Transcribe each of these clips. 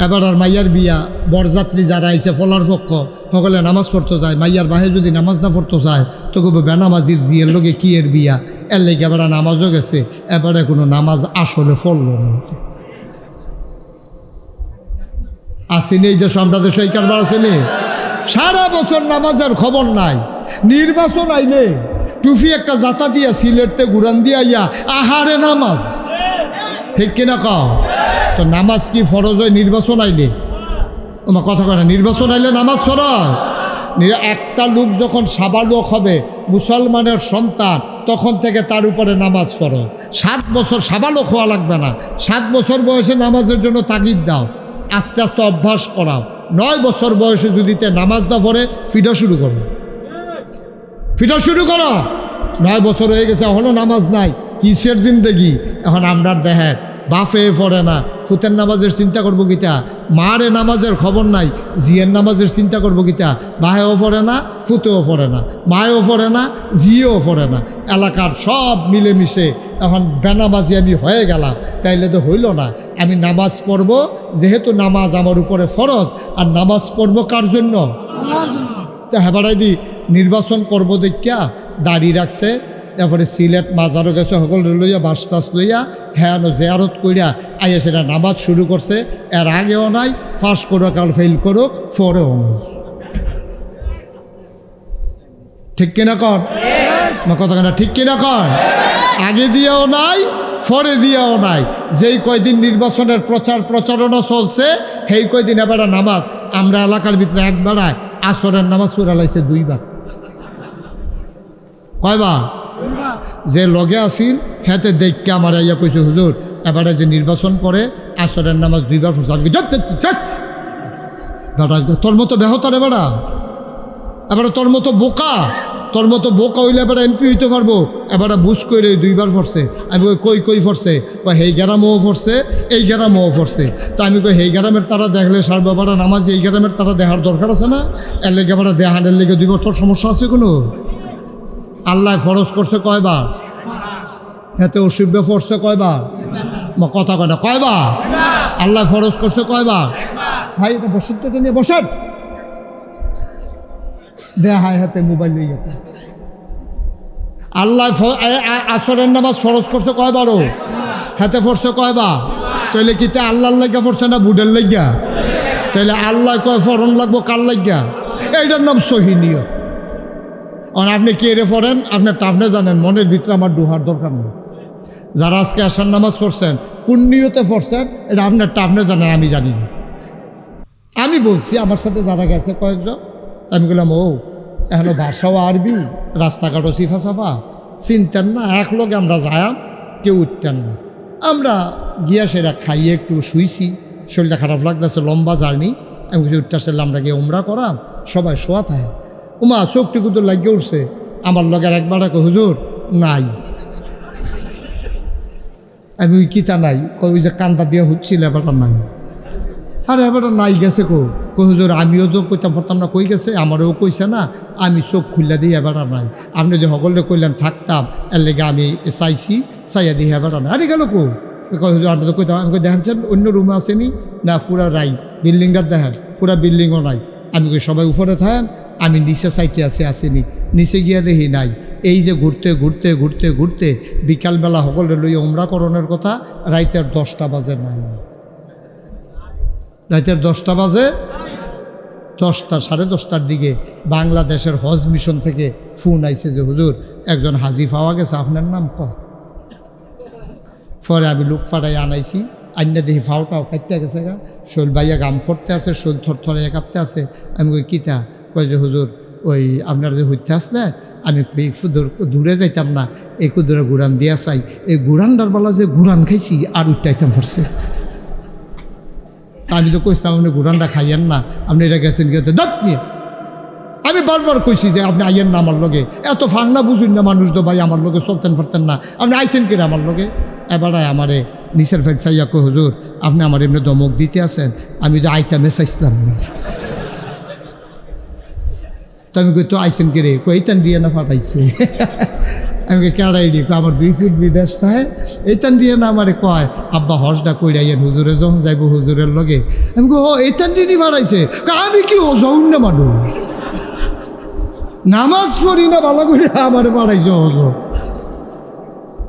এবার আর মাইয়ার বিয়া বরযাত্রী যারা আইছে ফলার পক্ষ সকলে নামাজ পড়তে যায়, মাইয়ার বাহে যদি নামাজ না পড়তে যায় তো কবে বেনামাজির জিয়ের লোকে কি এর বিয়া, এর লেগে এবার নামাজও গেছে, এবারে কোনো নামাজ আসলে ফলল না। আসেনি এই দেশ, আমরা দেশ এই কারবার আসেনি, সারা বছর নামাজের খবর নাই, নির্বাচন আইলে টুফি একটা জাতা দিয়া সিলেটতে গুরান দিয়া ইয়া আহারে নামাজ, ঠিক কিনা কও? তো নামাজ কি ফরজ হয় নির্বাচন আইলে? তোমার কথা কয় না, নির্বাচন আইলে নামাজ ফরজ। একটা লোক যখন সাবালক হবে মুসলমানের সন্তান তখন থেকে তার উপরে নামাজ ফরজ। 7 বছর সাবালক হওয়া লাগবে না, 7 বছর বয়সে নামাজের জন্য তাগিদ দাও, আস্তে আস্তে অভ্যাস করাও। 9 বছর বয়সে যদি নামাজ না পড়ে ফিটা শুরু করো, ফিটা শুরু করো। 9 বছর হয়ে গেছে এখনও নামাজ নাই, কিসের জিন্দেগি? এখন আমরার দেখেন বাফে পড়ে না, ফুতের নামাজের চিন্তা করবো গীতা, মারে নামাজের খবর নাই, জিয়ের নামাজের চিন্তা করবো গীতা, বাহেও পড়ে না, ফুতেও পড়ে না, মায়েও পড়ে না, জিয়েও পড়ে না, এলাকার সব মিলেমিশে এখন বেনামাজি আমি হয়ে গেলাম। তাইলে তো হইল না, আমি নামাজ পড়ব, যেহেতু নামাজ আমার উপরে ফরজ, আর নামাজ পড়ব কার জন্য? তো হেবারাই দি নির্বাচন করবো দেখিয়া দাড়ি রাখছে, তারপরে সিলেট মাজারও গেছে, সকল লইয়া বাস টাস লইয়া হ্যাঁ জেয়ারত কইরা আইয়া সেটা নামাজ শুরু করছে। এর আগেও নাই, ফার্স্ট করো কাল ফেল করো, ফরেও নাই, ঠিক কিনা কর? কথা কেনা ঠিক কিনা কর? আগে দিয়েও নাই, ফরে দিয়েও নাই। যেই কয়দিন নির্বাচনের প্রচারণা চলছে সেই কয়দিন এবার নামাজ আমরা এলাকার ভিতরে একবারায় আসরের নামাজ পড়া লাইছে 2 বার। কয়বার? যে লগে আসিল হেতে দেখকে আমার ইয়া কইছে হুজুর এবারে যে নির্বাচন করে আসরের নামাজ 2 বার পড়ছে। তোর মতো বেহতার এবারে তোর মতো বোকা হইলে এবারে এমপি হইতে পারবো, এবারে বুঝ করে 2 বার পড়ছে। আমি কই পড়ছে, হেই গ্রামও পড়ছে, এই গ্রামও পড়ছে। তো আমি হেই গ্রামের তারা দেখলে সার বাবারা নামাজ এই গ্রামের তারা দেখার দরকার আছে না? এর লেগে এবারে দেহানের লেগে 2 বার, তোর সমস্যা আছে কোনো? আল্লাহ ফরজ করছে কয়বার? এতে অসুব্য পড়ছে কয়বার? কথা কয় না, কয়বার? আল্লাহ ফরজ করছে কয়বার? ভাই এটা বসেন তো, নিয়ে বসেন, দেহায় হাতে মোবাইল নিয়ে যেতে। আল্লাহ আসরের নামাজ ফরজ করছে কয়বারও? হাতে পড়ছে কয়বার? তাইলে কি আল্লাহর লাগিয়া পড়ছে না বুডের লাগিয়া? তাইলে আল্লাহ কয় ফরন লাগবো কার লাগিয়া? এইটার নাম সহিনিয়ত। আর আপনি কে রে পড়েন আপনি জানেন, মনের ভিতরে আমার ডুহার দরকার নেই। যারা আজকে আসার নামাজ পড়ছেন পুণ্যতে পড়ছেন, এটা আপনি জানেন, আমি জানি না। আমি বলছি আমার সাথে যারা গেছে কয়েকজন, আমি বললাম ও এখনো ভাষাও আরবি, রাস্তাঘাটও সিফা সাফা, চিনতেন না, এক লোকে আমরা যায়াম, কেউ উঠতেন না। আমরা গিয়া সেটা খাইয়ে একটু শুইছি, শরীরটা খারাপ লাগতেছে, লম্বা জার্নি। আমি কিছু উঠতে আসলে আমরা গিয়ে উমরা করাম, সবাই শোয়া থাকে। উমা চোখটি কুতুর লাগিয়ে উঠছে, আমার লগের একবার হুজুর নাই। আমি ওই কিতা নাই, ওই যে কান্দা দিয়ে হচ্ছিল এবারটা নাই। আরে এবারটা নাই গেছে হুজুর আমিও তো কইতাম পারতাম না, কই গেছে, আমারও কইছে না, আমি চোখ খুললা দিই এবারটা নাই। আপনি যদি সকলে কইলেন থাকতাম, এর লেগে আমি চাইছি, চাইয়া দিই এবারটা নাই। আরে গেল হুজুর আমরা তো কইতাম, আমি দেখেন অন্য রুমে আসেনি না, পুরা রাই বিল্ডিংটা দেখেন, পুরা বিল্ডিংও নাই। আমি কই সবাই উপরে থাকেন, আমি নিচে সাইটে আসেনি, নিচে গিয়া দেখি নাই। এই যে ঘুরতে ঘুরতে ঘুরতে ঘুরতে বিকালবেলা সকলে লইয়া উমরা করণের কথা, রাইতের 10টা বাজে নাই। রাইতের 10টা বাজে, 10টা 10:30টার দিকে বাংলাদেশের হজ মিশন থেকে ফোন আইছে যে হুজুর একজন হাজি পাওয়া গেছে, আপনার নাম কয়। পরে আমি লোক ফাটাই আনাইছি, আইনা দেখি ফাওটাও কাটতে গেছে গা, শৈল বাইয়া গাম ফরতে আছে, শৈল থরথরে কাঁপতে আছে। আমি কই কিতা? কয় যে হুজুর ওই আপনার যে হইতে আসলে আমি দূরে যাইতাম না, এই কুদুরে গুড়ান দিয়া চাই, এই গুড়ানটার বেলা যে গুড়ান খাইছি আর উঠটাইতাম পড়ছে। আমি তো কইছিলাম আপনি গুড়ানটা খাইয়েন না, আপনি এটা গেছেন গিয়ে দাঁত নিয়ে। আমি বারবার কইছি যে আপনি আইয়েন না আমার লগে, এত ফাংনা বুঝুন না মানুষ তো ভাই, আমার লগে চলতেন পারতেন না, আপনি আইসেন কিনা আমার লগে? এবার আমারে নিচের ফেক চাইয়া কই হুজুর আপনি আমার এমনি দমক দিতে আসেন, আমি তো আইতামে চাইছিলাম না। তো আমি কই তো আইসেন কে রে? কইতান দিয়ে না ফাটাইছে। আমি কেড়াই দিই আমার 2 ফুট বিদেশ থাকে এইটান দিয়ে না আমারে কয় আব্বা হজটা কইরাইয়েন হুজুরে যখন যাইব হুজুরের লগে আমি কো এইটান দিয়ে বাড়াইছে আমি কি হজউন না মানুষ নামাজ পড়ি না ভালো করে আমার বাড়াইছে হজ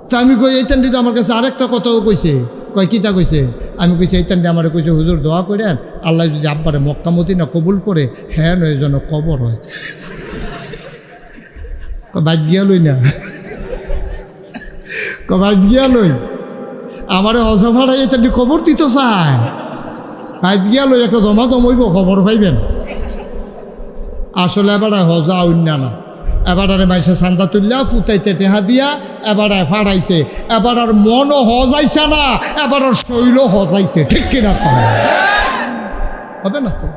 তা আমি কই এইটান দিয়ে আমার কাছে আরেকটা কথাও কইছে কয় কিতা কইছে আমি কইছি এইটান দিয়ে আমার কইছে হুজুর দোয়া করেন আল্লাহ যদি আব্বারে মক্কা মদিনা কবুল করে হ্যাঁ নয় যেন কবর হয় বাদ গিয়া লই না বাদ গিয়া লই আমার হজা ভাড়াই এটা খবর দিত চায় বাদ গিয়া লই একটা জমা জমইব খবর পাইবেন আসলে এবার হজা অন্য না এবারে মাইসে চান্দা তুললা ফুটাইতে টেহা দিয়া এবারে ফাড়াইছে এবার আর মনও হজাইছে না এবার আর শৈল হজাইছে ঠিক কিনা হবে না তো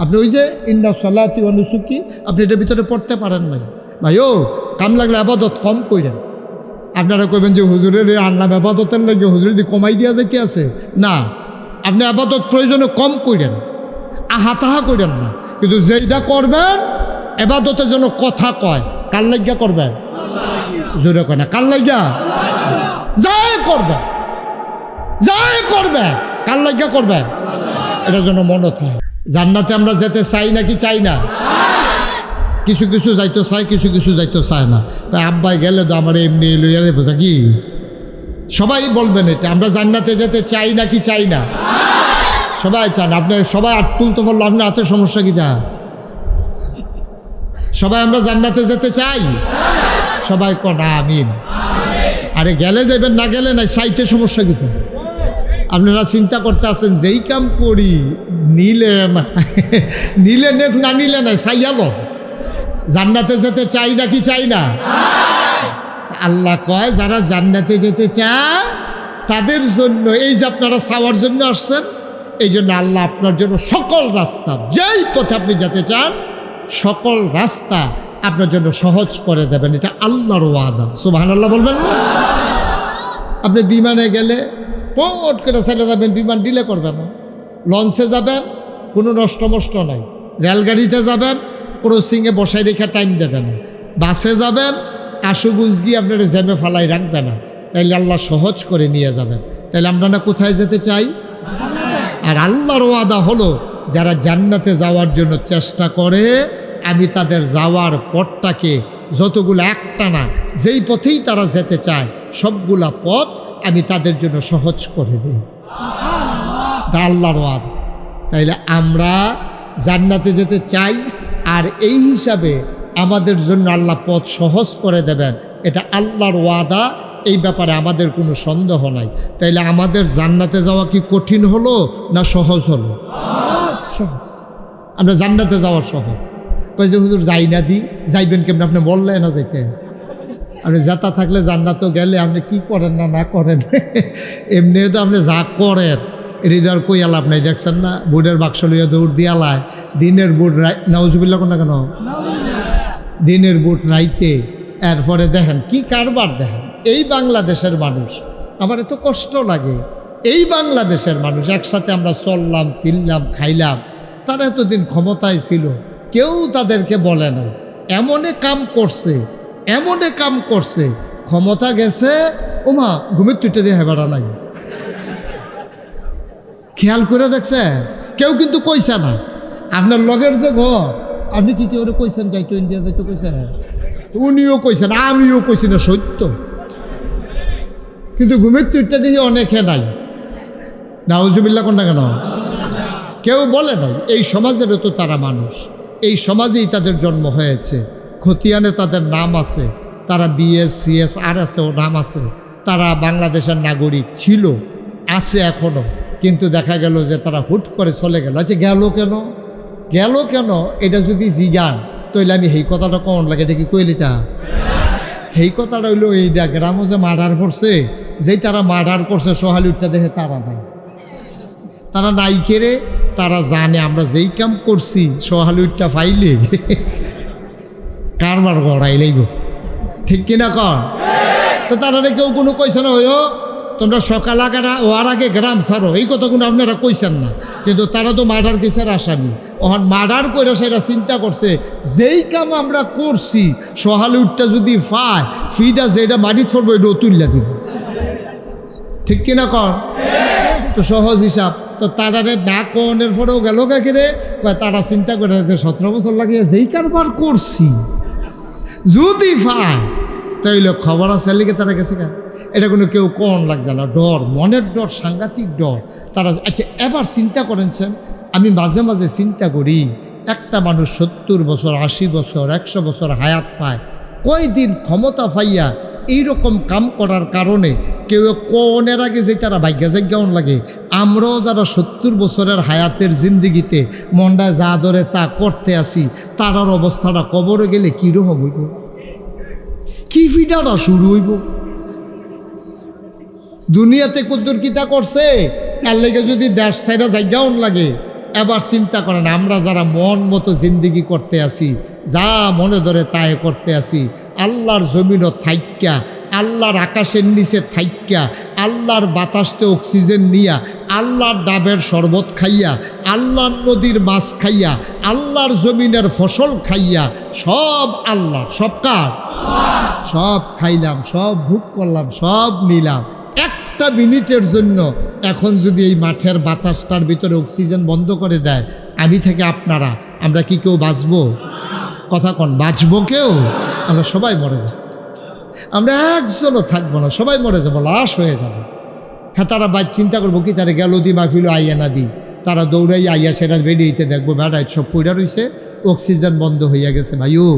আপনি ওই যে ইন্না সলাতি অনুসুকি আপনি এটার ভিতরে পড়তে পারেন নাই ভাই ও কাম লাগলে আবাদত কম কইরেন আপনারা কইবেন যে হুজুরের আনলাম আবাদতের লাগে হুজুর যদি কমাই দিয়া যাইতে আছে না আপনি আবাদত প্রয়োজনে কম কইরেন আহা তাহা কইরেন না কিন্তু যেইটা করবেন আবাদতের জন্য কথা কয় কার লাগিয়া করবেন জোরে কয় না কার লাগিয়া যাই করবেন কার লাগিয়া করবেন এটার জন্য মনে থাকে জান্নাতে আমরা যেতে চাই নাকি চাই না কিছু কিছু যাইতো চাই কিছু কিছু যাইতো চায় না তাই আব্বাই গেলে তো আমার এমনি লইয়া বোঝা কি সবাই বলবেন এটা আমরা জান্নাতে যেতে চাই নাকি চাই না সবাই চান আপনি সবাই আট তুলতে পারলো আপনার হাতের সমস্যা কি তা সবাই আমরা জান্নাতে যেতে চাই সবাই কনা আমিন আরে গেলে যাবেন না গেলে নাই চাইতে সমস্যা কি তা আপনারা চিন্তা করতে আছেন যেই কাম করি নিলে না নিলে নেক না নিলে নাই চাইয়ালো জান্নাতে যেতে চাই নাকি চাই না আল্লাহ কয় যারা জান্নাতে যেতে চায় তাদের জন্য এই যে আপনারা চাওয়ার জন্য আসছেন এই জন্য আল্লাহ আপনার জন্য সকল রাস্তা যেই পথে আপনি যেতে চান সকল রাস্তা আপনার জন্য সহজ করে দেবেন এটা আল্লাহর ওয়াদা সুবহানাল্লাহ বলবেন না আপনি বিমানে গেলে পট করে চলে যাবেন বিমান ডিলে করবেন না লঞ্চে যাবেন কোনো নষ্ট নাই রেলগাড়িতে যাবেন ক্রসিংয়ে বসাই রেখে টাইম দেবে না বাসে যাবেন আশুগুজ গিয়ে আপনারা জ্যামে ফালাই রাখবে না তাইলে আল্লাহ সহজ করে নিয়ে যাবেন তাইলে আমরা না কোথায় যেতে চাই আর আল্লাহর ওয়াদা হলো যারা জান্নাতে যাওয়ার জন্য চেষ্টা করে আমি তাদের যাওয়ার পথটাকে যতগুলো একটা না যেই পথেই তারা যেতে চায় সবগুলা পথ আমি তাদের জন্য সহজ করে দিই আল্লাহর ওয়াদা তাইলে আমরা জান্নাতে যেতে চাই আর এই হিসাবে আমাদের জন্য আল্লাহ পথ সহজ করে দেবেন এটা আল্লাহর ওয়াদা এই ব্যাপারে আমাদের কোনো সন্দেহ নাই তাইলে আমাদের জান্নাতে যাওয়া কি কঠিন হলো না সহজ হলো আমরা জান্নাতে যাওয়া সহজ কই যে হুজুর যাই না দি যাইবেন কেমন আপনি বললেন না যাইতে আপনি যাতা থাকলে জান্নাতও গেলে আপনি কি করেন না করেন এমনি তো আপনি যা করেন হৃদয় কই আলাপ নাই দেখছেন না বুটের বাক্স লইয়া দৌড় দিয়ালায় দিনের বুট নাউজুবিল্লাহ কোন না কেন দিনের বুট রাইতে এরপরে দেখেন কি কারবার দেখেন এই বাংলাদেশের মানুষ আমার এত কষ্ট লাগে এই বাংলাদেশের মানুষ একসাথে আমরা চললাম ফিরলাম খাইলাম তারা এতদিন ক্ষমতায় ছিল কেউ তাদেরকে বলে না এমনে কাম করছে ক্ষমতা গেছে ওমা ঘুমের তুইটা দিয়ে হেবাড়া নাই খেয়াল করে দেখছে কেউ কিন্তু কইছে না আপনার লগের যে ঘর আপনি কি কেউ কইছেন যাইতো ইন্ডিয়া যাইতো কইছেন উনিও কইছেন আমিও কইছি না সত্য কিন্তু ঘুমের তুইটা দিয়ে অনেকে নাই নাউজুবিল্লাহ কোন না কেন কেউ বলে নাই এই সমাজেরও তো তারা মানুষ এই সমাজেই তাদের জন্ম হয়েছে খতিয়ানে তাদের নাম আছে তারা বিএস সিএস আর আছে ও নাম আছে তারা বাংলাদেশের নাগরিক ছিল আছে এখনও কিন্তু দেখা গেল যে তারা হুট করে চলে গেল আচ্ছা গেল কেন এটা যদি জিগান তাইলে আমি সেই কথাটা কমন লাগে এটা কি কইলিতা সেই কথাটা হইলো এইটা গ্রামও যে মার্ডার করছে যেই তারা মার্ডার করছে সোহালি উঠতে দেখে তারা নাই কেড়ে তারা জানে আমরা যেই কাম করছি সোহালি উঠটা ফাইলে কারবার গড়াই লাগব ঠিক কিনা কর তো তারা কেউ কোনো কইছে না হইও তোমরা সকাল আগারা ওর আগে গ্রাম ছাড়ো, এই কথাগুলো আপনারা কইছেন না, কিন্তু তারা তো মার্ডার কেসের আসামি। ওখান মার্ডার করে সেটা চিন্তা করছে যেই কাম আমরা করছি সহালে উঠটা যদি পায় ফিটা যেটা মাটি ছড়বো এটাও তুললা দিব, ঠিক কিনা কর? তো সহজ হিসাব। তো তারারে না কনের পরেও গেল কাকে তারা চিন্তা করে 17 বছর লাগিয়ে যেই কারবার করছি যদি পায় তাইলে খবর আছে লিখে তারা গেছে গা। এটা কোনো কেউ কোন লাগছে না, ডর, মনের ডর, সাংঘাতিক ডর তারা। আচ্ছা এবার চিন্তা করেছেন, আমি মাঝে মাঝে চিন্তা করি একটা মানুষ 70 বছর 80 বছর 100 বছর হায়াত পায়, কয়দিন ক্ষমতা পাইয়া এইরকম কাম করার কারণে কেউ কোনের আগে যে তারা ভাগ্যাজাজ্ঞান লাগে। আমরাও যারা 70 বছরের হায়াতের জিন্দিগিতে মন্ডায় যা ধরে তা করতে আসি, তারার অবস্থাটা কবরে গেলে কীরকম হইব, কি ফিটাটা শুরু হইব? দুনিয়াতে কুদ্দুর কিতা করছে তার লেগে যদি দেশ সাইডা জায়গাও লাগে। এবার চিন্তা করেন আমরা যারা মন মতো জিন্দিগি করতে আসি, যা মনে ধরে তাই করতে আসি, আল্লাহর জমিনও থাইক্যা, আল্লাহর আকাশের নিচে থাইক্যা, আল্লাহর বাতাসতে অক্সিজেন নিয়া, আল্লাহর ডাবের শরবত খাইয়া, আল্লাহর নদীর মাছ খাইয়া, আল্লাহর জমিনের ফসল খাইয়া, সব আল্লাহর, সব কার? সব খাইলাম, সব ভোগ করলাম, সব নিলাম। একটা মিনিটের জন্য এখন যদি এই মাঠের বাতাসটার ভিতরে অক্সিজেন বন্ধ করে দেয়, আমি থেকে আপনারা, আমরা কি কেউ বাঁচবো? কথা কন, বাঁচবো কেউ? আমরা সবাই মরে যাব, আমরা একজনও থাকবো না, সবাই মরে যাবো, লাশ হয়ে যাবে। হ্যাঁ তারা চিন্তা করবো কি তারা গেল দি মাহফিল আইয়া না দি, তারা দৌড়াই আইয়া সেটা বেরিয়েতে দেখবো বেড়ায় সব ফুইরা রয়েছে, অক্সিজেন বন্ধ হইয়া গেছে। ভাইও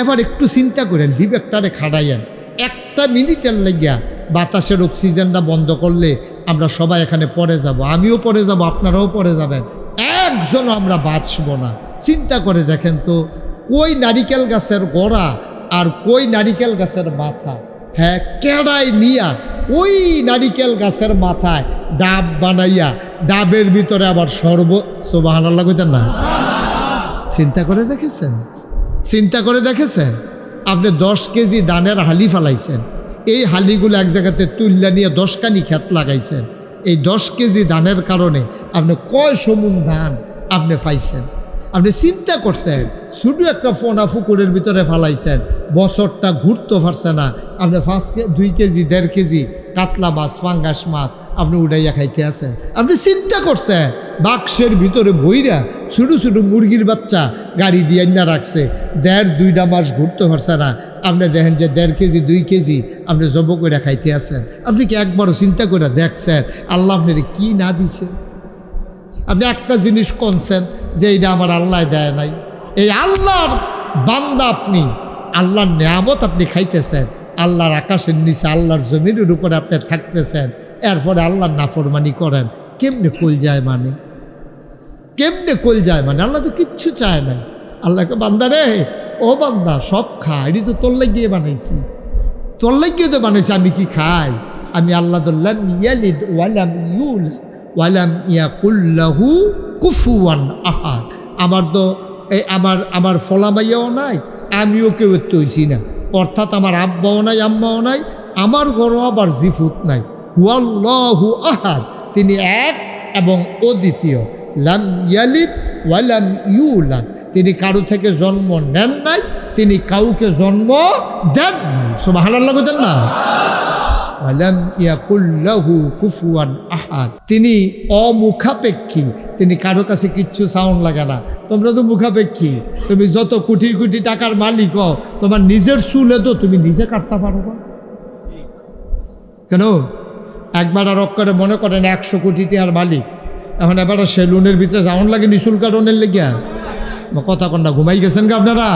এবার একটু চিন্তা করেন, বিবেকটারে খাড়াইয়েন। একটা মিনিটের লাগিয়া বাতাসের অক্সিজেনটা বন্ধ করলে আমরা সবাই এখানে পড়ে যাব, আমিও পড়ে যাব, আপনারাও পড়ে যাবেন, একজনও আমরা বাঁচব না। চিন্তা করে দেখেন তো, কই নারিকেল গাছের গোড়া আর কই নারিকেল গাছের মাথা, হ্যাঁ কেড়াই নিয়া ওই নারিকেল গাছের মাথায় ডাব বানাইয়া, ডাবের ভিতরে আবার সুবহানাল্লাহ কইতেন না? চিন্তা করে দেখেছেন? চিন্তা করে দেখেছেন? আপনি 10 কেজি ধানের হালি ফালাইছেন, এই হালিগুলো এক জায়গাতে তুল্লা নিয়ে 10 কানি ক্ষেত লাগাইছেন, এই 10 কেজি ধানের কারণে আপনি কয় সমুন ধান আপনি পাইছেন? আপনি চিন্তা করছেন? শুধু একটা ফোনা ফুকুরের ভিতরে ফালাইছেন, বছরটা ঘুরতে পারছে না, আপনি 2 কেজি 1.5 কেজি কাতলা মাছ, ফাঙ্গাস মাছ আপনি উড়াইয়া খাইতে আছেন। আপনি চিন্তা করছেন বাক্সের ভিতরে বইরা ছোটো ছোটো মুরগির বাচ্চা গাড়ি দিয়ে না রাখছে, 1.5-2 মাস ঘুরতে পারছে না, আপনি দেখেন যে 1.5 কেজি 2 কেজি আপনি জব করে খাইতে আছেন। আপনি কি একবারও চিন্তা করে দেখছেন আল্লাহ আপনার কি না দিছে? আপনি একটা জিনিস কনছেন যে এইটা আমার আল্লাহ দেয় নাই, এই আল্লাহর বান্দা আপনি, আল্লাহর নিয়ামত আপনি খাইতেছেন, আল্লাহর আকাশের নিচে আল্লাহর জমিনের উপরে আপনি থাকতেছেন, এরপরে আল্লাহর নাফরমানি করেন। কেমনে কল যায় মানে? কেমনে কল যায় মানে? আল্লাহ তো কিচ্ছু চায় না। আল্লাহকে বান্দা রে, ও বান্দা সব খা, এটি তো তোর লাগিয়ে বানাইছি, তোর লাগিয়ে তো বানাইছি, আমি কি খাই? আমি আল্লাহ লাম ইয়ালিদ ওয়ালাম ইউলাদ ওয়ালাম ইয়াকুল লাহু কুফুয়ান আহাদ। আমার তো আমার ফলামাইয়াও নাই, আমিও কেউ তৈছি না, অর্থাৎ আমার আব্বাও নাই আম্মাও নাই, আমার ঘরও আবার জিফুত নাই। হুয়াল্লাহু আহাদ, তিনি এক এবং অদ্বিতীয়। লাম ইয়ালিদ ওয়ালাম ইউলাদ, তিনি কারো থেকে জন্ম নেন নাই, তিনি কাউকে জন্ম দেন নাই। সুবহানাল্লাহ বলেন না? ওয়ালাম ইয়াকুল লাহু কুফুয়ান আহাদ, তিনি অমুখাপেক্ষী, তিনি কারো কাছে কিচ্ছু সাউন্ড লাগে না। তোমরা তো মুখাপেক্ষী, তুমি যত কোটি কোটি টাকার মালিক হও, তোমার নিজের চুলে তো তুমি নিজে কাটতে পারো না। কেন? একবার আর করে মনে করেন 100 কোটি টাকার মালিক, এখন এবার সেলুনের ভিতরে যাওয়ান লাগে নিশুল্ক কারণের লেগিয়া, কথা কন্যা ঘুমাই গেছেন কি আপনারা?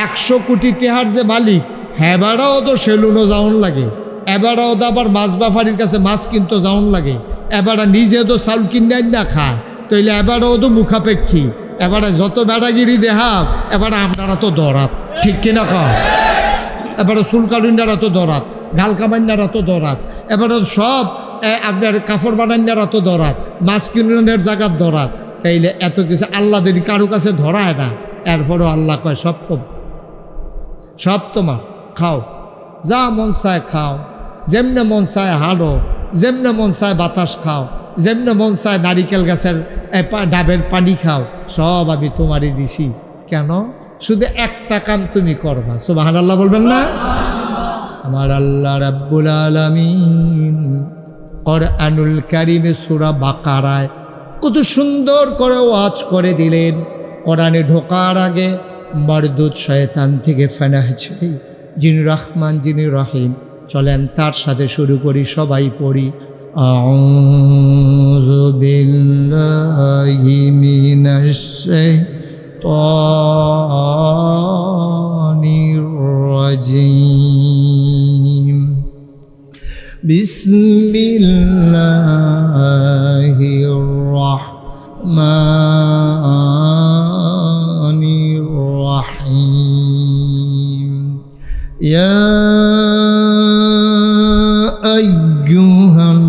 100 কোটি টাকার যে মালিক, হেবারাও তো সেলুনও যাওয়ান লাগে, এবারাও তো আবার মাছ বাফারির কাছে মাছ কিনতে যাওয়ান লাগে, এবারা নিজে তো চাউল কিনে না খায়, তাইলে এবারও তো মুখাপেক্ষী, এবারে যত বেড়াগিরি দেহাব, এবারে আপনারা তো দরাত, ঠিক কিনা কর? এবারে চুলকালুন্ডারা তো দরাত, গাল কামান্যারা তো দরাত, এবারে সব আপনার কাপড় বানান্যারা তো দরাত, মাছ কিনের জায়গার দরাত, তাইলে এত কিছু আল্লাহদের কারো কাছে ধরায় না। এরপরও আল্লাহ কয় সব তোমার, খাও, যা মন চায় খাও, যেমনে মন চায় হাঁটো, যেমনে মন চায় বাতাস খাও, যেমনে মন চায় নারিকেল গাছের ডাবের পানি খাও, সব আমি তোমারই দিছি। কেন? শুধু একটা কাম তুমি করবা। সুবহানাল্লাহ বলবেন না? আমার আল্লাহ রাব্বুল আলামিন কোরআনুল কারীমে সূরা বাকারায় কত সুন্দর করে ওয়াজ করে দিলেন। কোরআনে ঢোকার আগে মরদুদ শয়তান থেকে ফানাহ চাই, যিনি রহমান যিনি রহিম। চলেন তার সাথে শুরু করি, সবাই পড়ি। আউযু বিল্লাহি মিনাশ শাইতানির রাজিম। বিসমিল্লাহির রাহমানির রাহিম। ইয়া আইয়ুহান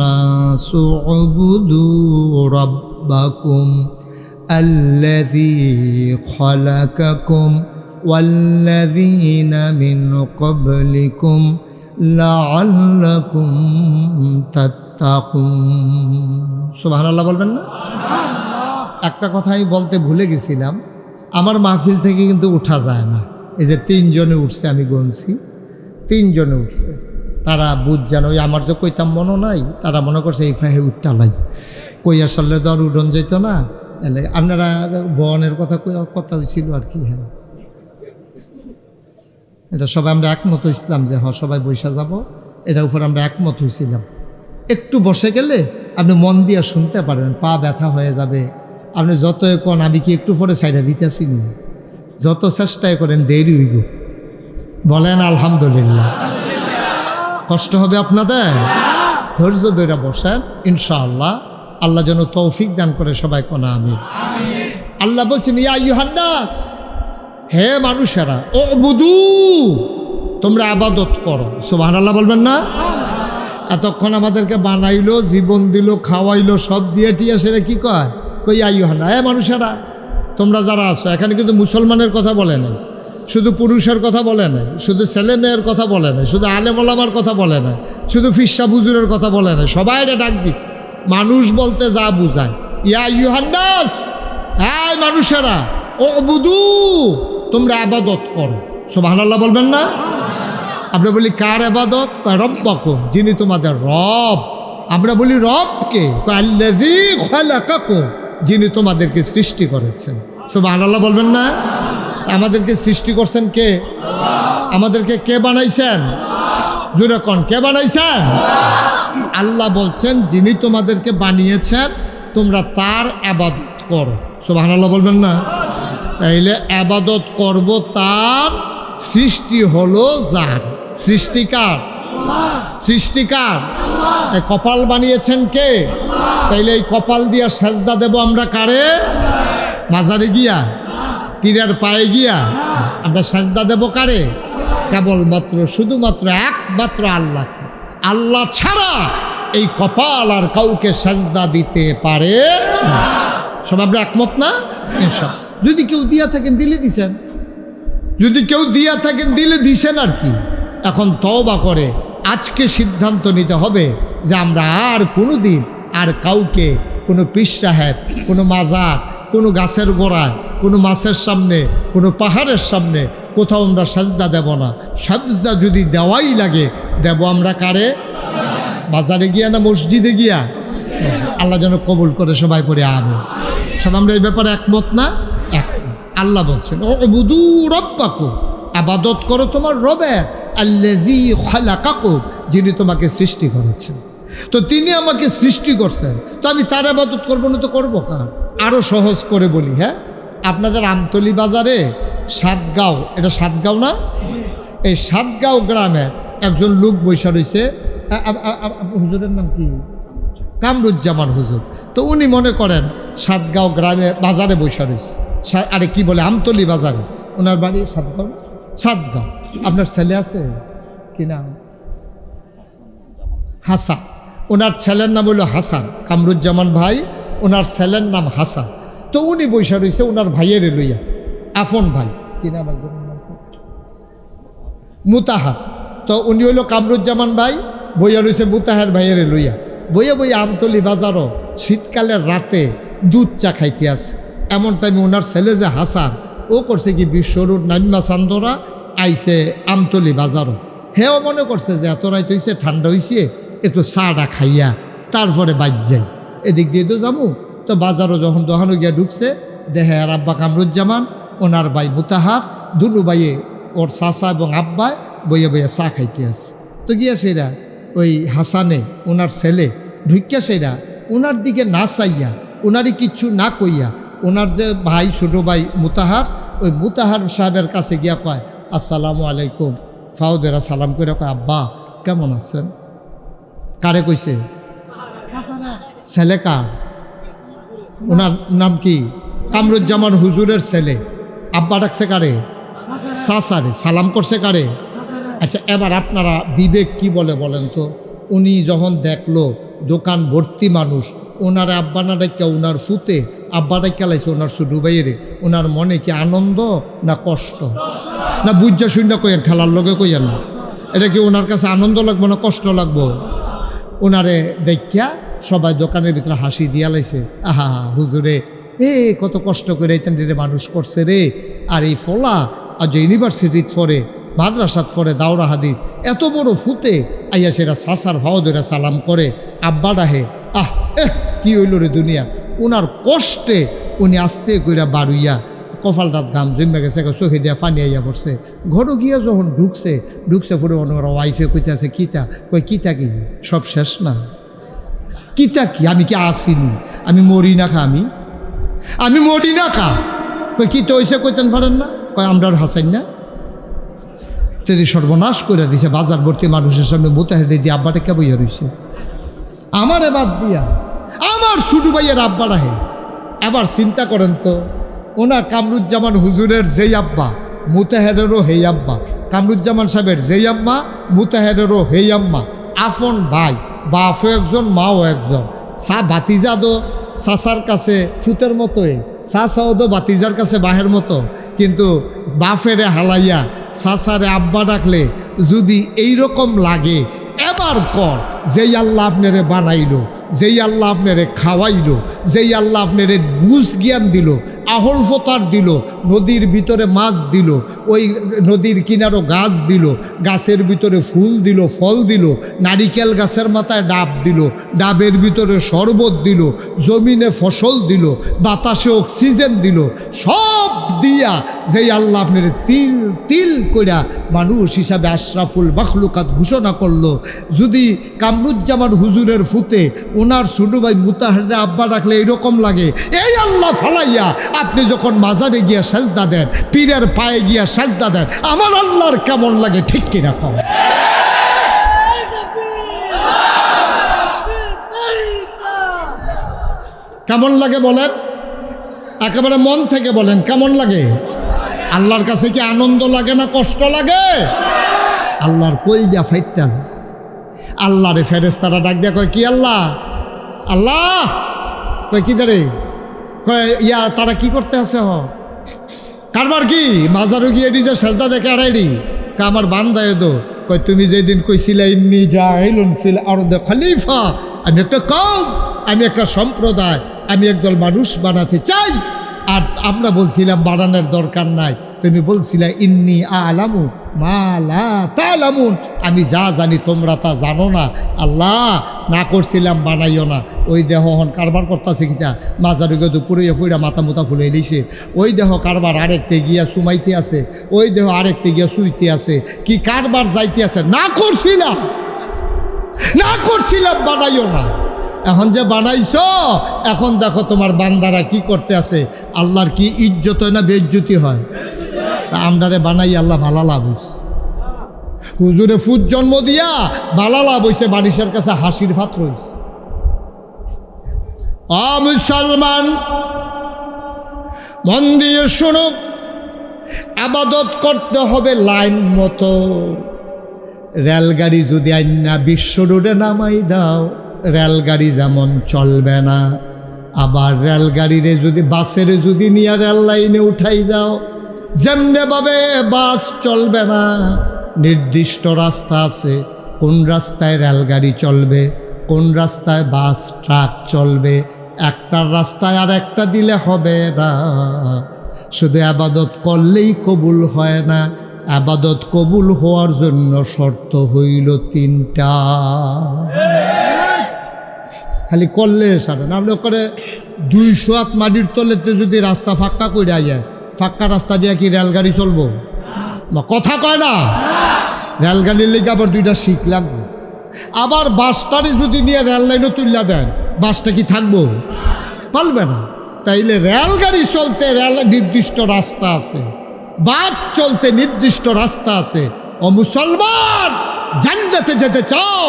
নাসু উবুদু রাব্বাকুম আল্লাযী খালাকাকুম ওয়াল্লাযীনা মিন ক্বাবলিকুম লাআল্লাকুম তাত্তাকুন। সুবহানাল্লাহ বলবেন না? একটা কথা আমি বলতে ভুলে গেছিলাম, আমার মাহফিল থেকে কিন্তু উঠা যায় না। এই যে 3 জনে উঠছে, আমি গুনছি 3 জনে উঠছে। তারা বুঝ জানো, ওই আমার যে কইতাম মনে নাই, তারা মনে করছে এই ফাহে উঠটালাই কই আসলে তো আর উঠন যেত না। তাহলে আপনারা বনের কথা হয়েছিল আর কি। হ্যাঁ, এটা সবাই আমরা একমত হয়েছিলাম যে হ্যাঁ সবাই বৈশা যাব, এটার উপর আমরা একমত হয়েছিলাম। একটু বসে গেলে আপনি মন দিয়ে শুনতে পারবেন, পা ব্যথা হয়ে যাবে। আপনি যত কোন আমি কি একটু পরে সাইডে দিতেছি নি, যত চেষ্টায় করেন দেরি হইব। বলেন আলহামদুলিল্লাহ। কষ্ট হবে আপনাদের, ধৈর্য ধরে বসেন, ইনশাআল্লাহ আল্লাহ যেন তৌফিক দান করে। সবাই কোনা আমিন। আল্লাহ বলছেন ইয়া আইয়ুহান নাস, হে মানুষেরা, উবুদু, তোমরা ইবাদত করো। সুবহানাল্লাহ বলবেন না? এতক্ষণ আমাদেরকে বানাইলো, জীবন দিল, খাওয়াইলো, সব দিয়ে টিয়া সেটা কি কয়? কই আইয়ুহান নাস, হে মানুষেরা, তোমরা যারা আছো। এখানে কিন্তু মুসলমানের কথা বলে নাই, শুধু পুরুষের কথা বলে নাই, শুধু ছেলে মেয়ের কথা বলে নাই, শুধু আলেম ওলামার কথা বলে নাই, শুধু ফিরসা বুজুরের কথা বলে নাই, সবাই ডাক দিস। মানুষ বলতে যা বুঝায়, ইয়া আইয়ুহান নাস, হ্যাঁ মানুষেরা, উবুদু, তোমরা ইবাদত করো। সুবহানাল্লাহ বলবেন না? আমরা বলি কার ইবাদত? কয় রব্বাকুম, যিনি তোমাদের রব। আমরা বলি রবকে, কয় আল্লাযী খালাকাকুম, যিনি তোমাদেরকে সৃষ্টি করেছেন। সুবহানাল্লাহ বলবেন না? আমাদেরকে সৃষ্টি করছেন কে? আমাদেরকে কে বানাইছেন? জোরে কোন, কে বানাইছেন? আল্লাহ বলছেন যিনি তোমাদেরকে বানিয়েছেন তোমরা তার ইবাদত করো। সুবহানাল্লাহ বলবেন না? তাইলে ইবাদত করব তার, সৃষ্টি হলো যার। সৃষ্টিকার, সৃষ্টিকার। এই কপাল বানিয়েছেন কে? তাইলে এই কপাল দিয়া সেজদা দেব আমরা কারে? মাজারে গিয়া, পীরের পায়ে গিয়া আমরা সেজদা দেব কারে? কেবলমাত্র শুধুমাত্র একমাত্র আল্লাহকে। আল্লাহ ছাড়া এই কপাল আর কাউকে সেজদা দিতে পারে না। সব আমরা একমত না? যদি কেউ দিয়া থাকেন দিলে দিছেন, যদি কেউ দিয়া থাকেন দিলে দিছেন আর কি। এখন তওবা করে আজকে সিদ্ধান্ত নিতে হবে যে আমরা আর কোনো দিন আর কাউকে, কোনো পীর সাহেব, কোনো মাজার, কোনো গাছের গোড়ায়, কোনো মাছের সামনে, কোনো পাহাড়ের সামনে কোথাও আমরা সাজদা দেব না। সাজদা যদি দেওয়াই লাগে দেব আমরা কারে? মাজারে গিয়া না মসজিদে গিয়া? আল্লাহ যেন কবুল করে। সবাই পড়ে আমিন। সব আমরা এই ব্যাপারে একমত না? আল্লাহ বলছেন উবুদু রাব্বাকুম, ইবাদত করো তোমার রবের, আল্লাযী খালাকাকুম, যিনি তোমাকে সৃষ্টি করেছেন। তো তিনি আমাকে সৃষ্টি করছেন, তো আমি তার ইবাদত করবো না তো করবো কার? আরও সহজ করে বলি, হ্যাঁ, আপনাদের আমতলী বাজারে সাতগাঁও, এটা সাতগাঁও না? এই সাতগাঁও গ্রামে একজন লোক বৈশা রয়েছে, হুজুরের নাম কি? কামরুজ্জামান হুজুর। তো উনি মনে করেন সাতগাঁও গ্রামে বাজারে বৈশা রয়েছে, আরে কি বলে আমতলী বাজারে। ওনার বাড়ি সাতগাঁও। সাতগাঁও। আপনার ছেলে আছে কি নাম? হাসান। ওনার ছেলের নাম হলো হাসান। কামরুজ্জামান ভাই, ওনার ছেলের নাম হাসান। তো উনি বৈশা রয়েছে ওনার ভাইয়ের লইয়া, আফন ভাই, কি নাম? একজন মুতাহার। তো উনি হইল কামরুজ্জামান ভাই, বইয়া রয়েছে মুতাহার ভাইয়ের লইয়া, বইয়া আমতলি বাজারও শীতকালের রাতে দুধ চা খাইতে আছে। এমন টাইমে ওনার ছেলে যে হাসান, ও করছে কি বিশ্বরুর নাইমা চান্দরা আইছে আমতলি বাজারও। হেও মনে করছে যে এত রাইত হইছে, ঠান্ডা হইছে, একটু চাটা খাইয়া তারপরে বাজ যাই, এদিক দিয়ে তো যাবো। তো বাজারও যখন দোকানে গিয়া ঢুকছে, দেখে আর আব্বা কামরুজ্জামান, ওনার ভাই মুতাহার, দুনু ভাইয়ে ওর চাচা এবং আব্বায় বইয়া চা খাইতে আছে। তো গিয়া সেরা ওই হাসানে ওনার ছেলে ঢুকিয়া সেরা ওনার দিকে না চাইয়া, ওনারই কিচ্ছু না কইয়া, ওনার যে ভাই ছোটো ভাই মুতাহার, ওই মুতাহার সাহেবের কাছে গিয়া কয় আসসালামু আলাইকুম। ফাউদেরা সালাম করে কয় আব্বা কেমন আছেন? কারে কইছে? ছেলে কার? ওনার নাম কি? কামরুজ্জামান হুজুরের ছেলে। আব্বা ডাকছে কারে? চাচারে। সালাম করছে কারে? আচ্ছা, এবার আপনারা বিবেক কি বলে বলেন তো? উনি যখন দেখলো দোকান ভর্তি মানুষ, ওনার আব্বা না ডাক্কা ওনার ফুতে আব্বা ডাক্কা লাইছে ওনার ছোটো ভাইয়েরে, ওনার মনে কি আনন্দ না কষ্ট? না বুঝা শূন্য কইয়েন, ঠেলার লগে কইয়েন না। এটা কি ওনার কাছে আনন্দ লাগবো না কষ্ট লাগবো? ওনারে দেখা সবাই দোকানের ভিতরে হাসি দিয়া লাইছে, আহা হুজুরে কত কষ্ট করে রে মানুষ করছে রে। আর এই ফলা আর যে ইউনিভার্সিটিত পড়ে, মাদ্রাসাত পড়ে, দাওরা হাদিস, এত বড় ফুতে আইয়া সেটা সাসার ভাও ধরে সালাম করে, আব্বা ডাহে। কি হইল রে দুনিয়া! ওনার কষ্টে উনি আস্তে কইরা বাড়ুইয়া কপালটার গাম জমে গেছে, চোখে দিয়া পানি আইয়া পড়ছে। ঘরও গিয়া যখন ঢুকছে পরে ওনার ওয়াইফে কইতে আছে কিতা, কই কিতা কি সব শেষ না? কিতা কি? আমি কি আসিনি? আমি মরি না খা, আমি মরি না খা। কই কিতা হইছে কইতেন পারেন না? কয় আমরা হাসাইন না। তেরি সর্বনাশ করে দিছে বাজার ভর্তি মানুষের সামনে মুতাহার দিয়ে আব্বাটা কে বইয়া রইছে আমারে বাদ দিয়া, আমার ছোটো ভাইয়ের আব্বা রাহে। এবার চিন্তা করেন তো, ওনার কামরুজ্জামান হুজুরের যেই আব্বা, মুতাহারেরও হেই আব্বা, কামরুজ্জামান সাহেবের যেই আম্মা, মুতাহারেরও হেই আম্মা, আপন ভাই, বাপও একজন মাও একজন। বাতিজাদো চাচার কাছে ফুতের মতোই, চাচাও তো বাতিজার কাছে বাহের মতো। কিন্তু বাফেরে হালাইয়া চাচারে আব্বা ডাকলে যদি এইরকম লাগে, এবার কর যেই আল্লাহ আপনারে বানাইলো, যেই আল্লাহ আপনারে খাওয়াইলো, যেই আল্লাহ আপনারে বুঝ জ্ঞান দিল, আহল ফতার দিল, নদীর ভিতরে মাছ দিল, ওই নদীর কিনারও গাছ দিল, গাছের ভিতরে ফুল দিল, ফল দিল, নারিকেল গাছের মাথায় ডাব দিল, ডাবের ভিতরে শরবত দিল, জমিনে ফসল দিল, বাতাসে অক্সিজেন দিল, সব দিয়া যেই আল্লাহ আপনারে তিল তিল কইরা মানুষ হিসাবে আশরাফুল মাখলুকাত ঘোষণা করলো, যদি কামরুজ্জামান হুজুরের ফুতে ওনার ছোটো ভাই মুতাহারে আব্বা ডাকলে এইরকম লাগে, এই আল্লাহ ফালাইয়া আপনি যখন মাজারে গিয়া সেজদা দেন, পীরের পায়ে গিয়া সেজদা দেন, আমার আল্লাহর কেমন লাগে ঠিক কিনা কম? কেমন লাগে বলেন? একেবারে মন থেকে বলেন, কেমন লাগে? আল্লাহর কাছে কি আনন্দ লাগে না কষ্ট লাগে? আল্লাহর কইজা ফাইটটা যায়। আল্লাহরে ফেরেশতারা ডাক দিয়া কয় কি আল্লাহ, আল্লাহ কয় কি দাঁড়ে, কয় ইয়া তারা কি করতে আছে? কারবার কি মাজারও গিয়ে নিজে সেজদা দেখে আড়াইডি আমার বান্দায় দো। কয় তুমি যেদিন কইছিলে ইন্নী জাইলুন ফিল আরদি খলিফা, আমি একটা কওম, আমি একটা সম্প্রদায়, আমি একদল মানুষ বানাতে চাই, আর আমরা বলছিলাম বানানোর দরকার নাই, তুমি বলছিলে ইন্নী আলামু মা লা তালামুন, আমি যা জানি তোমরা তা জানো না। আল্লাহ না করছিলাম বানাইও না। ওই দেহ হন কারবার করতেছে কিতা, মাজারুগে দুপুরে ফুইরা মাথা মুথা ফুলে লিছে, ওই দেহ কারবার আরেকতে গিয়া সুমাইতে আছে, ওই দেহ আরেকতে গিয়া শুইতে আছে, কি কারবার যাইতে আছে। না করছিলাম বানাইও না। এখন যে বানাইছো, এখন দেখো তোমার বান্দারা কি করতে আছে। আল্লাহর কি ইজ্জত হয় না বেইজ্জতি হয়? তা আমরারে বানাই আল্লাহ ভালা লাভ হইছে। হুজুরে ফুট জন্ম দিয়া ভালা লাভ হইছে, মানুষের কাছে হাসির পাত্র হইছে। মুসলমান মন দিয়ে শুনো, আবাদত করতে হবে লাইন মতো। রেলগাড়ি যদি আইনা বিশ্ব রোডে নামাই দাও, রেলগাড়ি যেমন চলবে না। আবার রেলগাড়িরে যদি বাসের যদি নিয়ে রেল লাইনে উঠাই দাও, যেমনে ভাবে বাস চলবে না, নির্দিষ্ট রাস্তা আছে, কোন রাস্তায় রেলগাড়ি চলবে, কোন রাস্তায় বাস ট্রাক চলবে। একটা রাস্তায় আর একটা দিলে হবে না। শুধু আবাদত করলেই কবুল হয় না, আবাদত কবুল হওয়ার জন্য শর্ত হইল 3টা। খালি করলে সারে না, আপনি করে 200 হাত মাটির তলেতে যদি রাস্তা ফাঁকা করে যায়, ফাঁকা রাস্তা দিয়ে কি রেলগাড়ি চলবো? কথা কয় না। রেলগাড়ির লেগে আবার 2টা শিখ লাগবে। আবার বাসটারে যদি নিয়ে রেল লাইনও তুললা দেন, বাসটা কি থাকবো? পারবে না। তাইলে রেলগাড়ি চলতে নির্দিষ্ট রাস্তা আছে, বাস চলতে নির্দিষ্ট রাস্তা আছে। ও মুসলমান, জান্নাতে যেতে চাও,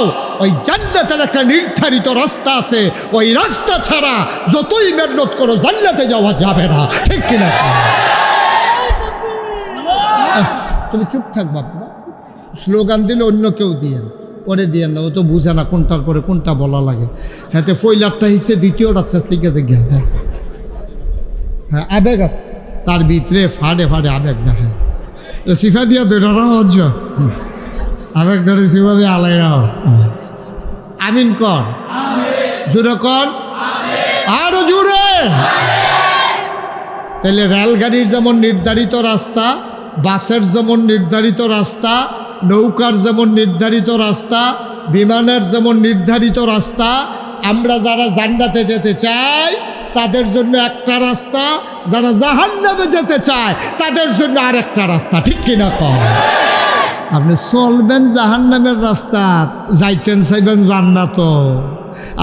ওই জান্নাতের একটা নির্ধারিত রাস্তা আছে। ওই রাস্তা ছাড়া যতই মেহনত করো জান্নাতে যাওয়া যাবে না। ঠিক কিনা? তুমি চুপ থাক বাবা। স্লোগান দিলে অন্য কেউ দিয়েন, ওরে দিয়েন না, ও তো বুঝে না কোনটার পরে কোনটা বলা লাগে। হ্যাঁ, ফইলারটা হিকছে, দ্বিতীয়টা লিখেছে গিয়া। হ্যাঁ, আবেগ আছে তার ভিতরে, ফাড়ে ফাড়ে আবেগ না। হ্যাঁ, সিফা দিয়া দৈরা হজ্জ আবেগ ধরে সিফা দিয়ে আলাই রাহ। আমিন কর, জুড়ে কর, আরো জুড়ে। তাহলে রেলগাড়ির যেমন নির্ধারিত রাস্তা, বাসের যেমন নির্ধারিত রাস্তা, নৌকার যেমন নির্ধারিত রাস্তা, বিমানের যেমন নির্ধারিত রাস্তা, আমরা যারা জান্নাতে যেতে চাই তাদের জন্য একটা রাস্তা, যারা জাহান্নামে যেতে চায় তাদের জন্য আরেকটা রাস্তা। ঠিক কিনা কম? আপনি চলবেন জাহান্নামের রাস্তা, যাইতেন চাইবেন জান্নাত।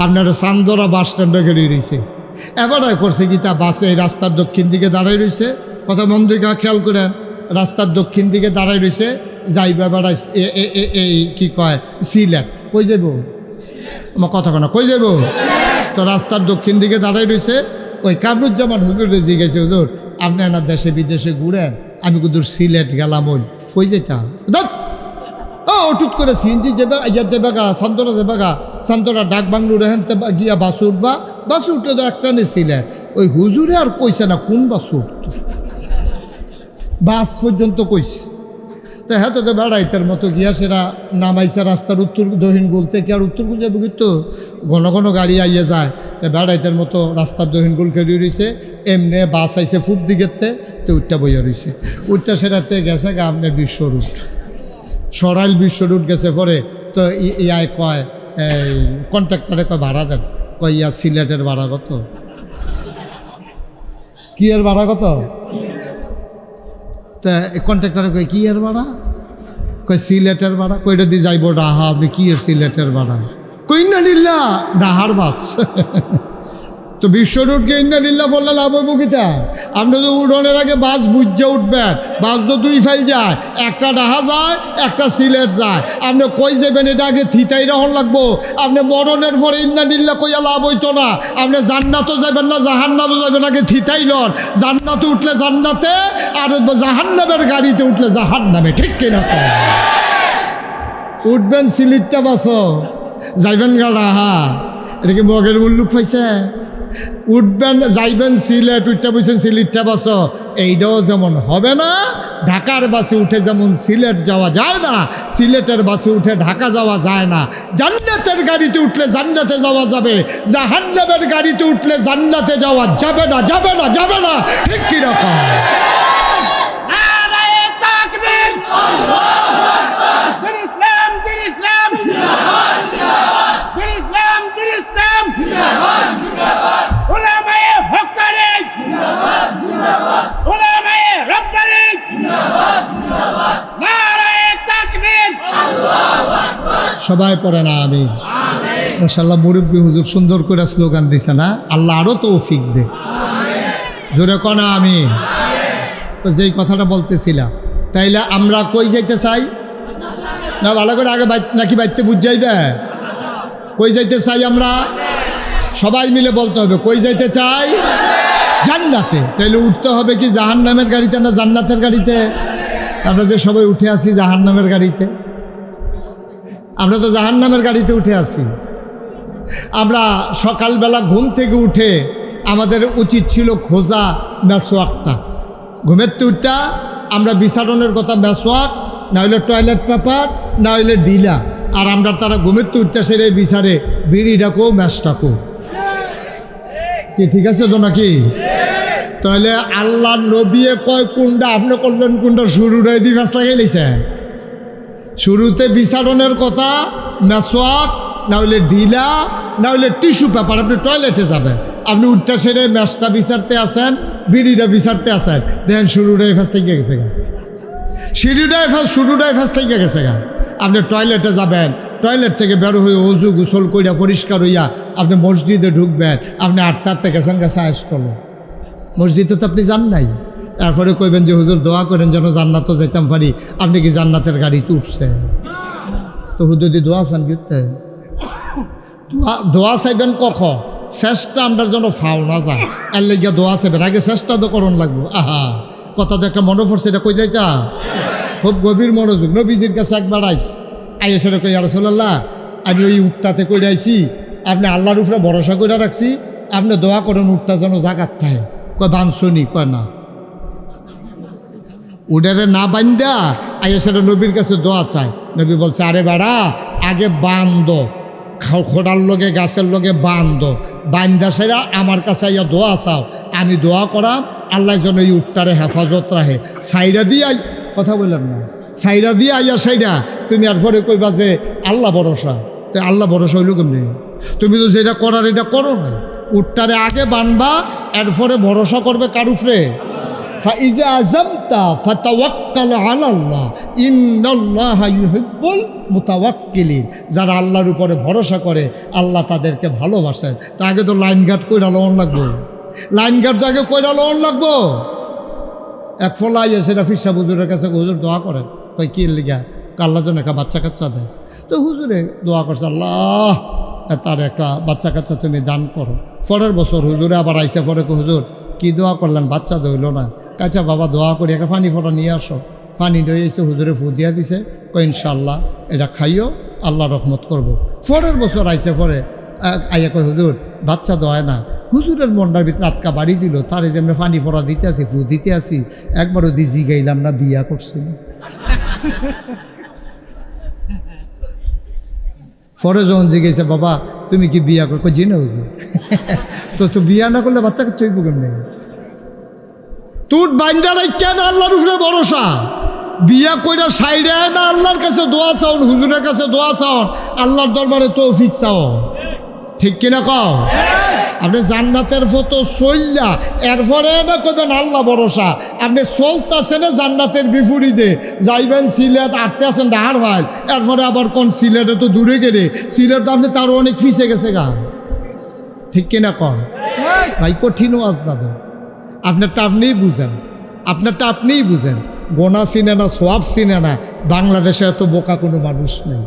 আপনার চান্দরা বাস স্ট্যান্ডে গেড়ে রয়েছে, এবারে করছে কি তা বাসে এই রাস্তার দক্ষিণ দিকে দাঁড়াই রয়েছে। কথা মন দিকে খেয়াল করেন, রাস্তার দক্ষিণ দিকে দাঁড়াই রয়েছে, যাইবা বেড়াই এই কি কয় সিলেট। কই যাব? আমার কথা কেন, কই যাব? তো রাস্তার দক্ষিণ দিকে দাঁড়াই রয়েছে। ওই কামরুজ্জামান হুজুর রেজি গেছে, হুজুর আপনি না দেশে বিদেশে ঘুরেন, আমি কুদুর সিলেট গেলাম। ওই কই যেতাম? ও টুট করে সিএনজি যাবে, ইয়ার যাবে গা, সান্তরা যাবে গা, সান্তরা ডাক বাংলু রেহেন গিয়া বাস উঠবা। বাস উঠলে তো একটা নেই সিলেট। ওই হুজুরে আর কইছে না কোন বাস উঠত, বাস পর্যন্ত কইছে। তো হ্যাঁ, তো বেড়াইতের মতো গিয়া সেরা নামাইছে রাস্তার উত্তর দক্ষিণ গুল থেকে। আর উত্তর গুল যাবে কিন্তু ঘন ঘন গাড়ি আইয়ে যায়। তো বেড়াইতের মতো রাস্তার দক্ষিণ গুল খেয়ে রয়েছে। এমনি বাস আইছে ফুট দিকেতে, তো উঠটা বইয়া রয়েছে। উঠটা সেটাতে গেছে গা আপনার বিশ্ব রুট, সরাইল বিশ্ব রুট গেছে। পরে তো ইয়ায় কয়, এই কন্ট্রাক্টরে কয় ভাড়া দেন। কয় ইয়া সিলেটের ভাড়া কত? কি এর ভাড়া কত? তা কন্ট্রাক্টরে কয় কি এর ভাড়া? কয় সিলেটের ভাড়া। কইটা দিয়ে যাইব ডাহা। আপনি কি এর সিলেটের ভাড়া? কই না নিল্লা ডাহার বাস। তো বিশ্ব রুটকে ইন্না নিল্লা বললে লাভ হইব কিতা? আপনি তো উঠোনের আগে বাস বুঝে উঠবেন। বাস তো 2 ফাইল যায়, একটা ডাহা যায়, একটা সিলেট যায়। আপনি কই যাবেন এটা আগে থিতাই রহন লাগবো। আপনি মরণের পরে ইন্না নিল্লা কইয়া লাভ হইতো না। আপনি জান্নাতও যাবেন না জাহান্নামও যাবেন, আগে থিতাই লন। জান্নাতে উঠলে জান্নাতে, আর জাহান্নামের গাড়িতে উঠলে জাহান্নামে। ঠিক কিনা? উঠবেন সিলেটটা বাসো, যাইবেন গা ডাহা। এটা কি মগের মুল্লুক পাইছে? উঠবেন যাইবেন সিলেট, উঠতে বলছেন সিলেটটা বাস। এইটাও যেমন হবে না, ঢাকার বাসে উঠে যেমন সিলেট যাওয়া যায় না, সিলেটের বাসে উঠে ঢাকা যাওয়া যায় না। জান্নাতের গাড়িতে উঠলে জান্নাতে যাওয়া যাবে, জাহান্নামের গাড়িতে উঠলে জান্নাতে যাওয়া যাবে না, যাবে না, যাবে না। ঠিক কিরকম? সবাই পড়ে না আমি মাশাআল্লাহ। মুরব্বী হুজুর সুন্দর করে স্লোগান দিছে না? আল্লাহ আরও তৌফিক দে, জোরে কনা আমি। তো যেই কথাটা বলতেছিলাম, তাইলে আমরা কই যাইতে চাই না? ভালো করে আগে নাকি বাইতে বুঝ যাইবে? কই যাইতে চাই আমরা? সবাই মিলে বলতে হবে কই যাইতে চাই? জান্নাতে। তাইলে উঠতে হবে কি জাহান্নামের গাড়িতে না জান্নাতের গাড়িতে? আমরা যে সবাই উঠে আসি জাহান্নামের গাড়িতে। আমরা তো জাহান্নামের গাড়িতে উঠে আসি। আমরা সকালবেলা ঘুম থেকে উঠে আমাদের উচিত ছিল খোঁজা মেসোয়াকটা। ঘুমের তুইটা আমরা বিচারণের কথা মেসোয়াক না হইলে টয়লেট পেপার, না হইলে ডিলা। আর আমরা তারা ঘুমের তো উঠতেছে রে বিচারে বিড়ি ডাকো ম্যাচ ডাকো, কি ঠিক আছে তো নাকি? তাহলে আল্লাহ নবিয়ে কয় কোনটা আপনি করলেন কোনটা শুরুটাই দি ফ্যাস লাগাই লাইছে। শুরুতে বিচারণের কথা মেসওয়াক, না হইলে ঢিলা, না হইলে টিস্যু পেপার। আপনি টয়লেটে যাবেন, আপনি উঠতে সেরে ম্যাচটা বিচারতে আসেন, বিড়িটা বিচারতে আসেন, দেখেন শুরুটাই ফ্যাস থেকে গেছে গা, শুরুটাই ফ্যাস থেকে গেছে গা। আপনি টয়লেটে যাবেন, টয়লেট থেকে বের হয়ে অজু গোসল কইরা পরিষ্কার হইয়া আপনি মসজিদে ঢুকবেন, আপনি আটটাতে গেছেন গেছে আসতলো মসজিদে তো আপনি যান নাই। এরপরে কইবেন যে হুজুর দোয়া করেন যেন জান্নাতও যেতাম পারি। আপনি কি জান্নাতের গাড়িতে উঠছে? তো হুজুর দি দোয়া চান কিতে দোয়া চাইবেন কখন? চেষ্টা আমরার জন্য ফাও না যায়, এর লেগে দোয়া চাইবেন। আগে চেষ্টা তো করণ লাগবো। আহা, কথা তো একটা মনে পড়ছে, এটা কই যাইতা খুব গভীর মনোযোগ। নবীজির কাছে একবার আইয়ে সেটা কই, ইয়া রাসূলুল্লাহ আমি ওই উঠটাতে কইরা আইছি, আপনি আল্লাহর উপরে ভরসা করে রাখছি, আপনি দোয়া করেন উঠটা যেন জাগাত থাকে। কয় বানসনি? কয় না। উডারে না বান্দা আইয়া সেটা নবীর কাছে দোয়া চায়। নবী বলছে আরে বেড়া আগে বান্ধ, খোড়ার লগে গাছের লগে বান্ধ, বান্দা সেরা আমার কাছে আইয়া দোয়া চাও, আমি দোয়া করাম আল্লাহ যেন এই উঠটারে হেফাজত রাখে। সাইরা দিয়ে কথা বললেন না, সাইরা দিয়ে আইয়া সাইরা তুমি আর পরে কইবা যে আল্লাহ ভরসা। তো আল্লাহ ভরসা হইল কেমনি? তুমি তো যেটা করার এটা করো না। উঠটারে আগে বানবা, এরপরে ভরসা করবে কার উপরে? ফাইজা আযামতা ফাতাওয়াক্কাল আলাল্লাহ ইন্নাল্লাহা ইউহিব্বুল মুতাওয়াক্কিলিন। যারা আল্লাহর উপরে ভরসা করে আল্লাহ তাদেরকে ভালোবাসেন। তো আগে তো লাইন গার্ড কইরা লওন লাগবো, লাইন গার্ড তো আগে কইরা লওন লাগবো। এক ফলা আইয়া সেটা ফিরসা হুজুরের কাছে, হুজুর দোয়া করেন। কই কি লিগা? আল্লাহ যেন একটা বাচ্চা কাচ্চা দেয়। তো হুজুরে দোয়া করছে আল্লাহ তার একটা বাচ্চা কাচ্চা তুমি দান করো। পরের বছর হুজুরে আবার আইসা পরে হুজুর কি দোয়া করলেন, বাচ্চা দইল না। কাচ্চা বাবা দোয়া করি একটা পানি ফোটা নিয়ে আসো। পানি দই এসে হুজুরে ফু দিয়া দিছে, কই ইনশাল্লাহ এটা খাইও, আল্লাহ রহমত করব। পরের বছর আইসে পরে আইয়া কই হুজুর বাচ্চা দোয়ায় না। হুজুরের মনটার ভিতরে আটকা বাড়ি দিল, তারে যেমন পানি ফোটা দিতে আসি, ফু দিতে আসি, একবারও দিজি গাইলাম না বিয়া করছি। পরে যখন জিজ্ঞেসে বাবা তুমি কি বিয়া কর, জি না হুজুর। তো বিয়া না করলে বাচ্চাকে চইব কেমনে? তুই বাইন্দারাই কেন আল্লাহর উপরে ভরসা? বিয়া কইরা সাইডে না আল্লাহর কাছে দোয়া চাও, হুজুরের কাছে দোয়া চাও, আল্লাহর দরবারে তৌফিক চাও, ঠিক কিনা কও? আপনি জান্নাতের ফটো চললা এরপরে না কইবেন আল্লাহ ভরসা। আপনি চলতেছেন জান্নাতের বিপরীতে, যাইবেন সিলেট, আটতে আছেন ডাহার ভাই, এরপরে আবার কোন সিলেটে তো দূরে গেলে, সিলেট আপনি তারও অনেক ফিসে গেছে গা, ঠিক কিনা কন ভাই? কঠিন ওয়াজ না তো, আপনারটা আপনিই বুঝেন, আপনারটা আপনিই বুঝেন। গোনা চিনে না, সোয়াব চিনে না। বাংলাদেশে এত বোকা কোনো মানুষ নেই।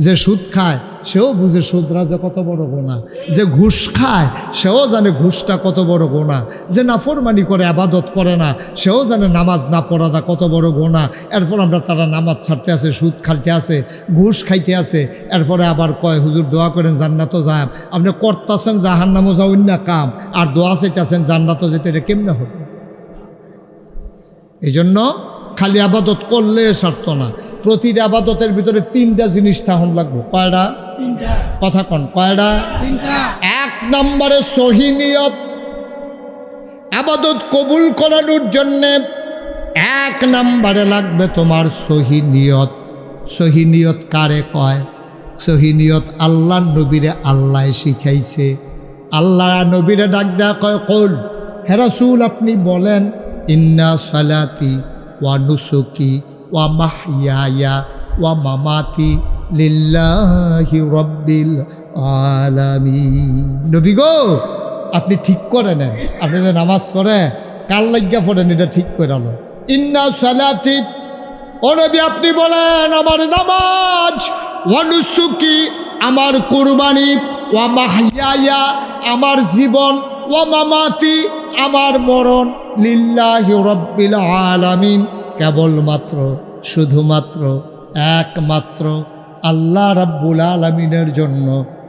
যে সুদ খায় সেও বুঝে সুদরা যে কত বড় গোনা, যে ঘুষ খায় সেও জানে ঘুষটা কত বড় গোনা, যে নাফরমানি করে আবাদত করে না সেও জানে নামাজ না পড়াটা কত বড় গোনা। এরপর আমরা তারা নামাজ ছাড়তে আছে, সুদ খাইতে আছে, ঘুষ খাইতে আছে, এরপরে আবার কয় হুজুর দোয়া করেন জান্নাতও যায়। আপনি করতেছেন জাহান্নামও যাওয়ার না কাম, আর দোয়া চাইতেছেন জান্নাতও যেতে, এটা কেমনে হবে? এই জন্য খালি আবাদত করলে সারত না, প্রতিটা আবাদতের ভিতরে তিনটা জিনিস থাকুন লাগবে। কয়টা? কথা কন, কয়টা? এক নম্বরে সহি নিয়ত। আবাদত কবুল করানোর জন্যে এক নম্বরে লাগবে তোমার সহি নিয়ত। সহি নিয়ত কারে কয়? সহি নিয়ত আল্লাহ নবীরে আল্লাহ শিখাইছে। আল্লাহ নবীরে ডাক দেয়া কয় কল, হে রাসূল আপনি বলেন ইন্না সালাতি ওয়া নুসুকি ওয়া মাহইয়ায়া ওয়া মামাতি লিল্লাহি রাব্বিল আলামিন। নবী গো আপনি ঠিক করে নেন, আপনি যে নামাজ পড়ে কার লাগিয়া পড়েন এটা ঠিক করে আলো। ইন্না সালাতি, ও নবী আপনি বলেন আমার নামাজ, ওয়া নুসুকি আমার কুরবানি, ওয়া মাহইয়ায়া আমার জীবন, ওয়া মামাতি আমার মরণ, লিল্লাহি রাব্বিল আলামিন কেবলমাত্র শুধুমাত্র একমাত্র আল্লাহ রাব্বুল আলামিনের জন্য,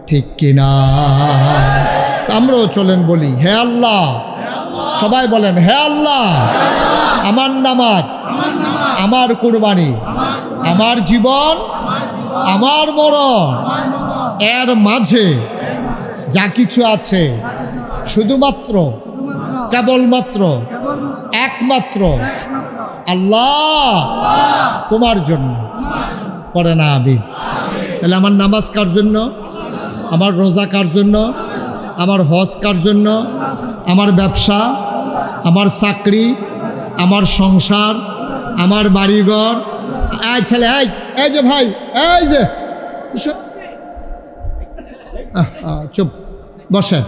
ঠিক কিনা? আমরাও চলেন বলি হে আল্লাহ, সবাই বলেন হে আল্লাহ আমার নামাজ, আমার কুরবানি, আমার জীবন, আমার মরণ, এর মাঝে যা কিছু আছে শুধুমাত্র কেবলমাত্র একমাত্র আল্লাহ তোমার জন্য। পড়ে না আমি? তাহলে আমার নামাজ কার জন্য? আমার রোজা কার জন্য? আমার হজ কার জন্য? আমার ব্যবসা, আমার চাকরি, আমার সংসার, আমার বাড়িঘর। এই ছেলে, এই যে ভাই, এই যে চুপ বসেন।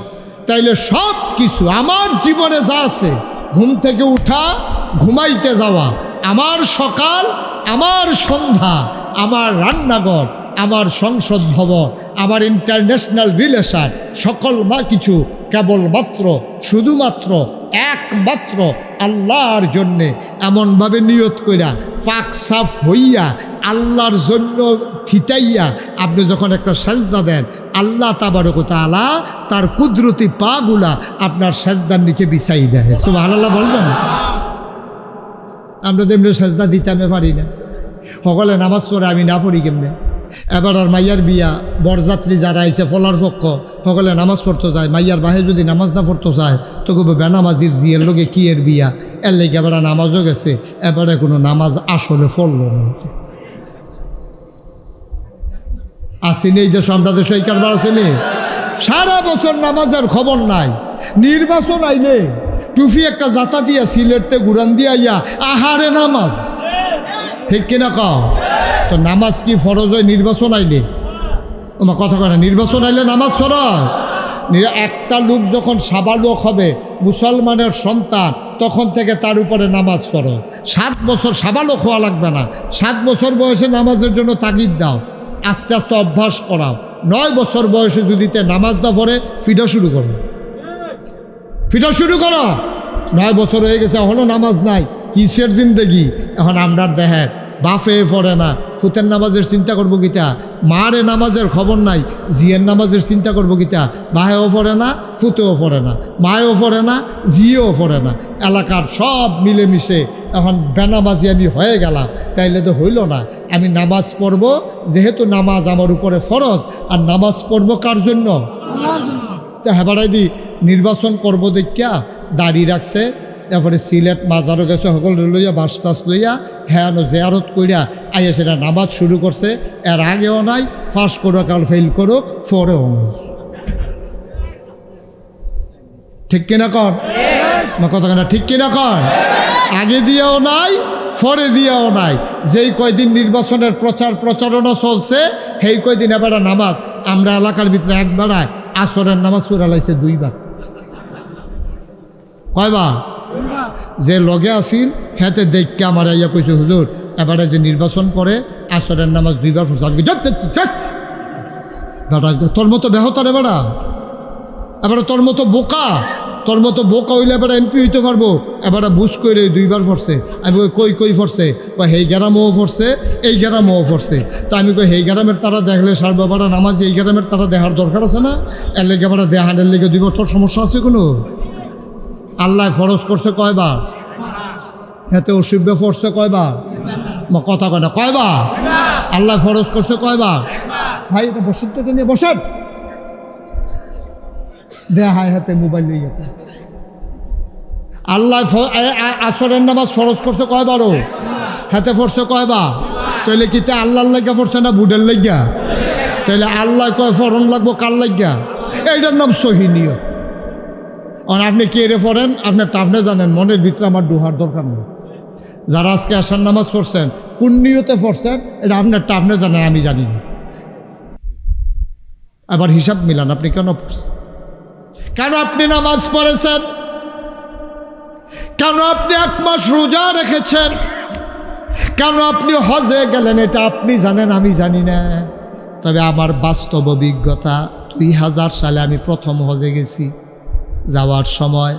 তাইলে সব কিছু আমার জীবনে যা আছে, ঘুম থেকে উঠা, ঘুমাইতে যাওয়া, আমার সকাল, আমার সন্ধ্যা, আমার রান্নাঘর, আমার সংসদ ভবন, আমার ইন্টারন্যাশনাল রিলেশন, সকল কিছু কেবলমাত্র শুধুমাত্র একমাত্র আল্লাহর জন্যে এমনভাবে নিয়ত কইরা পাক সাফ হইয়া আল্লাহর জন্য থিতাইয়া আপনি যখন একটা সেজদা দেন, আল্লাহ তাবারক ওয়া তাআলা তার কুদরতি পাগুলা আপনার সেজদার নিচে বিছাই দেয়। সুবহানাল্লাহ বলবেন? আমরা তো এমনি সেজদা দিতে আমি পারি না। সকলে নামাজ পড়ে, আমি না পড়ি কেমনে? এবার আর মাইয়ার বিয়া, বরযাত্রী যারা আইছে ফলার পক্ষ, সকলে নামাজ পড়তে যায়। মাইয়ার বাহে যদি নামাজ না পড়তে যায় তো কবে বেনামাজির জিয়ের লোকে কি এর বিয়া, এর লেগে এবার নামাজও গেছে, এবারে কোনো নামাজ আসলে ফলল না। আসেনি এই দেশ, আমরা দেশ এই কারবার আসেনি। সারা বছর নামাজের খবর নাই, নির্বাচন আইলে টুফি একটা জাতা দিয়া সিলেটতে ঘুরান দিয়া ইয়া আহারে নামাজ। ঠিক কিনা কও? তো নামাজ কি ফরজ হয় নির্বাচন আইলে? আমার কথা কয় না, নির্বাচন আইলে নামাজ ফরজ। একটা লোক যখন সাবালক হবে, মুসলমানের সন্তান, তখন থেকে তার উপরে নামাজ ফরজ। 7 বছর সাবালক হওয়া লাগবে না, 7 বছর বয়সে নামাজের জন্য তাগিদ দাও, আস্তে আস্তে অভ্যাস করাও। 9 বছর বয়সে যদি নামাজ না পড়ে, ফিটা শুরু করো, ফিটা শুরু করো। 9 বছর হয়ে গেছে, এখনও নামাজ নাই, কিসের জিন্দেগি? এখন আমরা দেখেন বাফে পড়ে না, ফুতের নামাজের চিন্তা করবো গীতা, মারে নামাজের খবর নাই, জিয়ের নামাজের চিন্তা করবো গীতা। বাহেও পড়ে না, ফুতেও পড়ে না, মায়েও পড়ে না, জিয়েও পড়ে না, এলাকার সব মিলেমিশে এখন বেনামাজি আমি হয়ে গেলাম। তাইলে তো হইল না। আমি নামাজ পড়ব, যেহেতু নামাজ আমার উপরে ফরজ, আর নামাজ পড়ব কার জন্য? তো হেবাড়াই দি নির্বাচন করবো দেখিয়া দাড়ি রাখছে, তারপরে সিলেট মাজারও গেছে, সকল লইয়া বাস টাস লইয়া হ্যাঁ জেয়ারত কইরা আইয়া সেটা নামাজ শুরু করছে। এর আগেও নাই, ফার্স্ট করুক আর ফেল করুক, ফোরেও নাই। ঠিক কিনা কর? কথা কেনা ঠিক কিনা কর? আগে দিয়েও নাই, ফরে দিয়েও নাই। যেই কয়দিন নির্বাচনের প্রচারণা চলছে, সেই কয়দিন এবার নামাজ আমরা এলাকার ভিতরে একবারায় আসরের নামাজ পড়া লাইছে 2 বার। কয়বার? যে লগে আসিল হেতে দেখকে আমার ইয়া কইছে, হুজুর এবারে যে নির্বাচন করে আসরের নামাজ 2 বার পড়ছে। তোর মতো বেহতার এবারে তোর মতো বোকা হইলে এবারে এমপি হইতে পারবো? এবারে বুঝ করে 2 বার পড়ছে। আমি কই পড়ছে? হেই গ্রামও পড়ছে, এই গ্রামও পড়ছে। তো আমি হেই গ্রামের তারা দেখলে সার বাবারা নামাজ এই গ্রামের তারা দেখার দরকার আছে না? এর লেগে এবারে দেহানের লেগে 2 বার। তোর সমস্যা আছে কোনো? আল্লাহ ফরজ করছে কয়বার? এতে অসুব্য পড়ছে কয়বার? কথা কয় না, কয়বার? আল্লাহ ফরজ করছে কয়বার? ভাই এটা বসেন তো, নিয়ে বসেন। দেহায় হাতে মোবাইল নিয়ে যেতে। আল্লাহ আসরের নামাজ ফরজ করছে কয়বারও? হাতে পড়ছে কয়বার? তাইলে কি তা আল্লাহর লাগিয়া পড়ছে না বুডের লাগিয়া? তাইলে আল্লাহ কয় ফরন লাগবো কার লাগিয়া? এইটার নাম সহিনিয়ত। আর আপনি কে রে পড়েন আপনি জানেন, মনের ভিতরে আমার দুহার দরকার নেই। যারা আজকে আসার নামাজ পড়ছেন, কোন নিয়তে পড়ছেন এটা আপনি জানেন, আমি জানি না। আবার হিসাব মিলান, আপনি কেন পড়ছেন? কেন আপনি নামাজ পড়েছেন? কেন আপনি 1 মাস রোজা রেখেছেন? কেন আপনি হজে গেলেন? এটা আপনি জানেন, আমি জানি না। তবে আমার বাস্তব অভিজ্ঞতা, 2000 সালে আমি প্রথম হজে গেছি। যাওয়ার সময়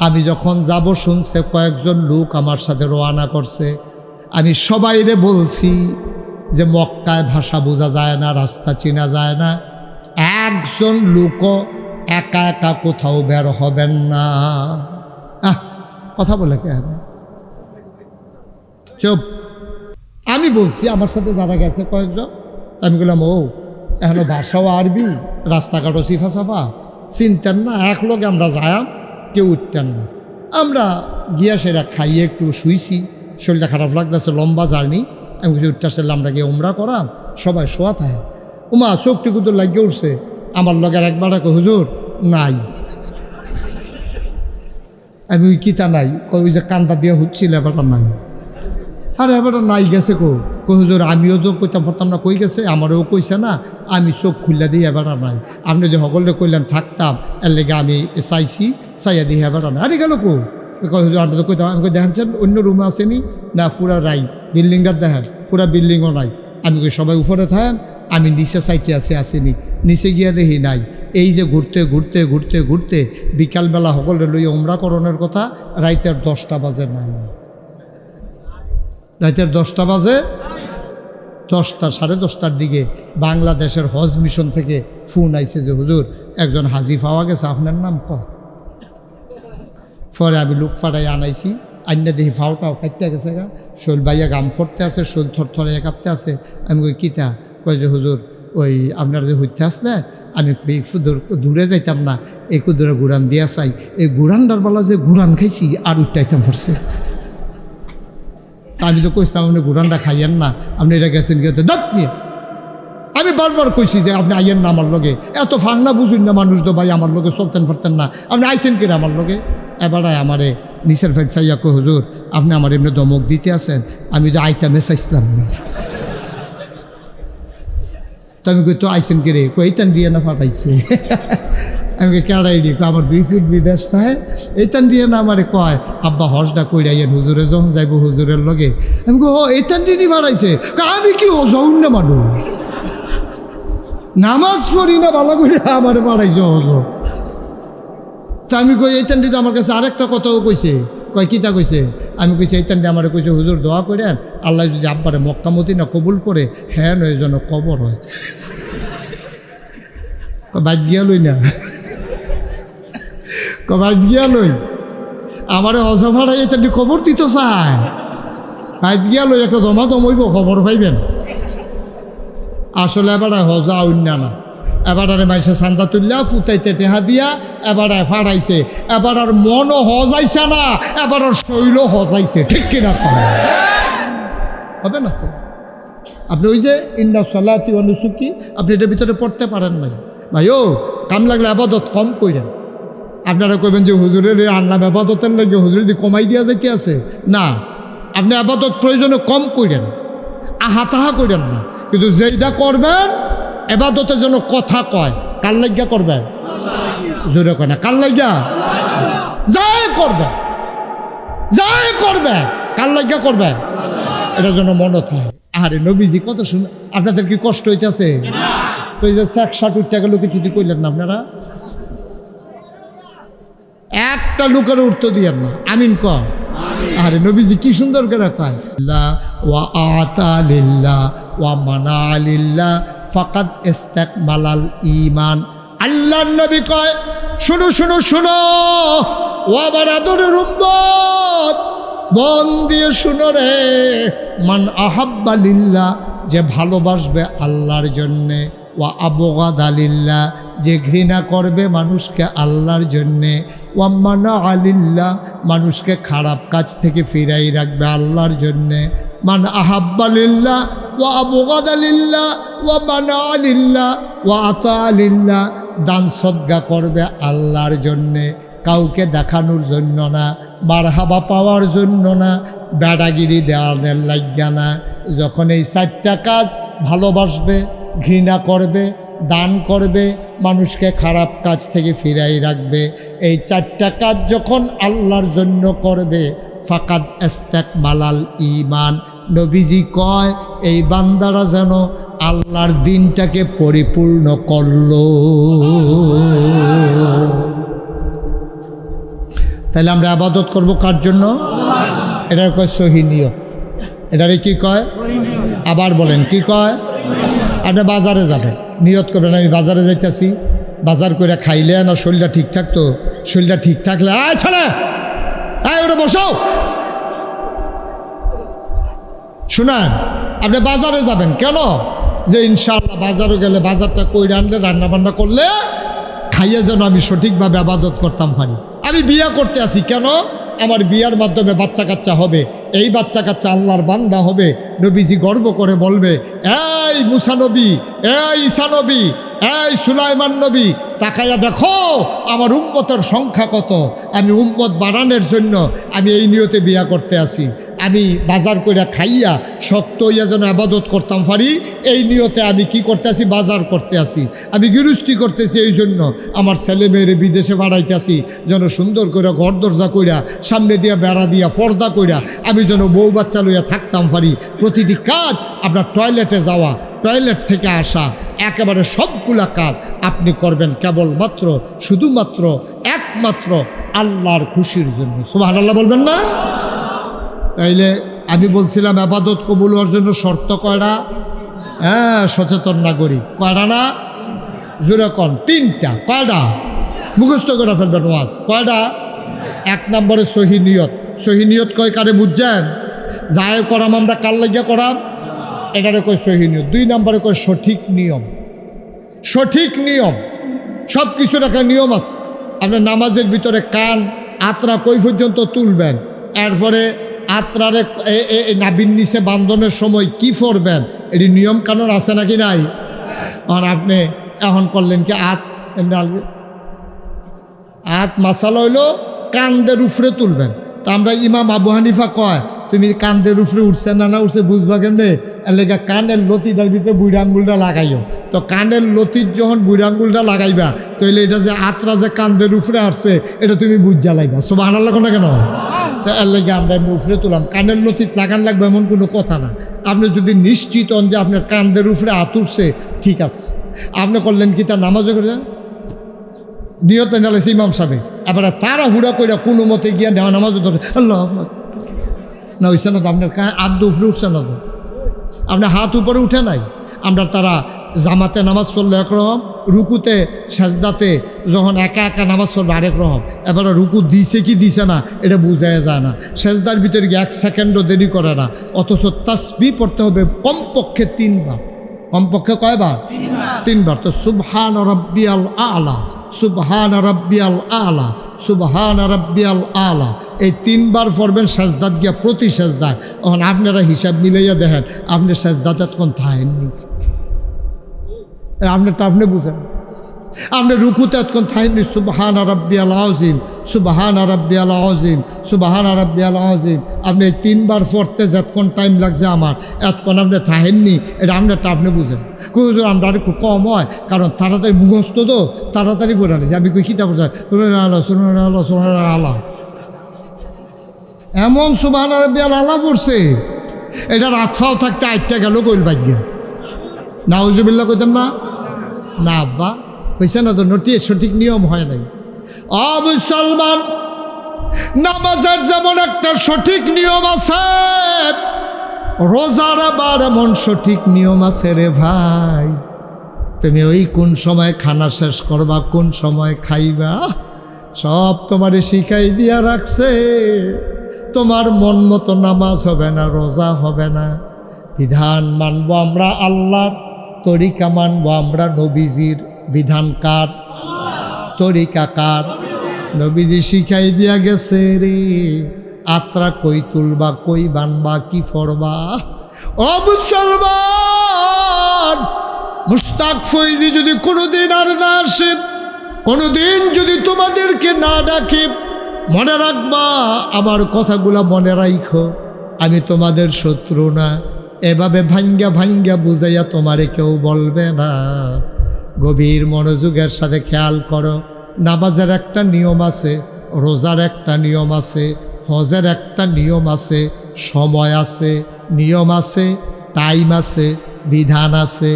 আমি যখন যাব শুনছে কয়েকজন লোক আমার সাথে রওনা করছে। আমি সবাইরে বলছি যে মক্কায় ভাষা বোঝা যায় না, রাস্তা চেনা যায় না, একজন লোকও একা একা কোথাও বের হবেন না। কথা বলে কেন? চুপ। আমি বলছি আমার সাথে যারা গেছে কয়েকজন, আমি বললাম ও এখনো ভাষাও আরবি, রাস্তাঘাটও সিফা সাফা, চিনতেন না, এক লোক আমরা যায়াম, কেউ উঠতেন না। আমরা গিয়া সেটা খাইয়ে একটু শুইছি, শরীরটা খারাপ লাগতেছে, লম্বা জার্নি। আমি কিছু উঠতে আসলে আমরা গিয়ে উমরা করাম, সবাই শোয়া থাকে। উমা চোখটুকু তো লাগিয়ে উঠছে, আমার লগের একবার হুজুর নাই। আমি ওই কিতা নাই, ওই যে কান্দা দিয়ে হচ্ছিল এবারটা নাই। আরে এবারটা নাই গেছে হুজুর আমিও তো কইতাম পারতাম না, কই গেছে, আমারও কইছে না, আমি চোখ খুললা দিই এবারটা নাই। আপনি যে সকলে কইলেন থাকতাম, এর লেগে আমি চাইছি, চাইয়া দিই এবারটা নাই। আরে গেল হুজুর আমরা তো কইতাম। আমি দেখেন অন্য রুমে আসেনি না, পুরা রাই বিল্ডিংটা দেখেন, পুরা বিল্ডিংও নাই। আমি কই সবাই উপরে থাকেন, আমি নিচে সাইটে আসেনি, নিচে গিয়া দেখি নাই। এই যে ঘুরতে ঘুরতে ঘুরতে ঘুরতে বিকালবেলা সকলে লইয়া উমরা করণের কথা, রাইতের 10টা বাজে নাই। রাইতের 10টা বাজে, 10টা 10:30টার দিকে বাংলাদেশের হজ মিশন থেকে ফোন আইছে যে হুজুর একজন হাজি পাওয়া গেছে, আপনার নাম কয়। পরে আমি লোক ফাটাই আনাইছি, আইনা দেখি ফাওটাও কাটতে গেছে গা, শৈল বাইয়া গাম ফরতে আছে, শৈল থরথরে কাঁপতে আছে। আমি কই কিতা, কয় যে হুজুর ওই আপনার যে হইতে আসলে আমি দূরে যাইতাম না, এই কুদুরে গুড়ান দিয়া চাই, এই গুড়ানটার বেলা যে গুড়ান খাইছি আর উঠটাইতাম পারছে। আমি তো কইতাম আপনি গুড়ানটা খাইয়েন না, আপনি এটা গেছেন গিয়ে দাঁত নিয়ে। আমি বারবার কইছি যে আপনি আইয়েন না আমার লগে, এত ফাংনা বুঝুন না মানুষ তো ভাই, আমার লগে চলতেন পারতেন না, আপনি আইসেন কিনা আমার লগে। এবারে আমারে নিচের ফেক চাইয়া কই হুজুর আপনি আমার এমনি ধমক দিতে আসেন, আমি তো আইতামে চাইছিলাম না। তো আমি কই তো আইসেন কে রে, এইটান দিয়ে না ফাটাইছে। আমি কেড়াই নি, আমার 2 ফুট বিদেশ থাকে, এইটান দিয়ে না আমারে কয় আব্বা হজটা কইরাইয়েন হুজুরে যখন যাইব হুজুরের লগে। আমি কই ও এইটান দিয়ে ফাটাইছে, আমি কি ও যাউন না মানুষ, নামাজ পড়ি না ভালো করে আমারে ফাটাইছে হজ। তা আমি কই এইটান দিয়ে আমার কাছে আরেকটা কথাও কইছে, কয় কিতা কইছে। আমি কইছি এইটান দিয়ে আমার কইছে হুজুর দোয়া করেন আল্লাহ যদি আব্বারে মক্কা মদিনা কবুল করে, হ্যাঁ নয় যেন কবর হয়। বাদ গিয়া লই না, বাদ গিয়া লই আমারে হজা ফাড়াই এইটান দিয়ে খবর দিত চায়, বাদ গিয়া লই একটা জমা জমইব খবর পাইবেন। আসলে এবার হজা অন্য না, এবারে মাইসে চান্দা তুললা ফুটাইতে টেহা দিয়া এবারে ফাড়াইছে, এবার আর মনও হজাইছে না, এবার আর শৈলও হজাইছে, ঠিক কিনা হবে না তো। আপনি ওই যে ইন্না সলাতি ওয়া নুসুকি আপনি এটার ভিতরে পড়তে পারেন নাই ভাই, ও কাম লাগলে আবাদত কম কইরেন। আপনারা কইবেন যে হুজুরের আনলাম আবাদতের লাগে হুজুর যদি কমাই দিয়া যাইতে আছে, না, আপনি আবাদত প্রয়োজনে কম কইরেন, আহা তাহা কইরেন না, কিন্তু যেইটা করবেন এবাদতের জন্য কথা কয়, কার লাগিয়া করবেন, জোরে কয় না, কার লাগিয়া যাই করবেন, যাই করবেন কার লাগিয়া করবেন, এটার জন্য মনে থাকে। আরে নবীজি কত সুন্দর, আপনাদের কি কষ্ট হইতেছে? তো এই যে 60 টাকা লোকে যদি কইলেন না আপনারা, একটা লোকের উত্তর দিয়েন না, আমিন কর। আরে নবীজি কি সুন্দর করে কয়, ওয়া আতা লিল্লাহ ওয়া মানা লিল্লাহ ফাকাদ ইস্তাকমালাল ঈমান। আল্লাহর নবী কয় শুনো শুনো শুনো, ও আমার আদরের উম্মত, মন দিয়ে শুনো রে, মান আহাব্বা লিল্লাহ, যে ভালোবাসবে আল্লাহর জন্যে, ওয়া আবগাদা লিল্লাহ, যে ঘৃণা করবে মানুষকে আল্লাহর জন্যে, ওয়া মানা আলিল্লাহ, মানুষকে খারাপ কাজ থেকে ফিরাই রাখবে আল্লাহর জন্যে। মান আহাব্বা লিল্লাহ ওয়া আবগাদা লিল্লাহ ওয়া মানা আলিল্লাহ ওয়া আতা লিল্লাহ, দান সদকা করবে আল্লাহর জন্যে, কাউকে দেখানোর জন্য না, মারহাবা পাওয়ার জন্য না, বেড়াগিরি দেওয়ানের লাগিয়া না। যখন এই 4টা কাজ ভালোবাসবে, ঘৃণা করবে, দান করবে, মানুষকে খারাপ কাজ থেকে ফিরাই রাখবে, এই 4টা কাজ যখন আল্লাহর জন্য করবে, ফাকাদ ইস্তাকমালাল ঈমান। নবীজি কয় এই বান্দারা যেন আল্লাহর দিনটাকে পরিপূর্ণ করল। তাহলে আমরা ইবাদত করব কার জন্য? এটার কয় সহি নিয়ত। এটারে কি কয়? আবার বলেন কি কয়? আপনি বাজারে যাবেন, নিয়ত করবেন আমি বাজারে যাইতেছি, বাজার করে খাইলে না শরীরটা ঠিক থাকতো, শরীরটা ঠিক থাকলে আয় ছেলে আয় ওটা বসাও, শুনেন, আপনি বাজারে যাবেন কেন? যে ইনশাআল্লাহ বাজারে গেলে বাজারটা কইরা আনলে রান্নাবান্না করলে খাইয়ে যেন আমি সঠিকভাবে আবাদত করতাম পারি। আমি বিয়া করতে আসি কেন? আমার বিয়ার মাধ্যমে বাচ্চা কাচ্চা হবে, এই বাচ্চা কাচ্চা আল্লাহর বান্দা হবে। নবীজি গর্ব করে বলবে, এই মুসা নবী, এই ঈসা নবী, এই সুলাইমান নবী, তাকাইয়া দেখো আমার উম্মতের সংখ্যা কত। আমি উম্মত বাড়ানোর জন্য আমি এই নিয়তে বিয়া করতে আসি। আমি বাজার কইরা খাইয়া শক্ত হইয়া যেন আবাদত করতাম পারি, এই নিয়তে আমি কি করতে আসি? বাজার করতে আসি। আমি গৃহস্থী করতেছি, এই জন্য আমার ছেলে মেয়েরে বিদেশে বাড়াইতে আসি যেন সুন্দর করে ঘর দরজা কইরা সামনে দিয়া বেড়া দিয়া পর্দা কইরা আমি যেন বউ বাচ্চা লইয়া থাকতাম পারি। প্রতিটি কাজ, আপনার টয়লেটে যাওয়া, টয়লেট থেকে আসা, একেবারে সবগুলা কাজ আপনি করবেন কেবলমাত্র শুধুমাত্র একমাত্র আল্লাহর খুশির জন্য। সুবহানাল্লাহ বলবেন না? তাইলে আমি বলছিলাম ইবাদত কবুল হওয়ার জন্য শর্ত কয়টা? হ্যাঁ, সচেতন নাগরিক। কয়টা না? জোরে কোন? 3টা। কয়টা? মুখস্থ করে ফেলবেন ওয়াজ। কয়টা? 1 নম্বরে সহি নিয়ত। সহি নিয়ত কয় কারে বুঝছেন? যায় করাম আমরা কার লাগিয়া করাম, এটারে কয় সহি নিয়ত। 2 নম্বরে কয় সঠিক নিয়ম। সঠিক নিয়ম, সব কিছুর একটা নিয়ম আছে। আপনার নামাজের ভিতরে কান আত্রা কই পর্যন্ত তুলবেন, এরপরে আত্রারে নাবির নিচে বান্ধনের সময় কি পড়বেন, এটি নিয়ম কানুন আছে নাকি নাই? আর আপনি এখন করলেন কি আত মাসালা হইল কানদের উপরে তুলবেন। তা আমরা ইমাম আবু হানিফা কয় তুমি কানদের উপরে উঠছে না উঠছে বুঝবা কেমনে? এলাকা কানের লতিটার ভিতরে বুড়া আঙ্গুলটা লাগাইও। তো কানের লতির যখন বুড়া আঙ্গুলটা লাগাইবা তাহলে এটা যে আত্রা যে কানদের উপরে আসছে এটা তুমি বুঝা লাইবা। সুবহানাল্লাহ না কেন? তো এর লেগে আমরা উপরে তুলাম। কানের লতিত লাগান লাগবে এমন কোনো কথা না। আপনি যদি নিশ্চিত হন যে আপনার কানদের উপরে হাত উঠছে, ঠিক আছে। আপনি করলেন কি তার নামাজও করে নিয়ত পেঁচালেছে ইমাম সাহেব, এবারে তারা হুড়া কইরা কোনো মতে গিয়া নেওয়া নামাজও ধরে আল্লাহ না হইছে না তো, আপনার হাত উপরে উঠছে না তো, আপনার হাত উপরে উঠে নাই। আমরা তারা জামাতে নামাজ পড়লে একরকম, রুকুতে সেজদাতে যখন একা একা নামাজ পড়বে আরেক রকম। এবারে রুকু দিছে কি দিছে না এটা বোঝাই যায় না। সেজদার ভিতরে গিয়ে 1 সেকেন্ডও দেরি করে না, অথচ তাসবিহ পড়তে হবে কমপক্ষে 3 বার। কমপক্ষে কয়বার? 3 বার। তো সুবহান রাব্বিয়াল আলা, সুবহান রাব্বিয়াল আলা, সুবহান রাব্বিয়াল আলা, এই 3 বার পড়বেন সেজদাত গিয়া, প্রতি সেজদায়। এখন আপনারা হিসাব মিলাইয়া দেখেন আপনি সেজদাতে কোন থাকেননি, আপনারটা আপনি বুঝেন। আপনি রুকুতে এতক্ষণ থাকেননি সুবহান রাব্বিয়াল আযীম, সুবহান রাব্বিয়াল আযীম, সুবহান রাব্বিয়াল আযীম। আপনি 3 বার পড়তে যতক্ষণ টাইম লাগছে আমার, এতক্ষণ আপনি থাকেননি, এটা আপনারটা আপনি বুঝেন। কুজুর আমরা একটু কম হয়, কারণ তাড়াতাড়ি মুখস্থ তো তাড়াতাড়ি পড়ে নিয়েছি। আমি কই কিতাব পড়ছি আল্লাহ সুবহান আল্লাহ সুবহান আল্লাহ, এমন সুবহান রাব্বিয়াল আলা পড়ছে এটা রাতফাও থাকতে 8টা গেল কইল ভাগ্য। নাউজুবিল্লাহ কইতেন না? না আব্বা হয়েছে না তো, নটি সঠিক নিয়ম হয় নাই। মুসলমান, নামাজের যেমন একটা সঠিক নিয়ম আছে, রোজার আবার এমন সঠিক নিয়ম আছে রে ভাই। তুমি ওই কোন সময় খানা শেষ করবা, কোন সময় খাইবা, সব তোমারে শিখাই দিয়া রাখছে। তোমার মন মতো নামাজ হবে না, রোজা হবে না। বিধান মানবো আমরা আল্লাহর, তরিকা মানবো আমরা নবীজির। বিধান কার? তরিকা কার? নবীজি শিখাই দিয়া গেছে রে। আত্রা কই তুলবা, কই বানবা, কি ফরবা। ও মুসলমান, মুশতাক ফৈজি যদি কোনোদিন আর না আসে, কোনোদিন যদি তোমাদেরকে না ডাকে, মনে রাখবা আমার কথাগুলা মনে রাখো, আমি তোমাদের শত্রু না। এভাবে ভাঙ্গা ভাঙ্গা বুঝাইয়া তোমারে কেউ বলবে না। গভীর মনোযোগের সাথে খেয়াল করো, নামাজের একটা নিয়ম আছে, রোজার একটা নিয়ম আছে, হজের একটা নিয়ম আছে, সময় আছে, নিয়ম আছে, টাইম আছে, বিধান আছে।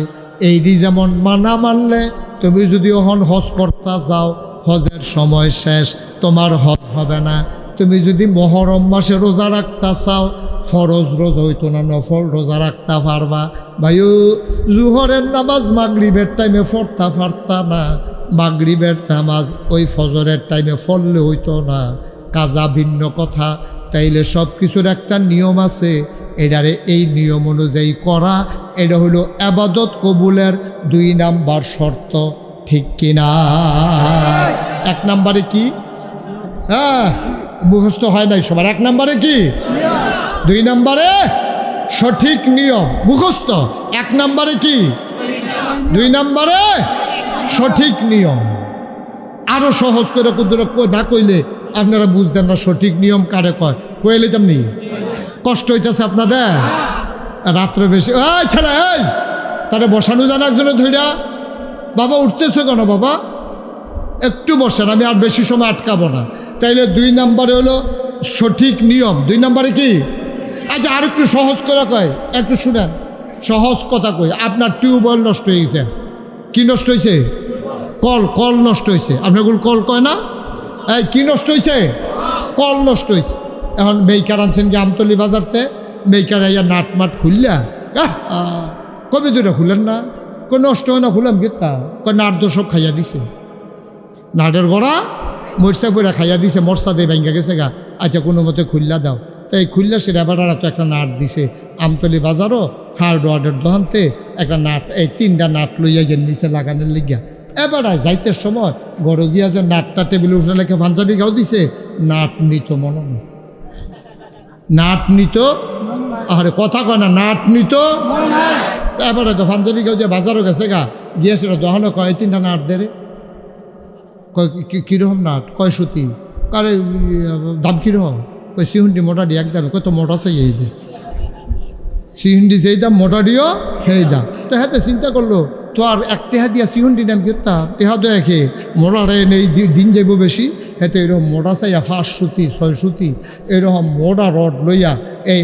এইটি যেমন মানা মানলে তুমি যদি ওহন হজ করতে যাও, হজের সময় শেষ, তোমার হজ হবে না। তুমি যদি মহরম মাসে রোজা রাখতে চাও, ফরজ রোজা হইতো না, নফল রোজা রাখতে পারবা। ভাইও জুহরের নামাজ মাগরিবের টাইমে পড়তে পারতা না, মাগরিবের নামাজ ওই ফজরের টাইমে পড়লে হইতো না, কাজা ভিন্ন কথা। তাইলে সব কিছুর একটা নিয়ম আছে, এটারে এই নিয়ম অনুযায়ী করা, এটা হলো ইবাদত কবুলের 2 নাম্বার শর্ত, ঠিক কিনা? 1 নম্বরে কি? হ্যাঁ, মুখস্থ হয় নাই সবার। 1 নম্বরে কি? 2 নম্বরে সঠিক নিয়ম মুখস্থ। 1 নম্বরে কি? 2 নম্বরে সঠিক নিয়ম। আরো সহজ করে না কইলে আপনারা বুঝতেন না সঠিক নিয়ম কারে কয়। কইলে তেমনি কষ্ট হইতেছে আপনাদের রাত্রে বেশি। এই ছেলে, এই তারা বসানো জানা একজনে ধইরা, বাবা উঠতেছো কেন বাবা? একটু বসেন, আমি আর বেশি সময় আটকাবো না। তাইলে 2 নম্বরে হলো সঠিক নিয়ম। 2 নম্বরে কি? আচ্ছা, আর একটু সহজ করে কয়, একটু শুনেন, সহজ কথা কই। আপনার টিউবওয়েল নষ্ট হয়ে গেছে। কি নষ্ট হয়েছে? কল নষ্ট হয়েছে। আপনার কল কয় না? এই কি নষ্ট হয়েছে? কল নষ্ট হয়েছে। এখন মেইকার আনছেন কি আমতলি বাজারতে, মেইকার আইয়া নাট মাট খুললা, কবে 2টা খুলেন না? কই নষ্ট হয় না, খুলাম গেতা। কয় নাট দোষক খাইয়া দিছে, নাটের গড়া মরসা ফুরা খাইয়া দিছে, মরসা দিয়ে ভাঙ্গা গেছে গা। আচ্ছা, কোনো মতে খুললা দাও। তো এই খুললা সেটা বেটারা তো একটা নাট দিছে আমতলি বাজারও হার্ডওয়ার্ডের দোকানতে একটা নাট, এই 3টা নাট লইয়া গিয়ে নিচে লাগানোর লিগা। এবার যাইতে সময় গড় গিয়া যে নাটটা টেবিলে উঠে লেখে পাঞ্জাবি গাও দিছে, নাট নিত মনে হয়, নাট নিত, আরে কথা কয় না, নাট নিত। এবারে তো পাঞ্জাবি গাও দিয়ে বাজারও গেছে গা, গিয়েছিল দোকানও কয় 3টা নাট দেরে। কয় কীরকম নাট? কয় সুতি। কারে দাম কীরকম? কই সিহুন্ডি মোটা দিয়ে একদম। কত মোটা চাই এই দে, সিহুন্ডি যেই দাম মোটা দিও সেই দাম। তো হ্যাঁ, চিন্তা করলো তো আর 1 টেহা দিয়া সিহুন্ডি নাম কিতা টেহা তো একে মোড়ারে নেই, দিন যাইব বেশি। হেতে এরকম মোড়া চাইয়া 5 সুতি 6 সুতি এরকম মোড়া রড লইয়া এই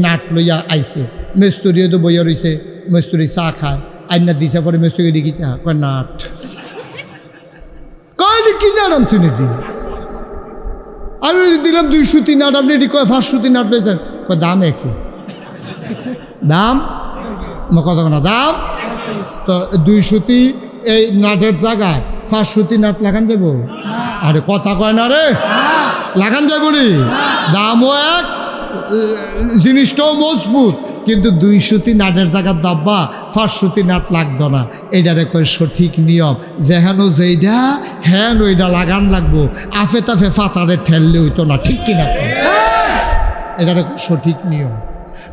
নাট লইয়া আইছে। মেস্তুরিও তো বইয়া রয়েছে, মেস্তুরি চা খায়, আইনা দিছে। পরে মেস্তুরি দিকিতা কয় নাট, কয়লি কি নাট আনছেন এটি? আমি দিলাম 2 সুতি নাট, আপনি এটি কয় 5 সুতি নাট পেয়েছেন। কয় দাম একই, দাম কত না দাম। তো 2 সুতি এই নাটের জায়গায় 5 সুতি নাট লাগান যাব? আরে কথা কয় না রে, লাগান যাবো নি? দামও এক, জিনিসটাও মজবুত, কিন্তু 2 সুতি নাটের জায়গার দাব্বা 5 সুতি নাট লাগতো না। এইটারে কয় সঠিক নিয়ম। যেহেন যেইটা হ্যান ওইটা লাগান লাগবো, আফে তাফে ফাতারে ঠেললে হইতো না, ঠিক কিনা? এটারে সঠিক নিয়ম।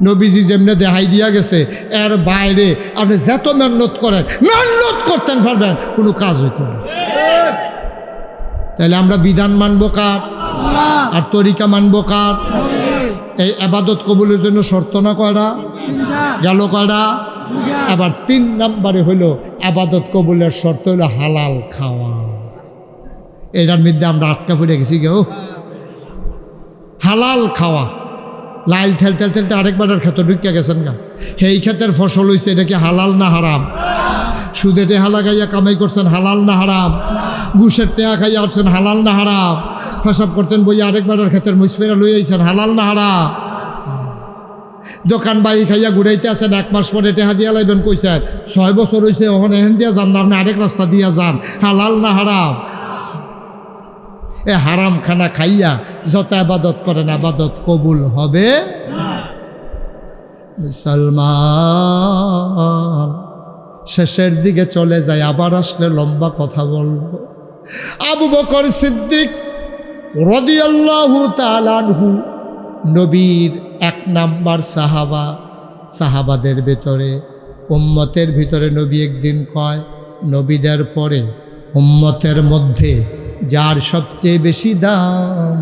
নবীজি যেমনে দেখাই দিয়া গেছে, এর বাইরে আপনি যত মেহনত করেন, মেহনত করতেন পারবেন, কোনো কাজ হইতো না। তাহলে আমরা বিধান মানবো কার? আর তরিকা মানবো কার? এই ইবাদত কবুলের জন্য শর্ত না কয়টা গেল? কয়টা? আবার 3 নম্বরে হইল ইবাদত কবুলের শর্ত হইল হালাল খাওয়া। এটার মধ্যে আমরা আটকা পড়ে গেছি কেউ। হালাল খাওয়া, লাইল ঠেলতে ঠেলতে আরেকবারের ক্ষেত ঢুকিয়া গেছেন গা। সেই ক্ষেতের ফসল হয়েছে, এটা কি হালাল না হারাম? সুদে টেহা লাগাইয়া কামাই করছেন, হালাল না হারাম? ঘুষের টেহা খাইয়া উঠছেন, হালাল না হারাম? ফেসাব করতেন বইয়া আরেকবারের ক্ষেতের মুসফেরা লই আইছেন, হালাল না হারাম? দোকান বাই খাইয়া ঘুরাইতে আছেন, 1 মাস পরে টেহা দিয়া লাইবেন কইছেন, 6 বছর হয়েছে ওখানে এহেন দিয়া যান না, আপনি আরেক রাস্তা দিয়া যান, হালাল না হারাম? এ হারাম খানা খাইয়া যত আবাদত করেন, আবাদত কবুল হবে? মুসলমান শেষের দিকে চলে যায়, আবার আসলে লম্বা কথা বলবো। আবু বকর সিদ্দিক রাদিয়াল্লাহু তাআলা আনহু নবীর 1 নাম্বার সাহাবা। সাহাবাদের ভিতরে, উম্মতের ভিতরে নবী একদিন কয়, নবীদের পরে উম্মতের মধ্যে যার সবচেয়ে বেশি দাম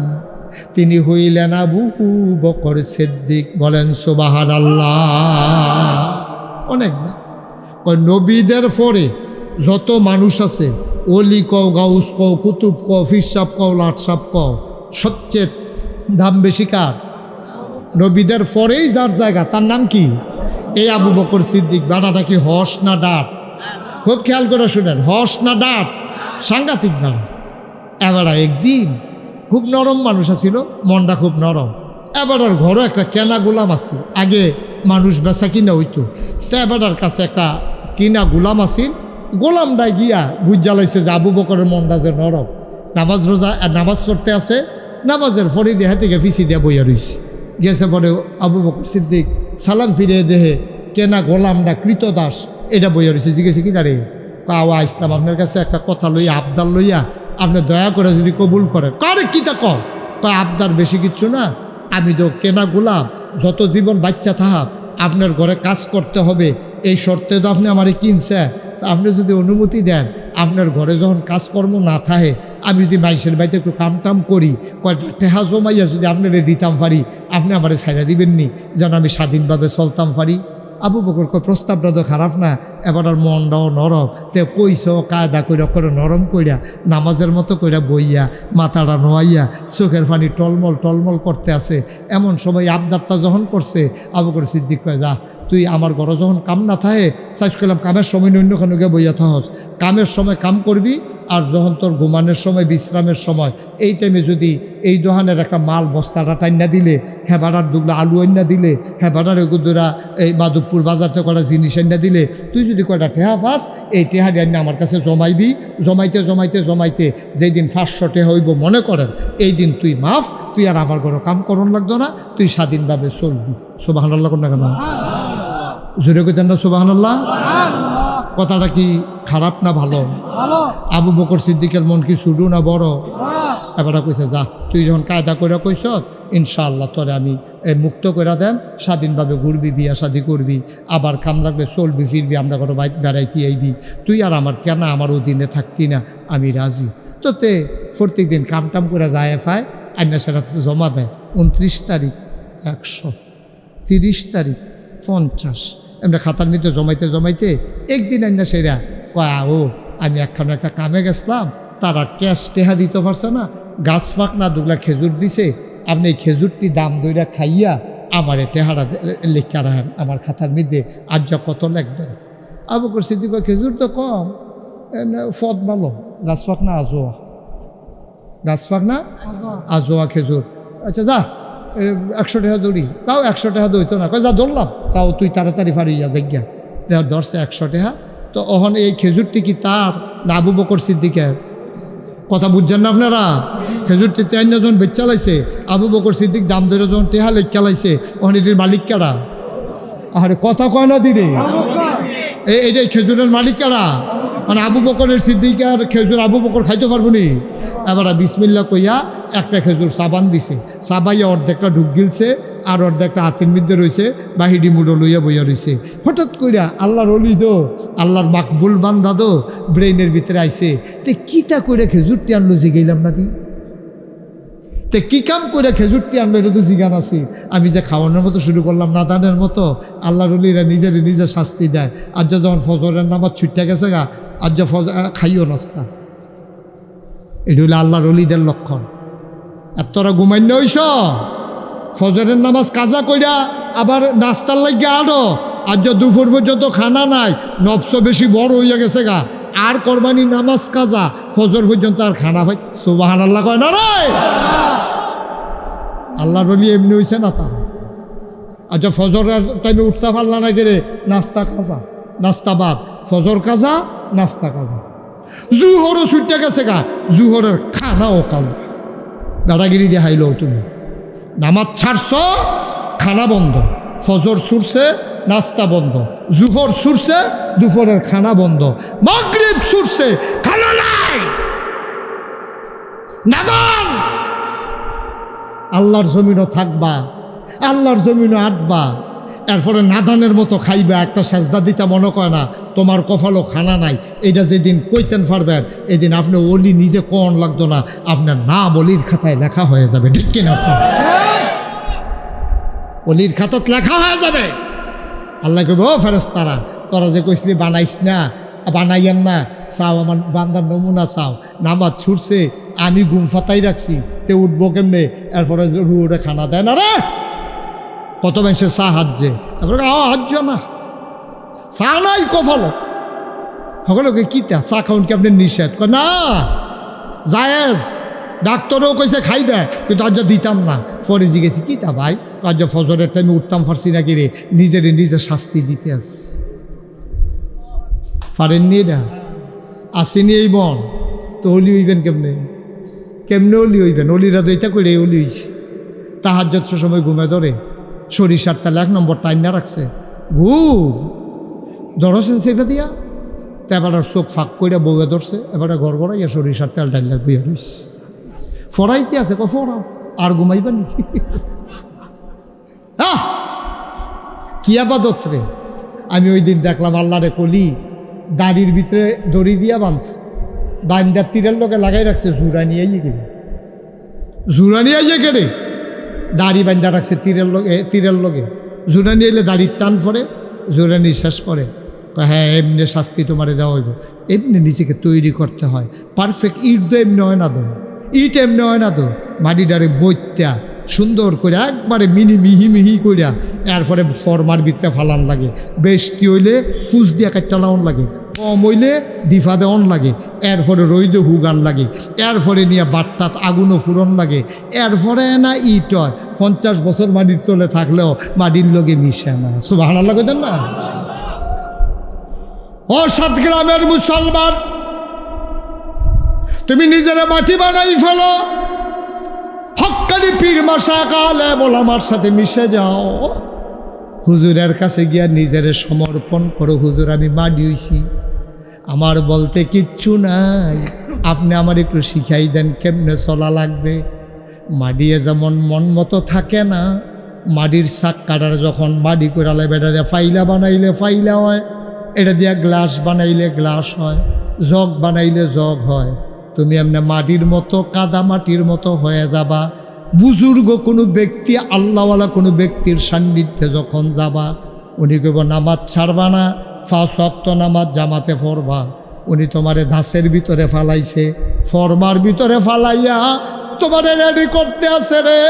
তিনি হইলেন আবু বকর সিদ্দিক। বলেন সুবহানাল্লাহ। অনেক না, ওই নবীদের পরে যত মানুষ আছে, ওলি কও, গাউস কও, কুতুব কও, ফিরসাব কও, লাটসাব কও, সবচেয়ে দাম বেশি কার? নবীদের পরেই যার জায়গা, তার নাম কি? এই আবু বকর সিদ্দিক। বাড়াটা কি হস না ডাট? খুব খেয়াল করে শুনেন, হস না ডাট? সাংঘাতিক বাড়া। এবার একদিন খুব নরম মানুষ আছিল, মনটা খুব নরম। এবার ঘরও একটা কেনা গোলাম আছে, আগে মানুষ বেচা কিনা হইতো, তো এবার কাছে একটা কিনা গোলাম আছিল। গোলামটাই গিয়া বুঝ জ্বালাইছে যে আবু বকরের মনটা যে নরম, নামাজ রোজা নামাজ পড়তে আছে, নামাজের ফরি দেহা থেকে ফিসি দিয়া বইয়া রইছে। গেছে পরে আবু বকর সিদ্দিক সালাম ফিরে দেহে কেনা গোলামটা কৃতদাস এটা বইয়া রয়েছে জিজ্ঞেসে কি দাঁড়িয়ে কাওয়া ইসলাম আপনার কাছে একটা কথা লইয়া আবদার লইয়া আপনি দয়া করে যদি কবুল করেন কারে কী তা কয় আবদার বেশি কিচ্ছু না, আমি তো কেনা গোলাম, যত জীবন বাচ্চা থাক আপনার ঘরে কাজ করতে হবে, এই শর্তে তো আপনি আমারে কিনছে, আপনি যদি অনুমতি দেন আপনার ঘরে যখন কাজকর্ম না থাকে আমি যদি মাইসের বাড়িতে একটু কামটাম করি কয়েকটা টেহা জমাইয়া যদি আপনারে দিতাম পারি আপনি আমারে ছাইড়া দিবেননি যেন আমি স্বাধীনভাবে চলতাম পারি। আবু বকর কয় প্রস্তাবটা তো খারাপ না, এবার আর মনটাও নরম, তে কইস কায়দা কইরা করে নরম কইরা নামাজের মতো কইরা বইয়া মাথাটা নোয়াইয়া চোখের পানি টলমল টলমল করতে আছে। এমন সময় আবদারটা যখন করছে আবু বকর সিদ্দিক কয় যা তুই আমার ঘরে যখন কাম না থাকে চাইজ করলাম কামের সময় অন্য কোনো গিয়ে বইয়া থাকস, কামের সময় কাম করবি আর যখন তোর ঘুমানোর সময় বিশ্রামের সময় এই টাইমে যদি এই দোকানের একটা মাল বস্তাটা টাইনা দিলে হ্যাঁ বাড়ার দুগলা আলু আইনা দিলে হ্যাঁ বাড়ার এগুদোরা এই মাধবপুর বাজার থেকে কটা জিনিস আইনা দিলে তুই যদি কয়টা টেহা পাস এই টেহাটি আইনা আমার কাছে জমাইবি, জমাইতে জমাইতে জমাইতে যেই দিন 500 টেহা হইব মনে করেন এই দিন তুই মাফ, তুই আর আমার ঘরে কাম করন লাগতো না, তুই স্বাধীনভাবে চলবি। সুবহানাল্লাহ কোন না কেন জোরে কইতেন না সুবহানাল্লাহ? কথাটা কি খারাপ না ভালো? আবু বকর সিদ্দিকের মন কি ছোট না বড়? এবার কইছে যা তুই যখন কায়দা করে কইস ইনশাআল্লাহ তোরে আমি মুক্ত করে দেন, স্বাধীনভাবে ঘুরবি, বিয়া শাদি করবি, আবার কাম লাগলে চলবি ফিরবি, আমরা ঘরে বেড়াইতে আইবি, তুই আর আমার কেন আমার অধীনে থাকতি না, আমি রাজি। তো তে প্রত্যেক দিন কামটাম করে যায় পায় আইনা সেটা জমা দেয় 29 তারিখ 100, 30 তারিখ 50, এমনি খাতার মধ্যে জমাইতে জমাইতে একদিন আইনা সেরা কয়া ও আমি একখানে একটা কামে গেছিলাম, তারা ক্যাশ টেহা দিতে পারছে না, গাছ ফাঁক না দুগলা খেজুর দিছে, আপনি এই খেজুরটি দাম দইরা খাইয়া আমার টেহারা লেখা রাখেন আমার খাতার মধ্যে, আজ যা কত লিখবেন। আবু বকর সিদ্দিক খেজুর তো কম, ফদ ভালো, গাছ ফাঁক না আজোয়া, গাছ ফাঁক না আজোয়া খেজুর, আচ্ছা যা 100 টাকা দৌড়ি, তাও 100 টাকা দইতো না, যা ধরলাম তাও তুই তাড়াতাড়ি ফারিয়া জায়গা দেওয়ার ধরছে 100 টাকা। তো ওখানে এই খেজুরটি কি তার না আবু বকর সিদ্দিকের? কথা বুঝছেন না আপনারা? খেজুরটি তেন যখন বেচা লাইছে আবু বকর সিদ্দিক দাম ধরে যখন টেহা লেখা লাইছে ওখানে এটির মালিক কারা? আরে কথা কয় না দিদি, এইটাই খেজুরের মালিক কারা? মানে আবু বকরের সিদ্দিকার খেজুর আবু বকর খাইতে পারবো নি? এবার বিসমিল্লা কইয়া একটা খেজুর সাবান দিছে, সাবাইয়া অর্ধেকটা ঢুক গিলছে আর অর্ধেকটা হাতের মধ্যে রয়েছে, বাহিরি মুড়ো লইয়া বইয়া রয়েছে। হঠাৎ কইরা আল্লাহর অলি দো, আল্লাহর মাকবুল বান্দা দো ব্রেইনের ভিতরে আইছে, তে কিতা কইরা খেজুরটি আনলো জিগাইলাম না দি, তে কি কাম করে খেজুরটি আনলো এটা তো জিগান আছি। আমি যে খাওয়ানোর মতো শুরু করলাম নাদানের মতো, আল্লাহর অলিরা নিজের নিজে শাস্তি দেয়। আজ যখন ফজরের নামাজ ছুটতে গেছে গা আজ খাইও নাস্তা, এটা হলো আল্লাহর অলিদের লক্ষণ। আর তোরা ঘুমাইন্য হইস ফজরের নামাজ কাজা কইরা আবার নাস্তার লাগিয়ে আরো আজ দুপুর পর্যন্ত খানা নাই, নবস বেশি বড় হইয়া গেছে গা, আর কোরবানি নামাজ কাজা ফজর পর্যন্ত আর খানা ভাই। সুবহানাল্লাহ কয় না রে? আল্লাহর ওলি এমনি হইছে না তার? আচ্ছা ফজরের টাইমে উঠতে পারলা না গেলে নাস্তা কাজা, নাস্তা বাদ, ফজর কাজা নাস্তা কাজা, জুহরও ছুটতে গেছে গা জুহরের খানাও কাজা। দাদাগিরি দেখাইল তুমি, নামাজ ছাড়ছ খানা বন্ধ, ফজর ছুটছে নাস্তা বন্ধ, জুহর ছুটছে দুপুরের খানা বন্ধ, মাগরিব ছুটছে খানা নাই, নাদান। আল্লাহর জমিনও থাকবা, আল্লাহর জমিনও আটবা, এরপরে নাদানের মতো খাইবা, একটা সেজদা দিতে মনে করে না তোমার কপালও খানা নাই। এটা যেদিন কইতেন পারবেন এদিন আপনি অলি নিজে কোন লাগতো না, আপনার নাম অলির খাতায় লেখা হয়ে যাবে, ঠিক কিনা? অলির খাতাত লেখা হয়ে যাবে। আল্লাহ কইব ও ফেরেশতারা তোরা যে কইসলি বানাইস না, বানাইয়েন না, চাও আমার বান্দার নমুনা চাও, নামাজ ছুটছে আমি ঘুম ফাতাই রাখছি, তে উঠবো কেমনে? এরপরে রুড়ে খানা দেয় না রে, কত মানুষে চা হাজছে, তারপরে হাজছ না চা নাই কফালো সকলকে কিতা চা খাউন কি আপনি নিষেধ কয় না? জায়েজ, ডাক্তারও কইছে খাইবে কিন্তু আজ দিতাম না। পরে জিগেছি কিতা ভাই, আজ ফজরের টাইমে উঠতাম পারছি না কি রে, নিজের নিজে শাস্তি দিতে আসছি। পারেননি এটা? আসেনি এই বন তো অলি হইবেন কেমনে? কেমনে অলি হইবেন? অলিরা তো এটা করে অলি হইছে। তাহাজ্জুদের সময় ঘুমে ধরে, সরিষার তেল 1 নম্বর টাইনা রাখছে, ধরছেন সেটা দিয়া, তো এবার চোখ ফাঁক করে বউয়ে ধরছে, এবারে ঘর ঘরাইয়া সরিষার তেল টাইনা বইয়া রয়েছে। ফরাইতে আছে, ফরাও আর ঘুমাইবা নাকি? কি আবাদত রে! আমি ওই দিন দেখলাম আল্লাহরে কলি দাড়ির ভিতরে দড়ি দিয়া বাঁধছে, বান্দার তীরের লোকে লাগাই রাখছে, জুরা নিয়ে গেলে দাড়ি বান্ধা রাখছে তীরের লোকে, জুরা নিয়ে এলে দাড়ির টান পরে জোরে নিঃশ্বাস করে। হ্যাঁ, এমনি শাস্তি তোমারে দেওয়া হইব, এমনি নিজেকে তৈরি করতে হয় পারফেক্ট। ইট তো এমনি হয় না, ইট এমনি হয় না, মাটিটারে বইত্যা সুন্দর করে একবারে মিহি মিহি করিয়া এরপরে ফরমার ভিতরে ফালান লাগে, বেশি হইলে ফুস দিয়া কাটটা লাউন লাগে, কম হইলে ডিফা দেওয়ন লাগে, এরপরে রইদে হুগান লাগে, এরপরে নিয়ে বাট্টাত আগুনও ফুরন লাগে, এরপরে না ইট হয়। 50 বছর মাটির তলে থাকলেও মাটির লগে মিশে না। সুবহানাল্লাহ কইতেন না? ও সাতগ্রামের মুসলমান, তুমি নিজের মাটি বানাই ফেলো, হক্কানি পীর মাশায়েখ আলেম ওলামার সাথে মিশে যাও, হুজুরের কাছে গিয়া নিজের সমর্পণ করো। হুজুর, আমি মাটি হইছি, আমার বলতে কিচ্ছু নাই, আপনি আমার একটু শিখাই দেন কেমনে চলা লাগবে। মাডিয়ে যেমন মন মতো থাকে না, মাটির শাক কাটার যখন মাটি করালে বেটা দিয়ে ফাইলা বানাইলে ফাইলা হয়, এটা দিয়া গ্লাস বানাইলে গ্লাস হয়, জগ বানাইলে জগ হয়। তুমি এমনি মাটির মতো কাদা মাটির মতো হয়ে যাবা। বুজুর্গ কোনো ব্যক্তি, আল্লাহওয়ালা কোনো ব্যক্তির সান্নিধ্যে যখন যাবা, উনি কেব নামাজ ছাড়বা না, 5 ওয়াক্ত নামাজ জামাতে পড়বা। উনি তোমারে ধাসের ভিতরে ফালাইছে, ফরমার ভিতরে ফালাইয়া তোমারে রেডি করতে আছে রে,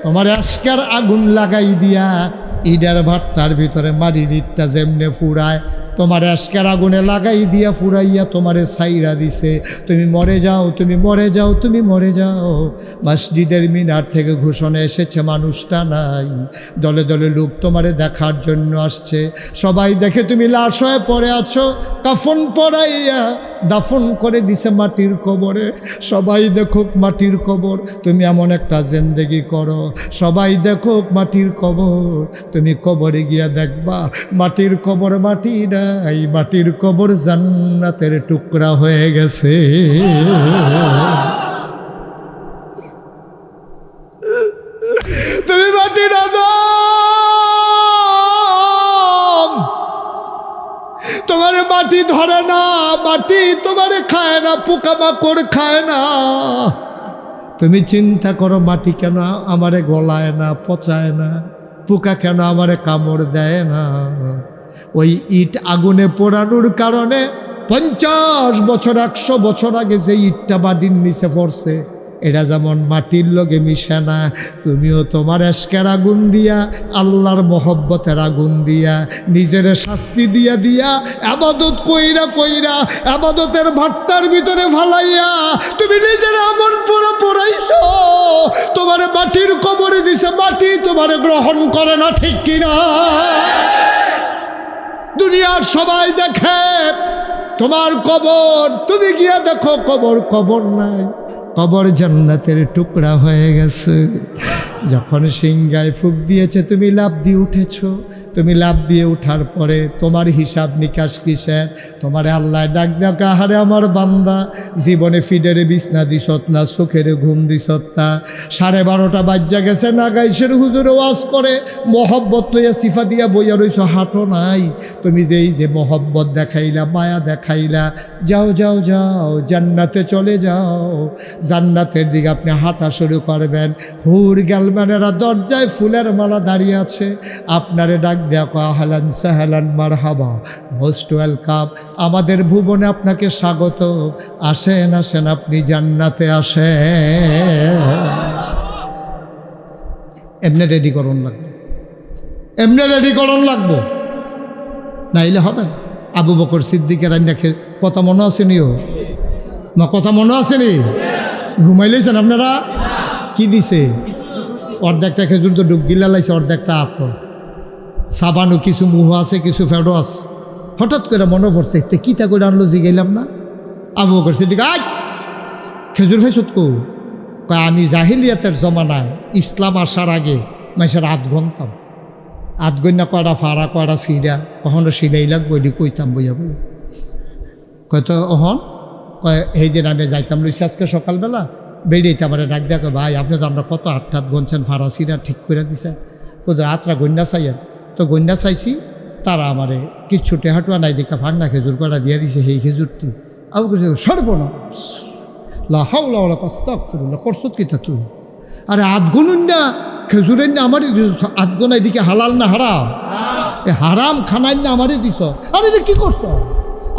তোমার আজকের আগুন লাগাই দিয়া ইডার ভাট্টার ভিতরে মাটির ইটটা যেমনে ফুরায়, তোমার আজকের আগুনে লাগাই দিয়া ফুরাইয়া তোমারে ছাইরা দিছে। তুমি মরে যাও, তুমি মরে যাও, তুমি মরে যাও। মসজিদের মিনার থেকে ঘোষণা এসেছে, মানুষটা নাই, দলে দলে লোক তোমারে দেখার জন্য আসছে। সবাই দেখে তুমি লাশ হয়ে পড়ে আছো, কাফন পরাইয়া দাফন করে দিছে মাটির কবরে। সবাই দেখুক মাটির কবর, তুমি এমন একটা জিন্দেগি করো, সবাই দেখুক মাটির কবর, তুমি কবরে গিয়া দেখবা মাটির কবর মাটি নাই, মাটির কবর জান্নাতের টুকরা হয়ে গেছে। তুমি মাটির আদম, তোমারে মাটি ধরে না, মাটি তোমারে খায় না, পোকামাকড় খায় না। তুমি চিন্তা করো, মাটি কেন আমারে গলায় না, পচায় না, পোকা কেন আমারে কামড় দেয় না? ওই ইট আগুনে পোড়ানোর কারণে 50 বছর 100 বছর আগে যে ইটটা মাটির নিচে পড়ছে, এটা যেমন মাটির লগে মিশে না, তুমিও তোমার এশকের আগুন দিয়া, আল্লাহর মহব্বতের আগুন দিয়া, নিজের শাস্তি দিয়া দিয়া আবাদত কইরা কইরা আবাদতের ভাট্টার ভিতরে ফালাইয়া তুমি নিজের আমন পুরো পড়াইছো। তোমার মাটির কবরে দিছে, মাটি তোমারে গ্রহণ করে না, ঠিক কিনা? দুনিয়ার সবাই দেখে তোমার কবর, তুমি গিয়া দেখো কবর, কবর নাই, কবর জান্নাতের টুকরা হয়ে গেছে। যখন সিংহায় ফুক দিয়েছে, তুমি লাফ দিয়ে উঠেছো, তুমি লাফ দিয়ে উঠার পরে তোমার হিসাব নিকাশ কিসের? তোমারে আল্লাহ ডাক ডাকা, হারে আমার বান্দা, জীবনে ফিডের বিছনা দিছত না, চোখের ঘুম দিছত না, 12:30 বাজ্যা গেছে, না গাইছের হুজুরে ওয়াজ করে মহব্বত লইয়া সিফা দিয়া বইয়া রইছ, হাঁটো নাই। তুমি যেই যে মহব্বত দেখাইলা, মায়া দেখাইলা, যাও যাও যাও, জান্নাতে চলে যাও। জান্নাতের দিকে আপনি হাঁটা শুরু করবেন, হুর গালমানেরা দরজায় ফুলের মালা দাঁড়িয়ে আছে, আপনারে ডাক দেয়া, আহলান সাহলান মারহাবা, মোস্ট ওয়েলকাম, আমাদের ভুবনে আপনাকে স্বাগত, আসেন আসেন, আপনি জান্নাতে আসেন। এমনি রেডি করুন লাগবে, এমনি রেডি করুন লাগবো, নাইলে হবে না। আবু বকর সিদ্দিকের রান্নাকে কথা মনে আসেনি? ও না, কথা মনে আসেনি? ঘুমাইলেছেন আপনারা? কি দিছে? অর্ধেকটা খেজুর তো ডুব গিলা লাইছে, অর্ধেকটা আত সাবানও, কিছু মুহ আছে, কিছু ফেডো আছে। হঠাৎ করে মনে পড়ছে, কিতা করে আনলো জিগাইলাম না। আবু বকর সিদ্দিক, আয় খেজুর খাইছত কো? কয় আমি জাহিলিয়াতের জমানায় ইসলাম আসার আগে মানুষের আধ গনতাম, আধ গন্যা কয়টা ফাড়া কয়টা সিরা, কখনো সিলাই লাগবো এটি কইতাম বইয়া বই। কয়তো অহন কয় এই দিন আমি যাইতাম লইছি আজকে সকালবেলা বেরিয়েতে আমার ডাক দেখো ভাই আপনি তো আমরা কত আট গনছেন ফাড়া সিরা ঠিক করে দিছেন, কত আটরা গন্যা চাইয়েন। তো গন্যা চাইছি, তারা আমারে কিচ্ছু টেহাটুয়া নাই দেখা ফাঁকনা খেজুর কটা দিয়ে দিছে, সেই খেজুরটি আবু কিছু সর্বনাশ লাহাউলা আস্তাগফিরুল্লাহ করছত কি তা তুই? আরে আধ গুনুন না খেজুরের না আমারই দিস, আধ গোনা এদিকে হালাল না হারাম? এ হারাম খানাই না আমারই দিস। আরে এটা কী করছো?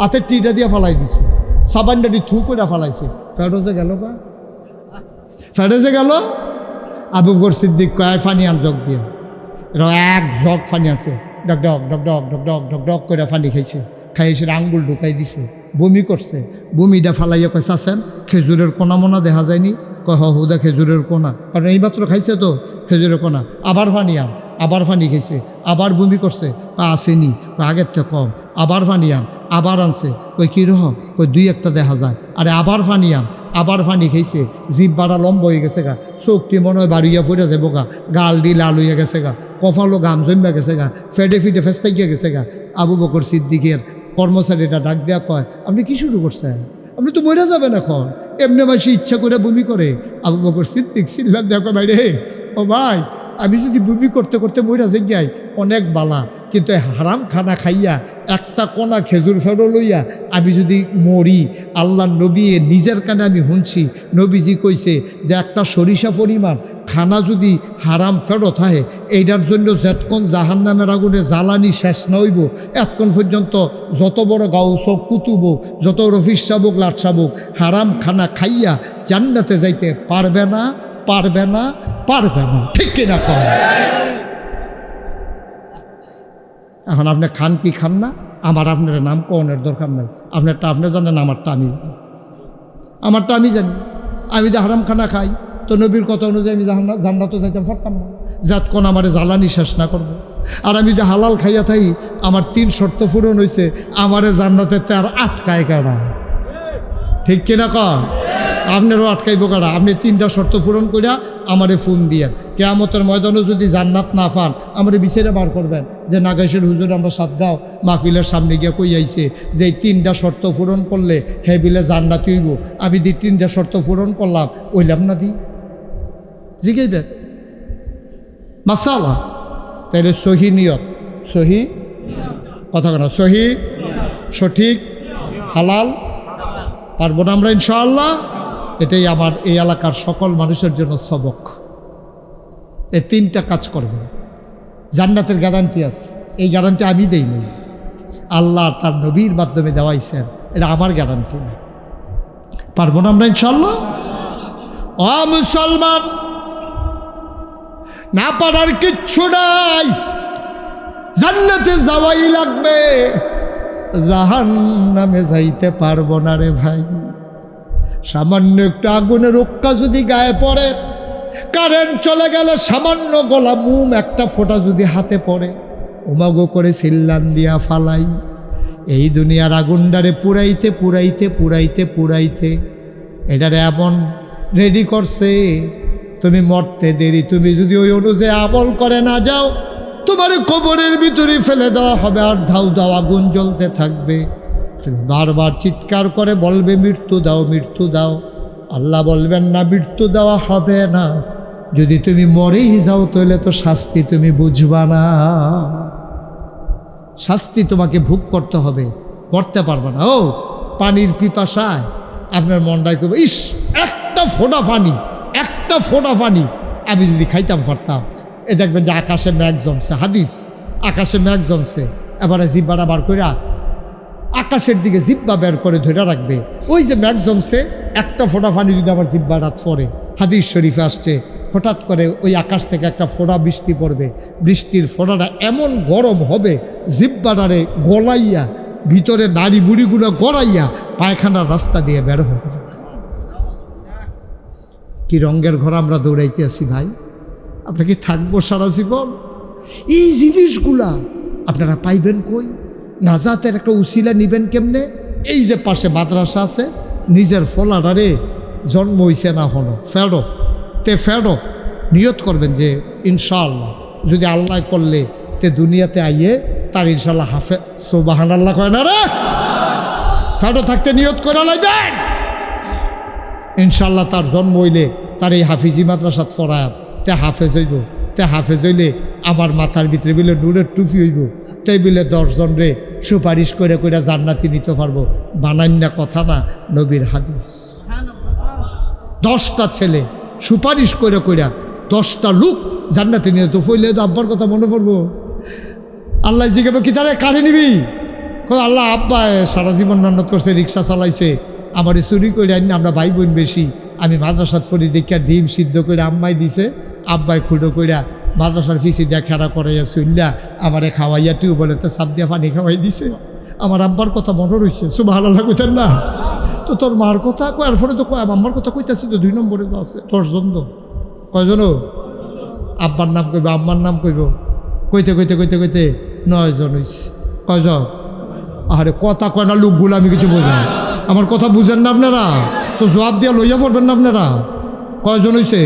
হাতের টিটা দিয়ে ফালাই দিছে, সাবানডাটি থু করে ফালাইছে, ফেরোজে গেল বা ফেরোজে গেল। আবু বকর সিদ্দিক কয় ফানি আন জগ দিয়ে, এটা এক জগ ফানি আছে, ডক ডক ডক ডক ডক ডক ডক ডক করে ফানি খাইছে, খাইছে আঙ্গুল ঢুকাই দিছে, বমি করছে, বমিটা ফালাইয়া কয় চাচ্ছেন খেজুরের কোনা মোনা দেখা যায়নি? কয় হুদা খেজুরের কোনা, কারণ এইমাত্র খাইছে তো খেজুরের কোনা। আবার ফানি আন, আবার ফানি খাইছে, আবার বমি করছে, আসেনি, আগের থেকে কম, আবার ফানি আন, আবার আনছে, কই কীরকম? কই দুই একটা দেখা যায়। আরে আবার ফানি আন, আবার ফানি খাইছে, জিভ বাড়া লম্ব হয়ে গেছে গা, চোখটি মনে হয় বাড়িয়া ফুটে যাবো গা, গাল দি লাল হইয়া গেছে গা, কপালও ঘাম জমিয়া গেছে গা, ফেটে ফিটে ফেস্তাইয়া গেছে গা। আবু বকর সিদ্দিকের কর্মচারীটা ডাক দেওয়া কয় আপনি কি শুরু করছেন? আপনি তো মরে যাবেন এখন, এমনি মাসে ইচ্ছা করে বমি করে। আবু বকর সিদ্দিক সিল্লাম দেখো ভাই রে, ও ভাই আমি যদি বমি করতে করতে মরে যাই অনেক বালা, কিন্তু হারাম খানা খাইয়া একটা কোনা খেজুর ফেরো লইয়া আমি যদি মরি, আল্লাহ নবী নিজের কানে আমি শুনছি, নবীজি কইছে যে একটা সরিষা পরিমাণ খানা যদি হারাম ফেরো থাকে, এইটার জন্য যতক্ষণ জাহান্নামের আগুনে জ্বালানি শেষ না হইব এতক্ষণ পর্যন্ত যত বড় গাউস কুতুব, যত রফিস শাবুক লাট শাবুক হারাম খানা খাইয়া জান্নাতে যাইতে পারবে না, পারবে না, পারবে না। ঠিক কিনা কম? এখন আপনি খান কি খান না, আমার আপনার নাম কনের দরকার নাই, আপনারটা আপনি জানেন, আমারটা আমি জানি, আমারটা আমি জানি। আমি যে হারাম খানা খাই তো নবীর কথা অনুযায়ী আমি জান্নাতে যাইতে পারতাম না, যতক্ষণ আমার জ্বালানি শেষ না করবো। আর আমি যে হালাল খাইয়া থাই আমার 3 শর্ত পূরণ হয়েছে, আমারে জান্নাতে তো আর আটকায় কারা। ঠিক কিনা কম? আপনারও আটকাইব কারা? আপনি 3টা শর্ত পূরণ করিয়া আমারে ফোন দিয়ে কিয়ামতের ময়দানে যদি জান্নাত না পান আমারে বিচারে বার করবেন যে নাগাইশের হুজুর আমরা সাতগাঁও মাহফিলের সামনে গিয়ে কই আইছে যে এই 3টা শর্ত পূরণ করলে হে বিলে জান্নাত হইব। আমি 3টা শর্ত পূরণ করলাম, ওইলাম না দি জিগাইবেন মাসালা। তাইলে সহি নিয়ত, সহি কথা কেন, সহি সঠিক হালাল পারবো না আমরা ইনশাআল্লাহ। এটাই আমার এই এলাকার সকল মানুষের জন্য সবক। এই 3টা কাজ করবেন, জান্নাতের গ্যারান্টি আছে। এই গ্যারান্টি আমি দেই নাই, আল্লাহ তার নবীর মাধ্যমে দেওয়াইছেন, এটা আমার গ্যারান্টি না। পারবো না আমরা ইনশাআল্লাহ। ও মুসলমান, না পারার কিচ্ছু নাই, জান্নাতে যাওয়াই লাগবে, জাহান্নামে যাইতে পারবো না রে ভাই। সামান্য একটু আগুনের রক্ষা যদি গায়ে পড়ে, কারেন্ট চলে গেলে সামান্য গলা মুম একটা ফোঁটা যদি হাতে পড়ে, ওমাগো করে সিল্লান দিয়া ফালাই। এই দুনিয়ার আগুনডারে পুরাইতে পুরাইতে পুরাইতে পুরাইতে এটারে এমন রেডি করছে, তুমি মরতে দেরি, তুমি যদি ওই অনুযায়ী আমল করে না যাও তোমার কবরের ভিতরে ফেলে দেওয়া হবে, আর ধাউ ধাউ আগুন জ্বলতে থাকবে। তুমি বারবার চিৎকার করে বলবে মৃত্যু দাও, মৃত্যু দাও। আল্লাহ বলবেন না মৃত্যু দেওয়া হবে না, যদি তুমি মরেই যাও তাহলে তো শাস্তি তুমি বুঝবা না, শাস্তি তোমাকে ভোগ করতে হবে, করতে পারবে না। ও পানির পিপাসায় আপনার মনটাই করবে ইস একটা ফোঁটা পানি, একটা ফোঁটা পানি আমি যদি খাইতাম পারতাম। এ দেখবেন যে আকাশে মেঘ জমছে, হাদিস আকাশে মেঘ জমছে, এবারে জিব্বাটা বার করে আকাশের দিকে জিব্বা বের করে ধরে রাখবে, ওই যে মেঘ জমছে একটা ফোঁটা পানি যদি আমার জিব্বাটা পড়ে, হাদিস শরীফে আসছে হঠাৎ করে ওই আকাশ থেকে একটা ফোঁটা বৃষ্টি পড়বে, বৃষ্টির ফোঁটাটা এমন গরম হবে জিব্বাটারে গলাইয়া ভিতরে নাড়ি বুড়িগুলো গড়াইয়া পায়খানার রাস্তা দিয়ে বের হয়ে যাবে। কি রঙের ঘর আমরা দৌড়াইতে আছি ভাই, আপনাকে থাকবো সারা জীবন। এই জিনিসগুলা আপনারা পাইবেন কই? নাজাতের একটা উসিলা নিবেন কেমনে? এই যে পাশে মাদ্রাসা আছে, নিজের ফলাডারে জন্ম হইছে না হলো ফেরো তে ফেরো নিয়ত করবেন যে ইনশাআল্লাহ যদি আল্লাহ করলে তে দুনিয়াতে আইয়ে তার ইনশাআল্লাহ হাফে সুবহানাল্লাহ কয় না রে ফেরো থাকতে নিয়ত করে লাইবেন ইনশাআল্লাহ তার জন্ম হইলে তার এই হাফিজি মাদ্রাসাত পড়ায় তে হাফেজ হইব তে হাফেজ হইলে আমার মাথার ভিতরে বিলে নূরের টুপি হইব তাই বিলে 10 জন রে সুপারিশ করে করে জান্নাতি নিতে পারবো বানান্না কথা না নবীর হাদিস 10টা ছেলে সুপারিশ করে কইরা 10টা লোক জান্নাতে নিয়ে তো ফইলে তো আব্বার কথা মনে পড়বো আল্লাহ জিজ্ঞাসা কি তারে কারে নিবি আল্লাহ আব্বা সারা জীবন মেহনত করছে রিক্সা চালাইছে আমার চুরি করে আনি আমরা ভাই বোন বেশি আমি মাদ্রাসাত ফরি দেখিয়া ডিম সিদ্ধ করে আম্মাই দিছে আব্বাই খুঁড়ো কইরা মাদ্রাসার ফিসি দিয়া খেড়া করাইয়া শুনলা আমারে খাওয়াইয়া টিউবওয়েলেতে সাপ দিয়া পানি খাওয়াই দিছে আমার আব্বার কথা মনে রয়েছে সুবহানাল্লাহ কইতেন না তো তোর মার কথা কয় আর পরে তো কয় আম্মার কথা কইতেছি তো 2 নম্বরে তো আছে 10 জন তো কয়জন আব্বার নাম কইব আম্মার নাম কইব কইতে কইতে কইতে কইতে 9 জন হইছে কয়জন আরে কথা কয় না লোকগুলো আমি কিছু বোঝেন আমার কথা বুঝেন না আপনারা তো জবাব দিয়া লইয়া পড়বেন না আপনারা কয়জন হইছে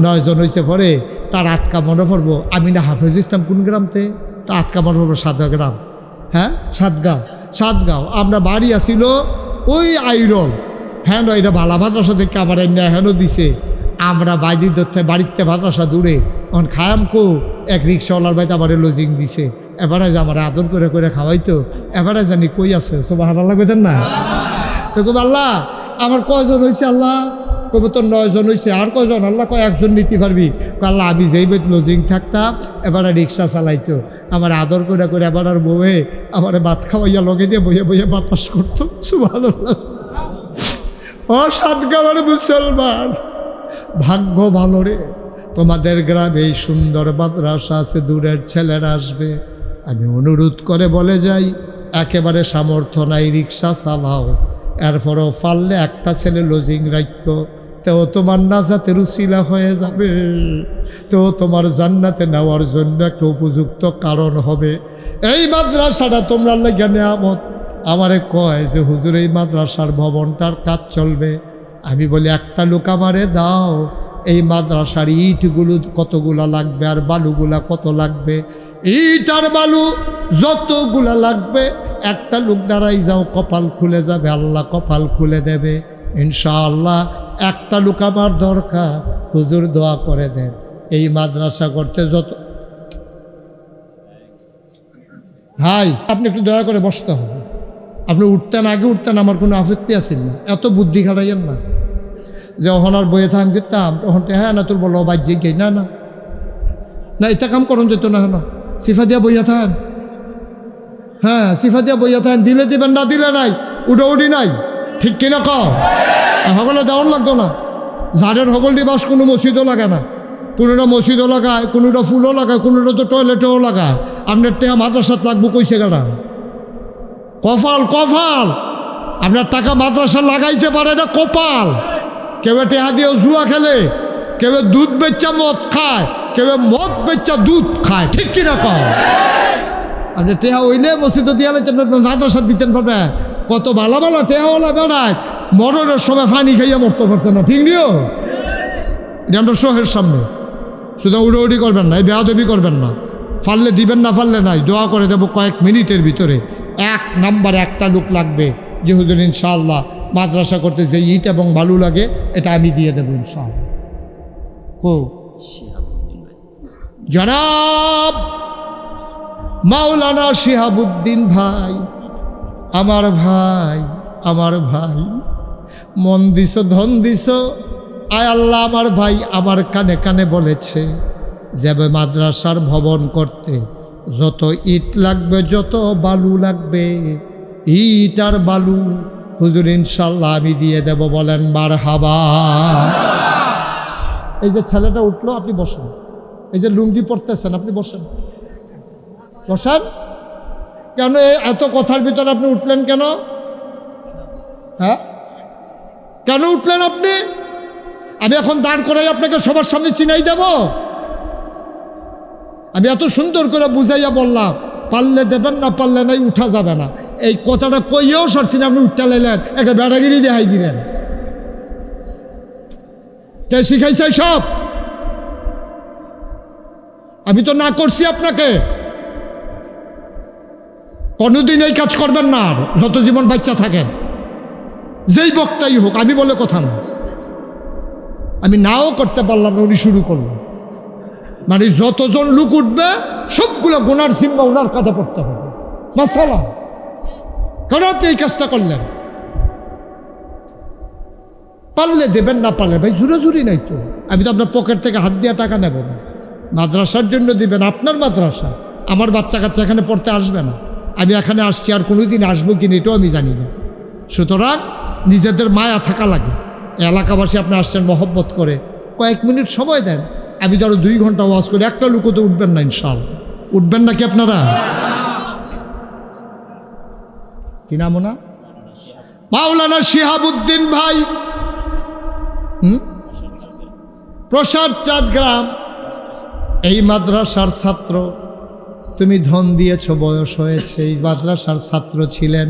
9 জন হইছে পরে তার আটকা মনে পড়বো আমি না হাফেজ ইসলাম কোন গ্রামতে তা আটকা মনে পড়বো 7 গ্রাম হ্যাঁ 7 গাঁও আমরা বাড়ি আসিল ওই আইরল হ্যাঁ এটা ভালা মাদ্রাসা থেকে আমার এনে হেনও দিছে আমরা বাইরে ধরতে বাড়িতে মাদ্রাসা দূরে এখন খায়াম কো এক রিক্সাওয়ালার বাড়িতে আমার লজিং দিছে এবারে যে আমার আদর করে করে খাওয়াইতো এবারে জানি কই আছে সুবহানাল্লাহ কইতেন না তো কব আল্লাহ আমার কয়জন হয়েছে আল্লাহ কব তোর 9 জন হয়েছে আর কয়জন আল্লাহ কয় 1 জন নিতে পারবি আল্লাহ আমি যেই বেত লজিং থাকতাম এবারে রিক্সা চালাইতো আমার আদর করে করে এবার আর বউয়ে আমার ভাত খাওয়াইয়া লগে দিয়ে বইয়ে বইয়ে বাতাস করতো সুবহানাল্লাহ ও 7 গাঁওয়ের মুসলমান ভাগ্য ভালো রে তোমাদের গ্রামে এই সুন্দর মাদ্রাসা আছে দূরের ছেলেরা আসবে আমি অনুরোধ করে বলে যাই একেবারে সামর্থ্য নাই রিক্সা চালাও এরপরও পারলে একটা ছেলে লজিং রাখো তেও তোমার নাজাতের উসিলা হয়ে যাবে তেও তোমার জান্নাতে নেওয়ার জন্য একটা উপযুক্ত কারণ হবে এই মাদ্রাসাটা তোমরা লাগে নেয়ামত আমারে কয় যে হুজুর এই মাদ্রাসার ভবনটার কাজ চলবে আমি বলি একটা লোক আমারে দাও এই মাদ্রাসার ইটগুলো কতগুলা লাগবে আর বালুগুলা কত লাগবে ইট আর বালু যতগুলা লাগবে একটা লোক দাঁড়াই যাও কপাল খুলে যাবে আল্লাহ কপাল খুলে দেবে ইনশাআল্লাহ একটা লোক আমার দরকার হুজুর দোয়া করে দেন এই মাদ্রাসা করতে যত হাই আপনি একটু দয়া করে বসতে হবে আপনি উঠতেন আগে উঠতেন আমার কোনো আপত্তি আছে না এত বুদ্ধি খাটাইয়েন না যে ওখানার বইয়ে থাম করতাম তখন হ্যাঁ না তোর বলো বাজ্যে গে না না না এটা কাম করুন যেত না হ্যাঁ সিফা দিয়া বইয়া থান হ্যাঁ সিফা দিয়া বইয়া থান দিলে দিবেন না দিলে নাই উডি নাই ঠিক কিনা সকলে দেওয়ান লাগতো না ঝাড়ের সকল দিবাস কোনো মসজিদও লাগে না কোনোটা মসজিদও লাগায় কোনোটা ফুলও লাগায় কোনোটা তো টয়লেটেও লাগায় আপনার টেহা মাদ্রাসাত লাগবো কইছে গাড়া কপাল আপনার টাকা মাদ্রাসা লাগাইতে পারে না কপাল কেউ টেহা দিয়েও জুয়া খেলে কেউ দুধ বেচা মদ খায় কেউ মদ বেচা দুধ খায় ঠিক কিনা আপনি টেহা ওইলে মসজিদ দিয়া মাদ্রাসা দিতেন পারবে কত ভালো ভালো টেহাওয়ালা বেড়ায় মরণের সময় পানি খাইয়া মরতে পারছে না ঠিক নিও এটা আমরা শোহের সামনে শুধু উড়ি করবেন না এই বেয়াদবি করবেন না পারলে দিবেন না পারলে নাই দোয়া করে দেবো কয়েক মিনিটের ভিতরে 1 নম্বরে একটা লোক লাগবে যে হুজুর ইনশাআল্লাহ মাদ্রাসা করতে যে ইট এবং বালু লাগে এটা আমি দিয়ে দেবো ইনশাআল্লাহ জনাব মাওলানা শিহাবুদ্দিন ভাই আমার ভাই মন দিছ ধন দিছ আয় আল্লাহ আমার ভাই আমার কানে কানে বলেছে যাবে মাদ্রাসার ভবন করতে যত ইট লাগবে যত বালু লাগবে ইট আর বালু হুজুর ইনশাল্লাহ আমি দিয়ে দেব বলেন মারহাবা এই যে ছেলেটা উঠলো আপনি বসেন এই যে লুঙ্গি পরতেছেন আপনি বসেন কেন এত কথার ভিতরে আপনি উঠলেন কেন হ্যাঁ কেন উঠলেন আপনি আমি এখন দাঁড় করাই আপনাকে সবার সামনে চিনাই দেব আমি এত সুন্দর করে বুঝাইয়া বললাম পারলে দেবেন না পারলে নাই উঠা যাবে না এই কথাটা কইয়েও সরছি না আপনি উঠতে লাইলেন একটা বেড়াগিরি দেখাই দিলেন কে শিখাইছে সব? আমি তো না করছি আপনাকে। কোনোদিন এই কাজ করবেন না আর যত জীবন বাচ্চা থাকেন, যেই বক্তাই হোক। আমি বলে কথা না, আমি নাও করতে পারলাম না, উনি শুরু করলেন। মানে যতজন লোক উঠবে সবগুলো গুনার জিম্মা ওনার কাঁধে পড়তে হবে। মাসালা কেন আপনি এই কাজটা করলেন? পারলে দেবেন, না পারলে ভাই জুরাজুরি নাই তো। আমি তো আপনার পকেট থেকে হাত দিয়ে টাকা নেব না। মাদ্রাসার জন্য দিবেন, আপনার মাদ্রাসা। আমার বাচ্চা কাচ্চা এখানে পড়তে আসবে না। আমি এখানে আসছি, আর কোনোদিন আসবো কিনা এটাও আমি জানি না। সুতরাং নিজেদের মায়া থাকা লাগে। এলাকাবাসী আপনি আসছেন মহব্বত করে, কয়েক মিনিট সময় দেন। আমি ধরো 2 ঘন্টা ওয়াজ করি, একটা লোকও তো উঠবেন না ইনশাআল্লাহ। উঠবেন নাকি আপনারা? কি নাম ওনা? মাওলানা শিহাবুদ্দিন ভাই, প্রসাদ চাঁদ গ্রাম, এই মাদ্রাসার ছাত্র। তুমি ধন দিয়েছ, বয়স হয়েছে, এই মাদ্রাসার ছাত্র ছিলেন।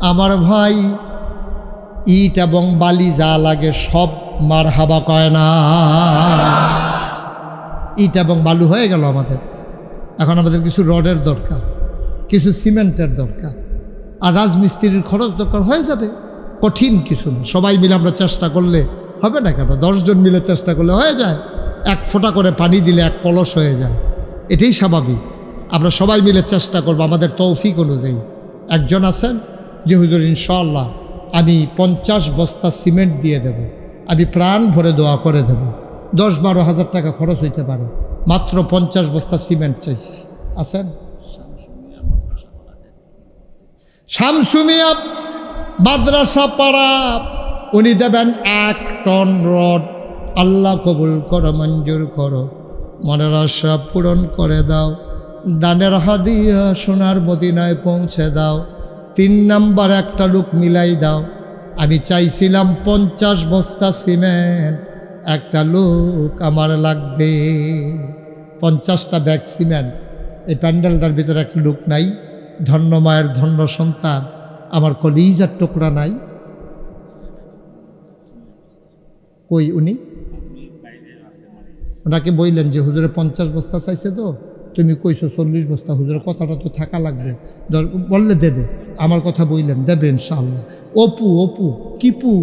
আমার ভাই ইট এবং বালি যা লাগে সব মারহাবা কয় না। ইট এবং বালু হয়ে গেল আমাদের, এখন আমাদের কিছু রডের দরকার, কিছু সিমেন্টের দরকার, আর রাজমিস্ত্রির খরচ দরকার। হয়ে যাবে, কঠিন কিছু না। সবাই মিলে আমরা চেষ্টা করলে হবে না কেন? 10 জন মিলে চেষ্টা করলে হয়ে যায়। 1 ফোঁটা করে পানি দিলে 1 কলস হয়ে যায়, এটাই স্বাভাবিক। আমরা সবাই মিলে চেষ্টা করবো আমাদের তৌফিক অনুযায়ী। একজন আছেন যে হুজুর ইনশাআল্লাহ আমি 50 বস্তা সিমেন্ট দিয়ে দেব, আমি প্রাণ ভরে দোয়া করে দেব। 10-12 হাজার টাকা খরচ হইতে পারে, মাত্র 50 বস্তা সিমেন্ট চাইছি। আছেন? শামসুমিয়া মাদ্রাসা পাড়া, উনি দেবেন 1 টন রড। আল্লাহ কবুল করো, মঞ্জুর করো, মনের আশা পূরণ করে দাও। দানের হাদিয়া সোনার মদিনায় পৌঁছে দাও। 3 নাম্বার একটা লোক মিলাই দাও। আমি চাইছিলাম 50 বস্তা সিমেন্ট, একটা লোক আমার লাগবে। 50টা ব্যাগ সিমেন্ট। এই প্যান্ডেলটার ভিতরে একটা লোক নাই? ধন্য মায়ের ধন্য সন্তান, আমার কলিজার টুকরা নাই? কই উনি? ওনাকে বললেন যে হুজুরে 50 বস্তা চাইছে, তো তুমি কইছো 40 বস্তা। হুজুরের কথাটা তো থাকা লাগবে, বললে দেবে। আমার কথা বললেন, দেবে ইনশাআল্লাহ। অপু, অপু কিপু,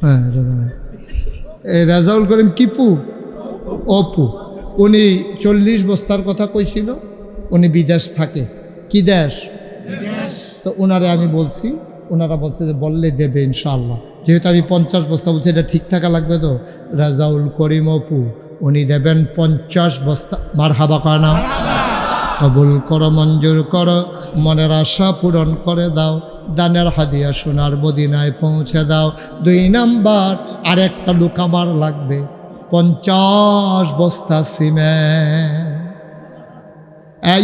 হ্যাঁ রাজাউল করিম কিপু, অপু। উনি 40 বস্তার কথা কইছিল। উনি বিদেশ থাকে। কি দেশ? তো ওনারে আমি বলছি, ওনারা বলছে যে বললে দেবে ইনশাআল্লাহ। যেহেতু আমি 50 বস্তা বলছি, এটা ঠিক থাকা লাগবে তো। রাজাউল করিম অপু উনি দেবেন 50 বস্তা। মারহাবা কানা, কবুল করো, মঞ্জুর করো, মনের আশা পূরণ করে দাও। দানের হাদিয়া সোনার মদিনায় পৌঁছে দাও। 2 নাম্বার আরেকটা লোক আমার লাগবে, 50 বস্তা সিমেন্ট।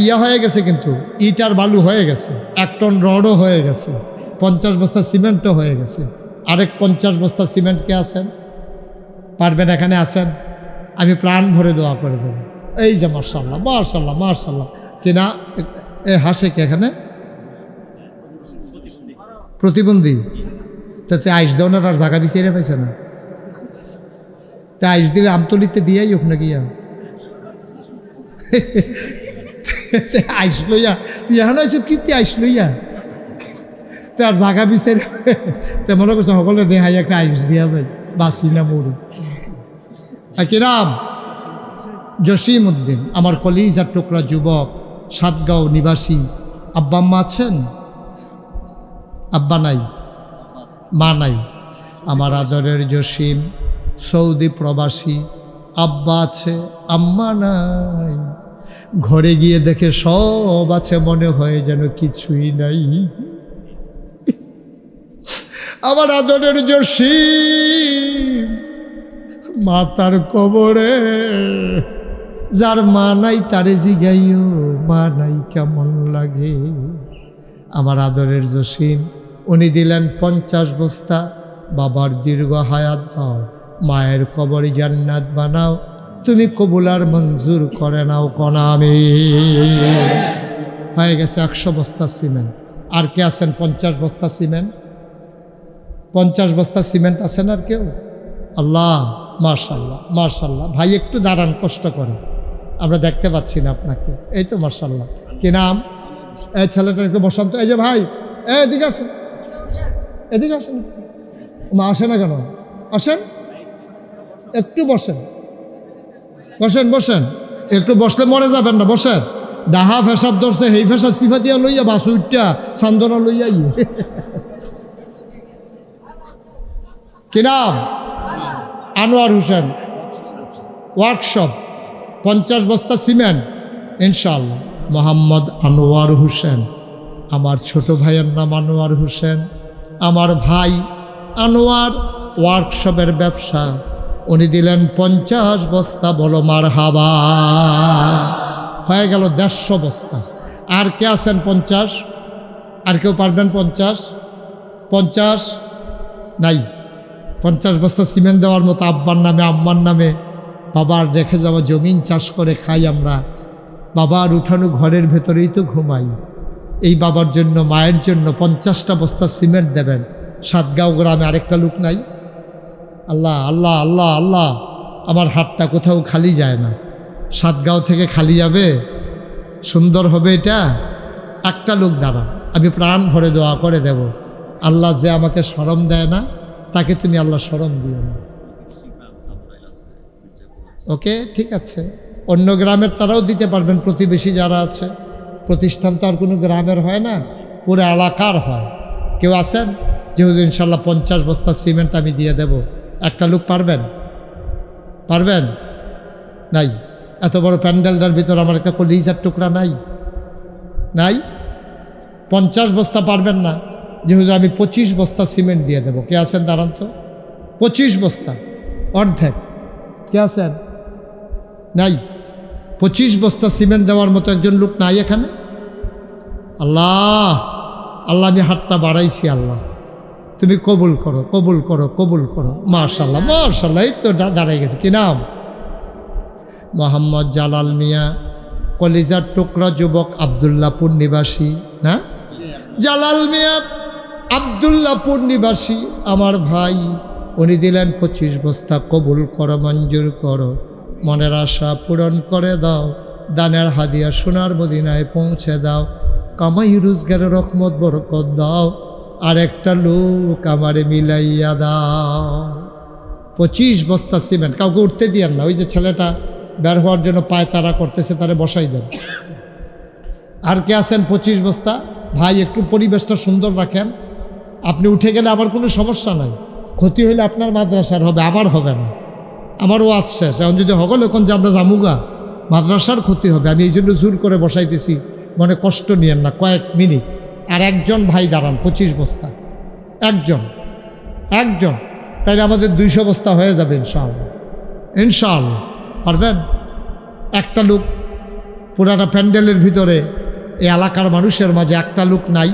ইয়া হয়ে গেছে, কিন্তু ইট আর বালু হয়ে গেছে, 1 টন রডও হয়ে গেছে, 50 বস্তা সিমেন্টও হয়ে গেছে। আরেক 50 বস্তা সিমেন্ট কে আছেন? পারবেন? এখানে আছেন? আমি প্রাণ ভরে দোয়া করে দেব। এই যে মাশাআল্লাহ, মাশাআল্লাহ, মাশাআল্লাহ। কিনা এ হাসে কে এখানে? প্রতিবন্ধী। তাতে আইস দেওয়ার আর জায়গা বিছিয়ে পাইছে না। তা আইস দিলে আমতলিতে দিয়াই হোক না গিয়া আইস লইয়া, তুই এখন আইস কি আইস লইয়া, তার জায়গা বিচার তে মনে করছে সকলে দেখাই একটা আইস দিয়া যায়, বাসি না মরু। কিরাম জসিম উদ্দিন, আমার কলিজার টুকরা যুবক, সাতগাঁও নিবাসী। আব্বা আম্মা আছেন? আব্বা নাই, মা নাই। আমার আদরের জসিম সৌদি প্রবাসী। আব্বা আছে, আম্মা নাই। ঘরে গিয়ে দেখে সব আছে, মনে হয় যেন কিছুই নাই। আমার আদরের জসিম মাতার কবরে, যার মা নাই তারে জিগাইও মা নাই কেমন লাগে। আমার আদরের জসিম উনি দিলেন 50 বস্তা। বাবার দীর্ঘ হায়াত দাও, মায়ের কবরে জান্নাত বানাও, তুমি কবুলার মঞ্জুর করে নাও কনা। আমি হয়ে গেছে 100 বস্তা সিমেন্ট। আর কে আছেন 50 বস্তা সিমেন্ট? 50 বস্তা সিমেন্ট আছেন আর কেউ? আল্লাহ, মার্শাল্লাহ মার্শাল্লাহ। ভাই একটু দাঁড়ান, কষ্ট করে, আমরা দেখতে পাচ্ছি না আপনাকে। এই তো মার্শাল্লাহ। কি নাম? এই ছেলেটা একটু বসান তো। এই যে ভাই, এদিকে আসেন, এদিকে আসেন। মা আসে না কেন? আসেন, একটু বসেন, বসেন বসেন, একটু বসলে মরে যাবেন না, বসেন। ডাহা ফেসাব ধরছে, হেই ফেসাব সিফা দিয়া লইয়া বাস উঠটা চান্দনা লইয়া কি নাম? আনোয়ার হোসেন, ওয়ার্কশপ, 50 বস্তা সিমেন্ট ইনশাআল্লাহ। মোহাম্মদ আনোয়ার হোসেন, আমার ছোট ভাইয়ের নাম আনোয়ার হোসেন। আমার ভাই আনোয়ার ওয়ার্কশপের ব্যবসা, উনি দিলেন 50 বস্তা। বলো মারহাবা। হয়ে গেল 150 বস্তা। আর কে আছেন 50? আর কেউ পারবেন 50? 50 নাই। 50 বস্তা সিমেন্ট দেওয়ার মতো আব্বার নামে আম্মার নামে বাবার রেখে যাওয়া জমিন চাষ করে খাই আমরা। বাবার উঠানো ঘরের ভেতরেই তো ঘুমাই। এই বাবার জন্য, মায়ের জন্য 50টা বস্তা সিমেন্ট দেবেন। সাতগাঁও গ্রামে আরেকটা লোক নাই? আল্লাহ আল্লাহ আল্লাহ আল্লাহ, আমার হাতটা কোথাও খালি যায় না। সাতগাঁও থেকে খালি যাবে? সুন্দর হবে এটা। একটা লোক দাঁড়া, আমি প্রাণ ভরে দোয়া করে দেব। আল্লাহ যে আমাকে শরম দেয় না, তাকে তুমি আল্লাহ শরম দিও না। ওকে, ঠিক আছে। অন্য গ্রামের তারাও দিতে পারবেন, প্রতিবেশী যারা আছে। প্রতিষ্ঠান তো আর কোনো গ্রামের হয় না, পুরো এলাকার হয়। কেউ আছেন? যেহেতু ইনশাল্লাহ 50 বস্তা সিমেন্ট আমি দিয়ে দেব। একটা লোক পারবেন? পারবেন? নাই। এত বড় প্যান্ডেলটার ভিতর আমার একটা কলিজার টুকরা নাই? নাই। 50 বস্তা পারবেন না, যেহেতু আমি 25 বস্তা সিমেন্ট দিয়ে দেব। কে আছেন? দাঁড়ান তো। 25 বস্তা, অর্ধেক। কে আছেন? নাই। 25 বস্তা সিমেন্ট দেওয়ার মতো একজন লোক নাই এখানে? আল্লাহ আল্লাহ, আমি হাতটা বাড়াইছি। আল্লাহ তুমি কবুল করো, কবুল করো, কবুল করো। মাশাল্লাহ মাশাল্লাহ, এই তো দাঁড়াই গেছে। কি নাম? মোহাম্মদ জালাল মিয়া, কলিজার টুকরা যুবক, আবদুল্লাপুর নিবাসী। না, জালাল মিয়া আবদুল্লাপুর নিবাসী আমার ভাই। উনি দিলেন 25 বস্তা। কবুল করো, মঞ্জুর করো, মনের আশা পূরণ করে দাও। দানের হাদিয়া সোনার মদিনায় পৌঁছে দাও। কামাই রোজগারের রহমত বরকত দাও। আর একটা লোক আমারে মিলাইয়া দাও। 25 বস্তা সিমেন্ট। কাউকে উঠতে দিয়েন না। ওই যে ছেলেটা বের হওয়ার জন্য পায় তারা করতেছে, তারে বসাই দেন। আর কে আছেন? 25 বস্তা। ভাই একটু পরিবেশটা সুন্দর রাখেন। আপনি উঠে গেলে আমার কোনো সমস্যা নাই। ক্ষতি হইলে আপনার মাদ্রাসার হবে, আমার হবে না। আমারও ওয়াজ শেষ। এখন যদি হগল এখন যে আমরা জামুগা, মাদ্রাসার ক্ষতি হবে। আমি এই জন্য জোর করে বসাইতেছি, মনে কষ্ট নিয়েন না। কয়েক মিনিট। আর একজন ভাই দাঁড়ান, 25 বস্তা। একজন, একজন। তাইলে আমাদের 200 বস্তা হয়ে যাবে ইনশাআল্লাহ। ইনশাআল্লাহ পারবেন? একটা লোক পুরাটা প্যান্ডেলের ভিতরে, এই এলাকার মানুষের মাঝে একটা লোক নাই।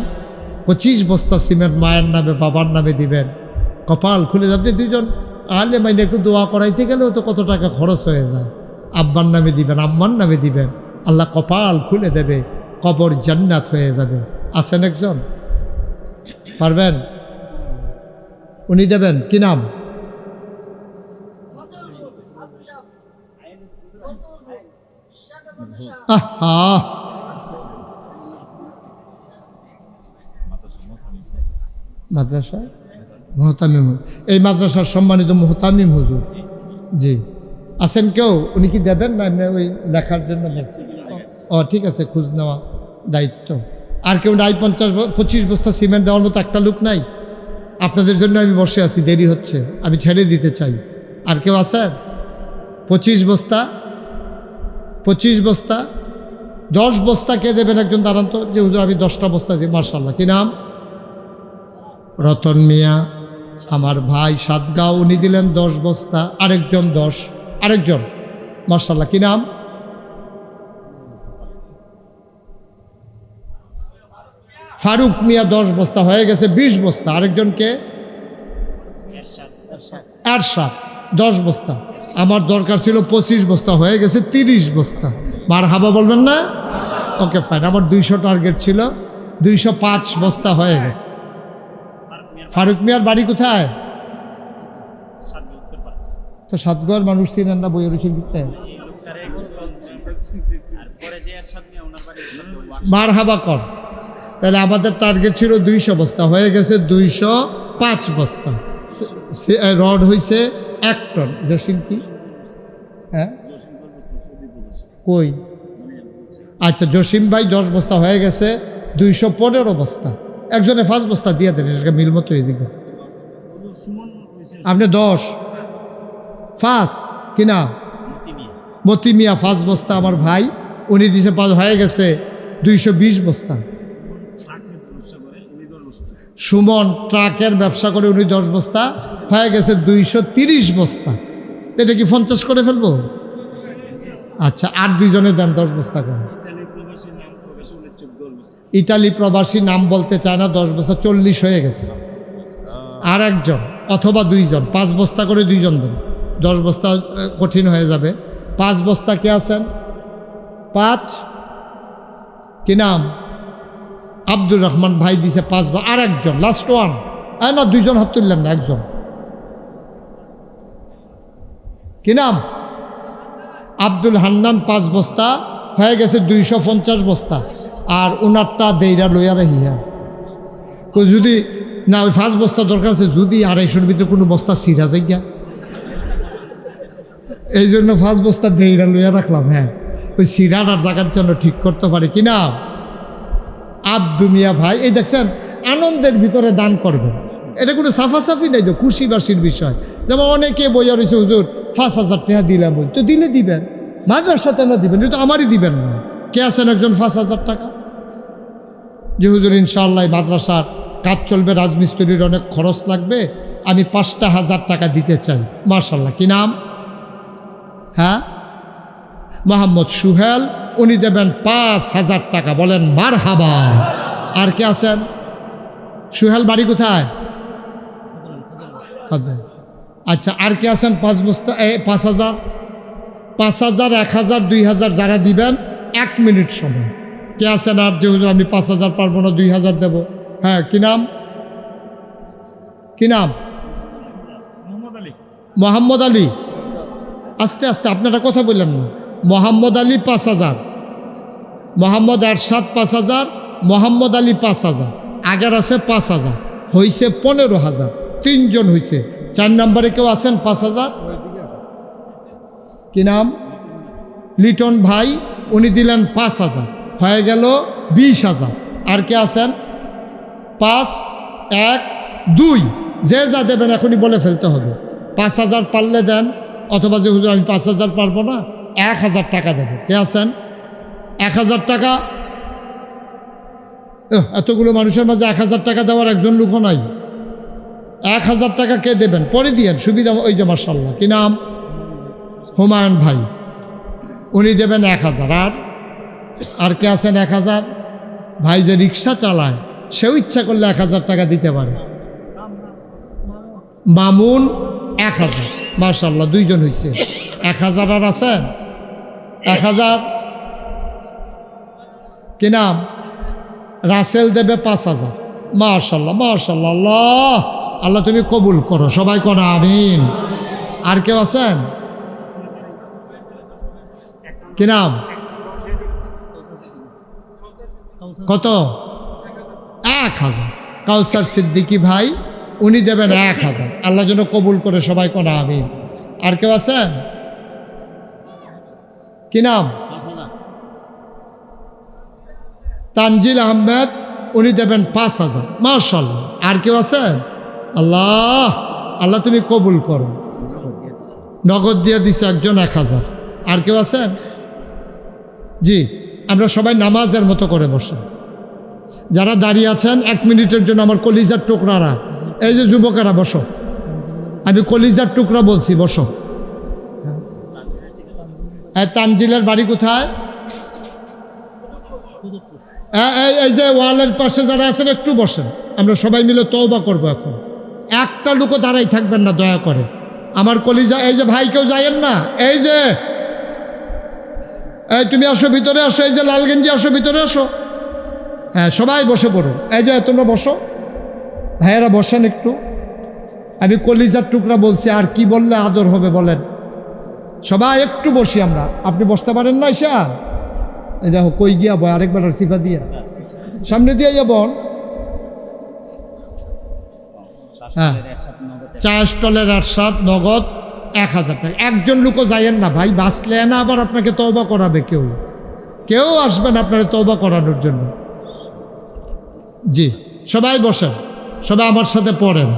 25 বস্তা সিমেন্ট মায়ের নামে বাবার নামে দিবেন। কপাল খুলে যাবে। আপনি 2জন আলে মাইনে একটু দোয়া করাইতে গেলেও তো কত টাকা খরচ হয়ে যায়। আব্বার নামে দিবেন, আম্মার নামে দিবেন, আল্লাহ কপাল খুলে দেবে, কবর জান্নাত হয়ে যাবে। আছেন একজন? পারবেন? উনি দেবেন। কি নাম? মাদ্রাসা মুহতামিম, এই মাদ্রাসার সম্মানিত মুহতামিম হুজুর। জি, আছেন কেউ? উনি কি দেবেন না এমনি ওই লেখার জন্য? ও ঠিক আছে, খোঁজ নেওয়া দায়িত্ব। আর কেউ নাই? 25 বস্তা সিমেন্ট দেওয়ার মতো একটা লোক নাই? আপনাদের জন্য আমি বসে আছি, দেরি হচ্ছে, আমি ছেড়ে দিতে চাই। আর কেউ আছেন? 25 বস্তা, 25 বস্তা। 10 বস্তা কে দেবেন? একজন দাঁড়ান তো। যে হুজুর আমি 10টা বস্তা দিই। মার্শাল্লাহ। কি নাম? রতন মিয়া, আমার ভাই, সাতগাঁও। উনি দিলেন 10 বস্তা। আরেকজন 10। আরেকজন। মার্শাল্লাহ। কি নাম? ফারুক মিয়া, 10 বস্তা হয়ে গেছে। 20 বস্তা। আরেকজনকে? এরশাদ, 10 বস্তা। আমার দরকার ছিল 25 বস্তা, হয়ে গেছে 30 বস্তা। মারহাবা বলবেন না? Okay fine. আমার 200 টার্গেট ছিল, 205 বস্তা হয়ে গেছে। ফারুক মিয়ার বাড়ি কোথায়? তো সাতগড় মানুষ ছিলেন না বইয়ের রয়েছেন লিখতে মার হাবা কর। তাহলে আমাদের টার্গেট ছিল 200 বস্তা, হয়ে গেছে 205 বস্তা। রড হয়েছে 1 টন। জসিম কি হ্যাঁ কই? আচ্ছা জসিম ভাই 10 বস্তা হয়ে গেছে 215 বস্তা। একজনে 5 বস্তা দিয়ে দেন, এটা মিল মতো এদিকে। আপনি 10 5 কিনা মতি মিয়া 5 বস্তা আমার ভাই, উনি দিছে 5, হয়ে গেছে 220 বস্তা। সুমন ট্রাকের ব্যবসা করে উনি 10 বস্তা, হয়ে গেছে 230 বস্তা। এটা কি 50 করে ফেলবো? আচ্ছা আর 2 জনে দেন 10 বস্তা করে। ইটালি প্রবাসী নাম বলতে চায় না, 10 বস্তা 40 হয়ে গেছে। আর একজন অথবা 2 জন 5 বস্তা করে 2 জন দেন, 10 বস্তা কঠিন হয়ে যাবে। 5 বস্তা কে আছেন? 5 কি নাম? আব্দুর রহমান ভাই দিছে 5। আর একজন লাস্ট ওয়ান, না 2 জন হাত তুললেন না, একজন কি নাম? আব্দুল হান্নান 5 বস্তা, হয়ে গেছে 250 বস্তা। আর উনারটা দেইরা লইয়া রাহিয়া যদি না ওই 5 বস্তা দরকার আছে, যদি 250-এর ভিতরে কোনো বস্তা ছিঁড়া যায় গিয়া, এই জন্য 5 বস্তা দেইরা লইয়া রাখলাম। হ্যাঁ ওই সিরাটার জায়গার জন্য ঠিক করতে পারে কিনা। আব্দু মিয়া ভাই, এই দেখছেন আনন্দের ভিতরে দান করবেন, এটা কোনো সাফাসাফি নাই তো, খুশিবাসীর বিষয়। যেমন অনেকে বইয়া রয়েছে হুজুর 5,000 টাকা দিলাম, তো দিলে দিবেন, মাদ্রাসাতে না দিবেন, এটা তো আমারই দিবেন না। কে আছেন একজন 5,000 টাকা যে হুজুর ইনশাআল্লাহ মাদ্রাসার কাজ চলবে, রাজমিস্ত্রির অনেক খরচ লাগবে, আমি 5,000 টাকা দিতে চাই। মাশাআল্লাহ, কি নাম? হ্যাঁ মোহাম্মদ সুহেল, উনি দেবেন 5,000 টাকা। বলেন মারহাবা। আর কে আছেন? সুহেল বাড়ি কোথায়? আচ্ছা আর কে আছেন? 5 বস্তা 5,000 5,000 1,000 2,000 যারা দিবেন 1 মিনিট সময়। কে আছেন? আর যে হুজুর আমি 5,000 পারবো না, 2,000 দেব। হ্যাঁ কি নাম? কি নাম? মোহাম্মদ আলী। আস্তে আস্তে, আপনারা কথা বললেন না। মোহাম্মদ আলী 5,000, মোহাম্মদ এরশাদ 5,000, মোহাম্মদ আলী 5,000, আগের আছে 5,000, হয়েছে 15,000। 3 জন হয়েছে। 4 নম্বরে কেউ আছেন 5,000? কি নাম? লিটন ভাই, উনি দিলেন 5,000, হয়ে গেল 20,000। আর কে আছেন? 5 1 2, যে যা দেবেন এখনই বলে ফেলতে হবে। 5,000 পারলে দেন, অথবা যে হুজুর আমি 5,000 পারবো না, 1,000 টাকা দেবো। কে আছেন? 1,000 টাকা। এতগুলো মানুষের মাঝে 1,000 টাকা দেওয়ার একজন লোকও নাই। 1,000 টাকা কে দেবেন? পরে দিয়েন, সুবিধা। ওই যে মাশাআল্লাহ, কি নাম? হুমায়ুন ভাই, উনি দেবেন 1,000। আর কে আছেন? 1,000 ভাই যে রিক্সা চালায়, সেও ইচ্ছা করলে 1,000 টাকা দিতে পারে। মামুন 1,000। মাশাআল্লাহ, 2 জন হয়েছে। 1,000 আর আছেন? 1,000 কি নাম? রাসেল দেবে 5,000। মাশাআল্লাহ মাশাআল্লাহ, আল্লাহ আল্লাহ তুমি কবুল করো, সবাই করো আমিন। আর কেউ আছেন? কি নাম? কত? 1,000। কাউসার সিদ্দিকী ভাই, উনি দেবেন 1,000। আল্লাহ যেন কবুল করে, সবাই করো আমিন। আর কেউ আছেন? কি নাম? তানজিল আহমেদ, উনি দেবেন 5,000। মাশাআল্লাহ। আর কেউ আছেন? আল্লাহ আল্লাহ তুমি কবুল করো। নগদ দিয়ে দিছে একজন 1,000। আর কেউ আছেন? জি, আমরা সবাই নামাজের মতো করে বসে। যারা দাঁড়িয়ে আছেন 1 মিনিটের জন্য আমার কলিজার টুকরারা, এই যে যুবকেরা বসো, আমি কলিজার টুকরা বলছি, বসো। তানজিলের বাড়ি কোথায়? এই যে ওয়ালের পাশে যারা আছেন একটু বসেন, আমরা সবাই মিলে তওবা করবো। এখন একটা লোকও দাঁড়াই থাকবেন না দয়া করে, আমার কলিজা। এই যে ভাই কেউ যাইয়েন না, এই যে এই তুমি আসো, ভিতরে আসো। এই যে লাল গেঞ্জি, আসো ভিতরে আসো। হ্যাঁ সবাই বসে পড়ো। এই যে তোমরা বসো, ভাইয়েরা বসেন একটু। আমি কলিজার টুকরা বলছি, আর কি বললে আদর হবে বলেন? সবাই একটু বসি আমরা, আপনি বসতে পারেন না? ঈশা এই দেখো কই গিয়া বয়, আরেকবার সিফা দিয়া সামনে দিয়ে যাবন। হ্যাঁ, চা স্টলের আরশাদ নগদ 1000 টাকা। একজন লোকও যাইয়েন না ভাই, বাঁচলে না আবার আপনাকে তওবা করাবে। কেউ আসবেন আপনার তওবা করানোর জন্য। জি, সবাই বসেন, সবাই আমার সাথে পড়েন,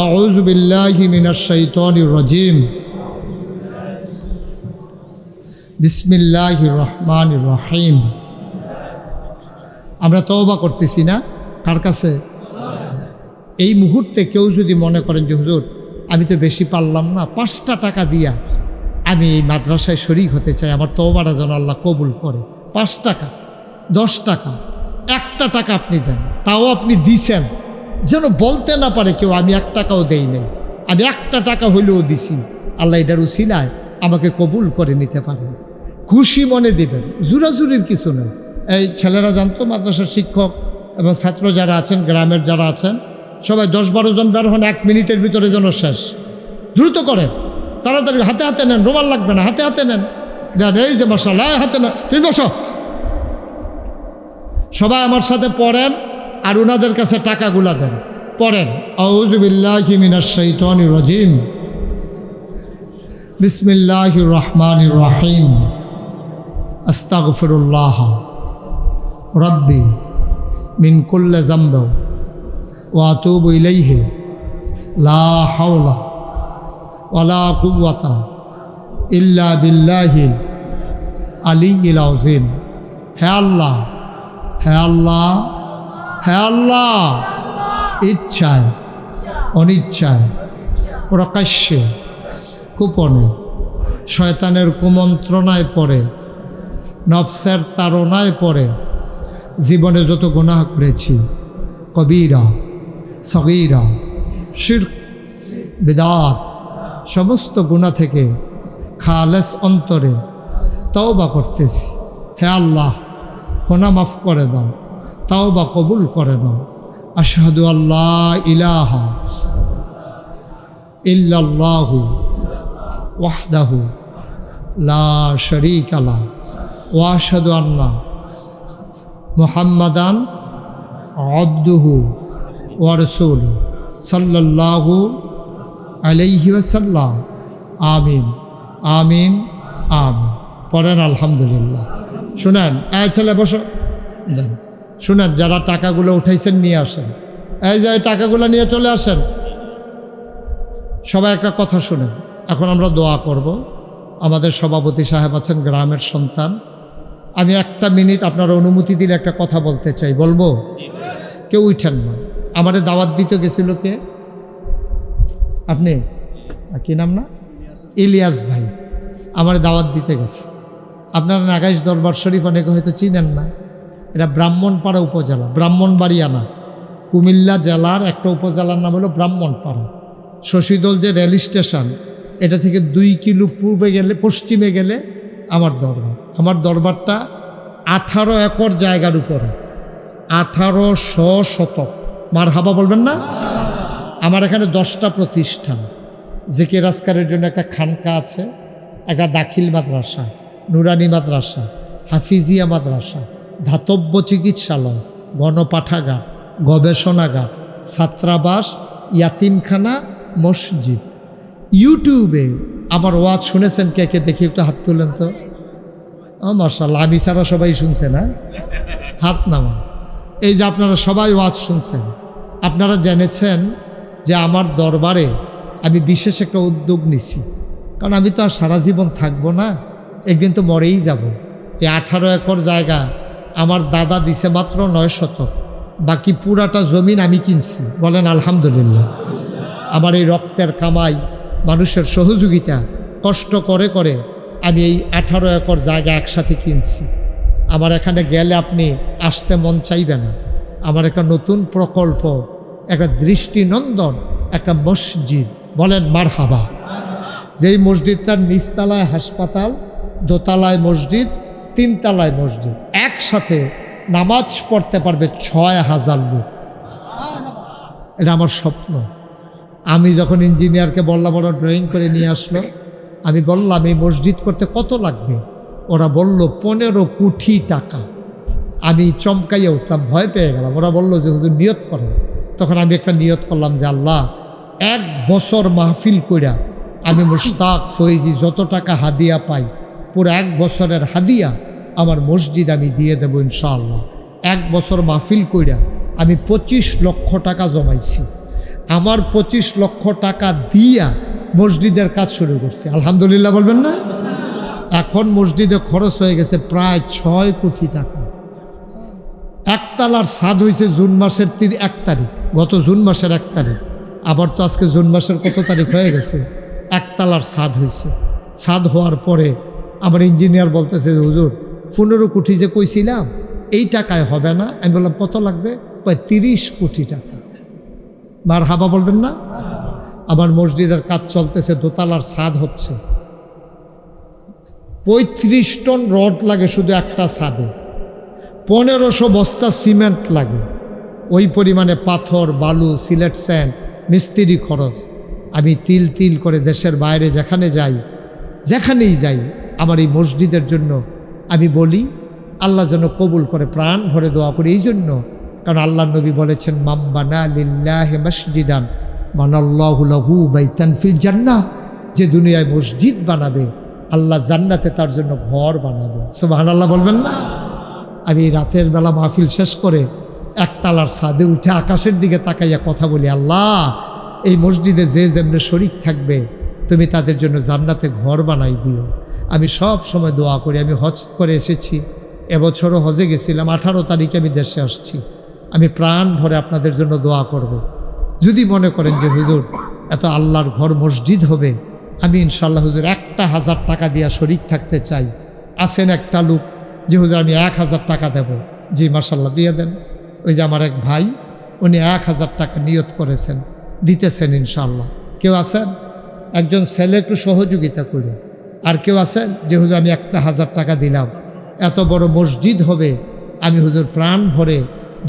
আউযু বিল্লাহি মিনাশ শাইতানির রাজিম, বিসমিল্লাহির রহমানির রহিম। আমরা তওবা করতেছি না কার কাছে? এই মুহূর্তে কেউ যদি মনে করেন যে হুজুর আমি তো বেশি পারলাম না, 5টা টাকা দিয়া আমি এই মাদ্রাসায় শরীক হতে চাই, আমার তওবাটা যেন আল্লাহ কবুল করে। 5 টাকা, 10 টাকা, 1টা টাকা আপনি দেন, তাও আপনি দিছেন যেন বলতে না পারে কেউ আমি 1 টাকাও দেই নাই, আমি 1টা টাকা হইলেও দিছি, আল্লাহ এটার উসিলায় আমাকে কবুল করে নিতে পারেন। খুশি মনে দিবেন, জুরাজুরির কিছু নেই। এই ছেলেরা জানতো, মাদ্রাসার শিক্ষক এবং ছাত্র যারা আছেন, গ্রামের যারা আছেন, সবাই 10-12 জন বের হন, 1 মিনিটের ভিতরে যেন শেষ। দ্রুত করেন, তাড়াতাড়ি, হাতে হাতে নেন, রুমাল লাগবে না, হাতে হাতে নেন। দেন, এই যে মাশাআল্লাহ, হাতে না, তুই বসো। সবাই আমার সাথে পড়েন আর ওনাদের কাছে টাকাগুলা দেন। পড়েন, আউযু বিল্লাহি মিনাশ শাইতানির রাজিম, বিসমিল্লাহির রহমানির রহিম, আস্তাগফিরুল্লাহ রাব্বি মিন কুল্লি যামবি ওয়া আতুবু ইলাইহি, লা হাওলা ওয়ালা কুওয়াতা ইল্লা বিল্লাহিল আলিয়্যিল আযীম। হে আল্লাহ, হে আল্লাহ, হে আল্লাহ, ইচ্ছায় অনিচ্ছায়, প্রকাশ্যে গোপনে, শয়তানের কুমন্ত্রণায় পড়ে, নফসের তাড়নায় পড়ে জীবনে যত গুনাহ করেছি, কবিরা সগীরা শিরক বিদআত, সমস্ত গুনাহ থেকে খালেস অন্তরে তওবা করতেছি। হে আল্লাহ, গুনাহ মাফ করে দাও, তওবা কবুল করে নাও। আশহাদু আল্লা ইলাহা ইল্লাল্লাহু ওয়াহদাহু লা শারীকা লাহু ওয়া আশহাদু আন্না মুহাম্মাদান আবদুহু ওয়া রাসূলুহু সাল্লাল্লাহু আলাইহি ওয়াসাল্লাম। আমিন, আমিন, আমিন। পড়েন আলহামদুলিল্লাহ। শুনেন, এই ছেলে বসো, দেন। শুনেন, যারা টাকাগুলো উঠাইছেন নিয়ে আসেন, এই যে টাকাগুলো নিয়ে চলে আসেন। সবাই একটা কথা শুনেন, এখন আমরা দোয়া করব। আমাদের সভাপতি সাহেব আছেন, গ্রামের সন্তান। আমি 1টা মিনিট আপনার অনুমতি দিলে একটা কথা বলতে চাই, বলবো? কেউ উঠেন না। আমাদের দাওয়াত দিতে গেছিল কে? আপনি? কি নাম না? ইলিয়াস ভাই আমার দাওয়াত দিতে গেছে। আপনারা নাগাইশ দরবার শরীফ অনেকে হয়তো চিনেন না। এটা ব্রাহ্মণপাড়া উপজেলা, ব্রাহ্মণবাড়িয়া না, কুমিল্লা জেলার একটা উপজেলার নাম হলো ব্রাহ্মণপাড়া। শশীদল যে রেল স্টেশন, এটা থেকে 2 কিলো পূর্বে গেলে, পশ্চিমে গেলে আমার দরবার। আমার দরবারটা 18 একর জায়গার উপরে, 1800 শতক। মারহাবা বলবেন না? আমার এখানে 10টা প্রতিষ্ঠান, জিকির আজকারের জন্য একটা খানকা আছে, একটা দাখিল মাদ্রাসা, নুরানি মাদ্রাসা, হাফিজিয়া মাদ্রাসা, ধাতব্য চিকিৎসালয়, গণপাঠাগার, গবেষণাগার, ছাত্রাবাস, ইয়াতিমখানা, মসজিদ। ইউটিউবে আমার ওয়াজ শুনেছেন কে কে? দেখি একটু হাত তুলেন তো। মাশাআল্লাহ, আমি ছাড়া সবাই শুনছেন। হ্যাঁ, হাত নামান। এই যে আপনারা সবাই ওয়াজ শুনছেন, আপনারা জেনেছেন যে আমার দরবারে আমি বিশেষ একটা উদ্যোগ নিছি। কারণ আমি তো আর সারা জীবন থাকবো না, একদিন তো মরেই যাব। এই 18 একর জায়গা আমার দাদা দিছে মাত্র 9 শতক, বাকি পুরাটা জমিন আমি কিনছি। বলেন আলহামদুলিল্লাহ। আমার এই রক্তের কামাই, মানুষের সহযোগিতা, কষ্ট করে করে আমি এই 18 একর জায়গা একসাথে কিনছি। আমার এখানে গেলে আপনি আসতে মন চাইবে না। আমার একটা নতুন প্রকল্প, একটা দৃষ্টিনন্দন একটা মসজিদ। বলেন মারহাবা। যেই মসজিদটার নিচতলায় হাসপাতাল, দোতলায় মসজিদ, 3 তলায় মসজিদ, একসাথে নামাজ পড়তে পারবে 6000 লোক। এটা আমার স্বপ্ন। আমি যখন ইঞ্জিনিয়ারকে বললাম, ওরা ড্রয়িং করে নিয়ে আসলো, আমি বললাম এই মসজিদ করতে কত লাগবে? ওরা বলল 15 কোটি টাকা। আমি চমকাইয়া উঠলাম, ভয় পেয়ে গেলাম। ওরা বলল যে হুজুর নিয়ত করেন। তখন আমি একটা নিয়ত করলাম যে আল্লাহ, 1 বছর মাহফিল কইরা আমি মুশতাক ফয়েজি যত টাকা হাদিয়া পাই, পুরো 1 বছরের হাদিয়া আমার মসজিদ আমি দিয়ে দেব ইনশাআল্লাহ। 1 বছর মাহফিল কইরা আমি 25 লক্ষ টাকা জমাইছি। আমার 25 লক্ষ টাকা দিয়া মসজিদের কাজ শুরু করছি। আলহামদুলিল্লাহ বলবেন না? এখন মসজিদে খরচ হয়ে গেছে প্রায় 6 কোটি টাকা। একতলার ছাদ হয়েছে জুন মাসের 1 তারিখ, গত জুন মাসের 1 তারিখ। আবার তো আজকে জুন মাসের কত তারিখ হয়ে গেছে? একতলার ছাদ হয়েছে। ছাদ হওয়ার পরে আমার ইঞ্জিনিয়ার বলতেছে, হুজুর 15 কোটি যে কইছিলাম এই টাকায় হবে না। আমি বললাম কত লাগবে? 30 কোটি টাকা। মার হাবা বলবেন না? আমার মসজিদের কাজ চলতেছে, দোতলার ছাদ হচ্ছে। 35 টন রড লাগে শুধু একটা ছাদে, 1500 বস্তা সিমেন্ট লাগে, ওই পরিমাণে পাথর, বালু, সিলেট স্যান্ড, মিস্ত্রি খরচ। আমি তিল তিল করে দেশের বাইরে যেখানেই যাই আমার এই মসজিদের জন্য আমি বলি আল্লাহ যেন কবুল করে, প্রাণ ভরে দোয়া করি। এই জন্য কারণ আল্লাহ নবী বলেছেন, মাম বানা লিল্লাহি মসজিদান বানাল্লাহু লাহু বাইতান ফিল জান্নাহ, যে দুনিয়ায় মসজিদ বানাবে আল্লাহ জান্নাতে তার জন্য ঘর বানাবে। সুবহানাল্লাহ বলবেন না? আমি রাতের বেলা মাহফিল শেষ করে একতলার ছাদে উঠে আকাশের দিকে তাকাইয়া কথা বলি, আল্লাহ এই মসজিদে যে যেমনি শরীক থাকবে তুমি তাদের জন্য জান্নাতে ঘর বানাই দিও। আমি সব সময় দোয়া করি। আমি হজ করে এসেছি, এবছরও হজে গেছিলাম, 18 তারিখে আমি দেশে আসছি। আমি প্রাণ ভরে আপনাদের জন্য দোয়া করব। যদি মনে করেন যে হুজুর এত আল্লাহর ঘর মসজিদ হবে, আমি ইনশাল্লাহ হুজুর 1000 টাকা দিয়া শরীক থাকতে চাই। আসেন একটা লোক যে হুজুর আমি 1000 টাকা দেব। জি মাশাল্লাহ দিয়ে দেন। ওই যে আমার এক ভাই, উনি 1000 টাকা নিয়ত করেছেন, দিতেছেন ইনশাল্লাহ। কেউ আছেন? একজন ছেলে একটু সহযোগিতা করে। আর কেউ আছেন যে হুজুর আমি 1000 টাকা দিলাম, এত বড় মসজিদ হবে, আমি হুজুর প্রাণ ভরে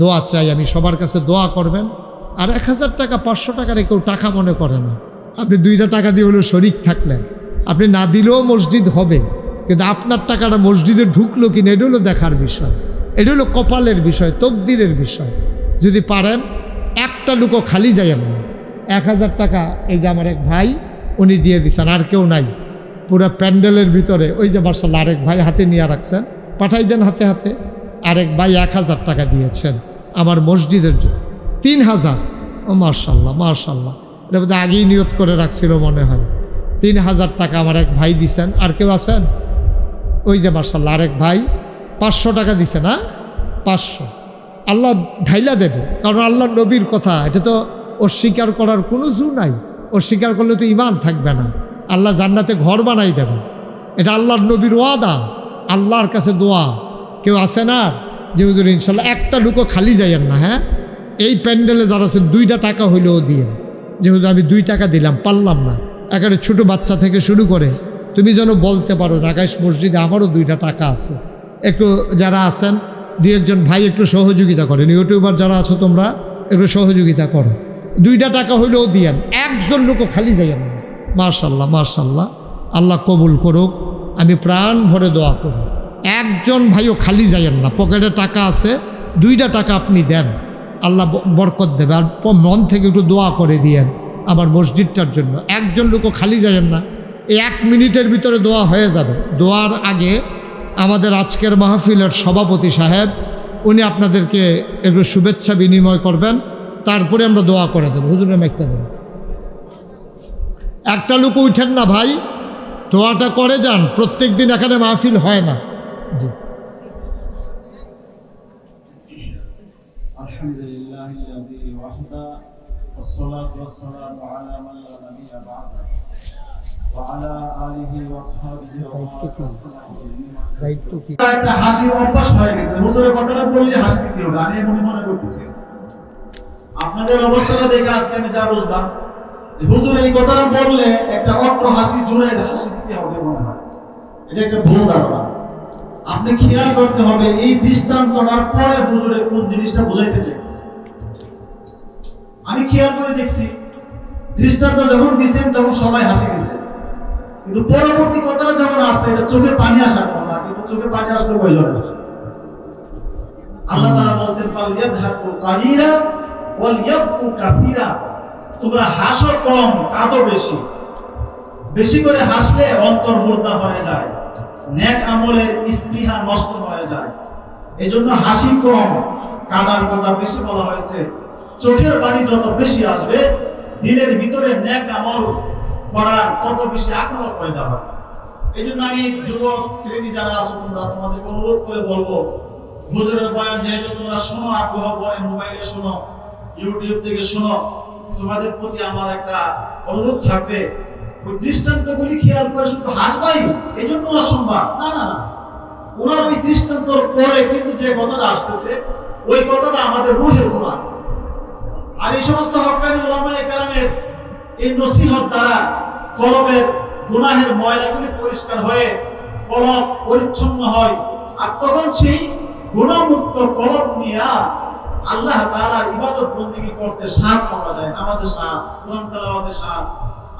দোয়া চাই। আমি সবার কাছে দোয়া করবেন। আর 1000 টাকা 500 টাকারে কেউ টাকা মনে করে না। আপনি 2টা টাকা দিয়ে হলেও শরীক থাকলেন। আপনি না দিলেও মসজিদ হবে, কিন্তু আপনার টাকাটা মসজিদে ঢুকলো কিনা এটা হলো দেখার বিষয়। এটা হলো কপালের বিষয়, তকদিরের বিষয়। যদি পারেন একটা লোকও খালি যাইয়েন না। 1000 টাকা এই যে আমার এক ভাই উনি দিয়ে দিচ্ছেন, আর কেউ নাই। পুরো প্যান্ডেলের ভিতরে ওই যে মাশাআল্লাহ আরেক ভাই হাতে নিয়ে রাখছেন, পাঠাই দেন হাতে হাতে। আরেক ভাই 1000 টাকা দিয়েছেন আমার মসজিদের জন্য। 3000। ও মাশাআল্লাহ মাশাআল্লাহ, এটা বোধহয় আগেই নিয়ত করে রাখছিল মনে হয়। 3000 টাকা আমার এক ভাই দিছেন। আর কেউ আছেন? ওই যে মাশাআল্লাহ আরেক ভাই 500 টাকা দিছে না? 500। আল্লাহ ঢাইলা দেবে, কারণ আল্লাহ নবীর কথা, এটা তো অস্বীকার করার কোনো জু নাই। অস্বীকার করলে তো ঈমান থাকবে না। আল্লাহ জান্নাতে ঘর বানাই দেবেন, এটা আল্লাহর নবীর ওয়াদা, আল্লাহর কাছে দোয়া। কেউ আসে না যে হুজুর ইনশাল্লাহ একটা লুকো খালি যাইয়েন না। হ্যাঁ, এই প্যান্ডেলে যারা আছেন 2টা টাকা হইলেও দিয়েন, যে হুজুর আমি 2 টাকা দিলাম, পারলাম না। একেবারে ছোটো বাচ্চা থেকে শুরু করে তুমি যেন বলতে পারো নাগাইশ মসজিদে আমারও 2টা টাকা আছে। একটু যারা আছেন 2-1জন ভাই একটু সহযোগিতা করেন, ইউটিউবার যারা আছো তোমরা একটু সহযোগিতা করো। 2টা টাকা হইলেও দিয়েন, একজন লোকও খালি যাইয়েন না। মাশাল্লাহ মাশাল্লাহ, আল্লাহ কবুল করুক। আমি প্রাণ ভরে দোয়া করি, একজন ভাইও খালি যাইয়েন না। পকেটে টাকা আছে, 2টা টাকা আপনি দেন, আল্লাহ বরকত দেবে। আর মন থেকে একটু দোয়া করে দিয়েন আমার মসজিদটার জন্য। একজন লোকও খালি যাইয়েন না। এই 1 মিনিটের ভিতরে দোয়া হয়ে যাবে। দোয়ার আগে আমাদের আজকের মাহফিলের সভাপতি সাহেব উনি আপনাদেরকে একটু শুভেচ্ছা বিনিময় করবেন, তারপরে আমরা দোয়া করে দেবো। হুজুরের মাইকটা দেবো। একটা লোক উঠেন না ভাই, দোয়াটা করে যান। প্রত্যেক দিন এখানে মাহফিল হয় না। জি দায়িত্ব কি? একটা হাসির অভ্যাস হয়ে গেছে। হুজুরের কথাটা বললে হাসি দিতে হবে, আমি এমনই মনে করতেছি। আপনাদের অবস্থাটা দেখে আজকে আমি যা বুঝলাম, হুজুর এই কথাটা বললে একটা অট্ট হাসি জুড়ে হাসি দিতে হবে মনে হয়। এটা একটা ভুল ধারণা। আপনি খেয়াল করতে হবে এই দৃষ্টান্তটার পরে হুজুরে কোন জিনিসটা বুঝাইতে চাইতেছে। আমি খেয়াল করে দেখছি দৃষ্টান্ত যখন দিচ্ছেন তখন সবাই হাসি দিছে, কিন্তু পরবর্তী কথাটা যখন আসছে এটা চোখে পানি আসার কথা, কিন্তু চোখে পানি আসলো কয়জনের? আল্লাহ তাআলা বলছেন ফালইয়াদহাকু কালিলা ওয়ালইয়াবকু কাসীরা, তোমরা হাসো কম কাঁদো বেশি। বেশি করে হাসলে অন্তর মুর্দা হয়ে যায়, নেক আমলের স্পৃহা নষ্ট হয়ে যায়। এজন্য হাসি কম কাঁদার কথা বেশি বলা হয়েছে। চোখের পানি যত বেশি আসবে দিলের ভিতরে নেক আমল করার তত বেশি আগ্রহ পয়দা হবে। এই জন্য আমি যুবক শ্রেণী যারা আছো তোমরা তোমাদের অনুরোধ করে বলবো, হুজুরের বয়ান যেহেতু তোমরা শোনো, আগ্রহ করে মোবাইলে শোনো, ইউটিউব থেকে শোনো, তোমাদের প্রতি আমার একটা অনুরোধ থাকবে, ওই দৃষ্টান্তগুলি খেয়াল করে শুধু হাসবাই এই জন্য অসম্ভব না, না না, ওনার ওই দৃষ্টান্তর পরে কিন্তু যে কথাটা আসতেছে ওই কথাটা আমাদের রূহের খোরাক। আর এই সমস্ত হক্কানি উলামায়ে কেরামের এই নসিহত দ্বারা কলবের গুনাহের ময়লাগুলি পরিষ্কার হয়ে কলব পরিচ্ছন্ন হয়, আর তখন সেই গুনাহমুক্ত কলব নিয়ে আল্লাহ তাআলার ইবাদত বন্দেগী করতে স্বাদ পাওয়া যায়। নামাজের স্বাদ, কোরআন তেলাওয়াতের স্বাদ,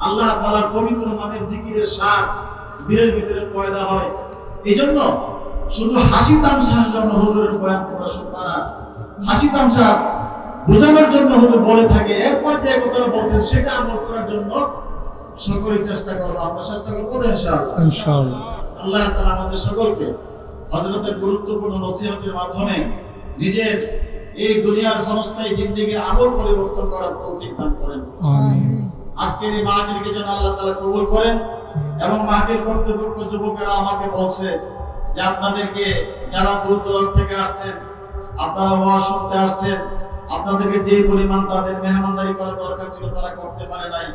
আল্লাহ তাআলার পবিত্র নামের জিকিরের স্বাদ দিলের ভিতরে পয়দা হয়। এই জন্য শুধু হাসি তামসার জন্য হুজুরের বয়ান তোমরা শুনবা না, হাসি তামসা বোঝানোর জন্য হুজুর বলে থাকে, এরপরে যে কথা বলতেন সেটা আমল করার জন্য সকলেই চেষ্টা করবো। আমরা চেষ্টা করবো ইনশাআল্লাহ। আল্লাহ তাআলা আমাদের সকলকে হযরতের গুরুত্বপূর্ণ নসিহতের মাধ্যমে নিজের এই দুনিয়ার ক্ষণস্থায়ী জিন্দেগীর আমল পরিবর্তন করার তৌফিক দান করেন। আমিন। আজকের এই মাহফিলকে যেন আল্লাহ তাআলা কবুল করেন। এবং মাহফিল কর্তৃপক্ষ যুবকেরা আমাকে বলছে যে আপনাদেরকে যারা দূর দরাজ থেকে আসছেন, আপনারা ওয়াজ শুনতে আসছেন, আপনাদেরকে যে পরিমাণ তাদের মেহমানদারি করা দরকার ছিল তারা করতে পারে নাই।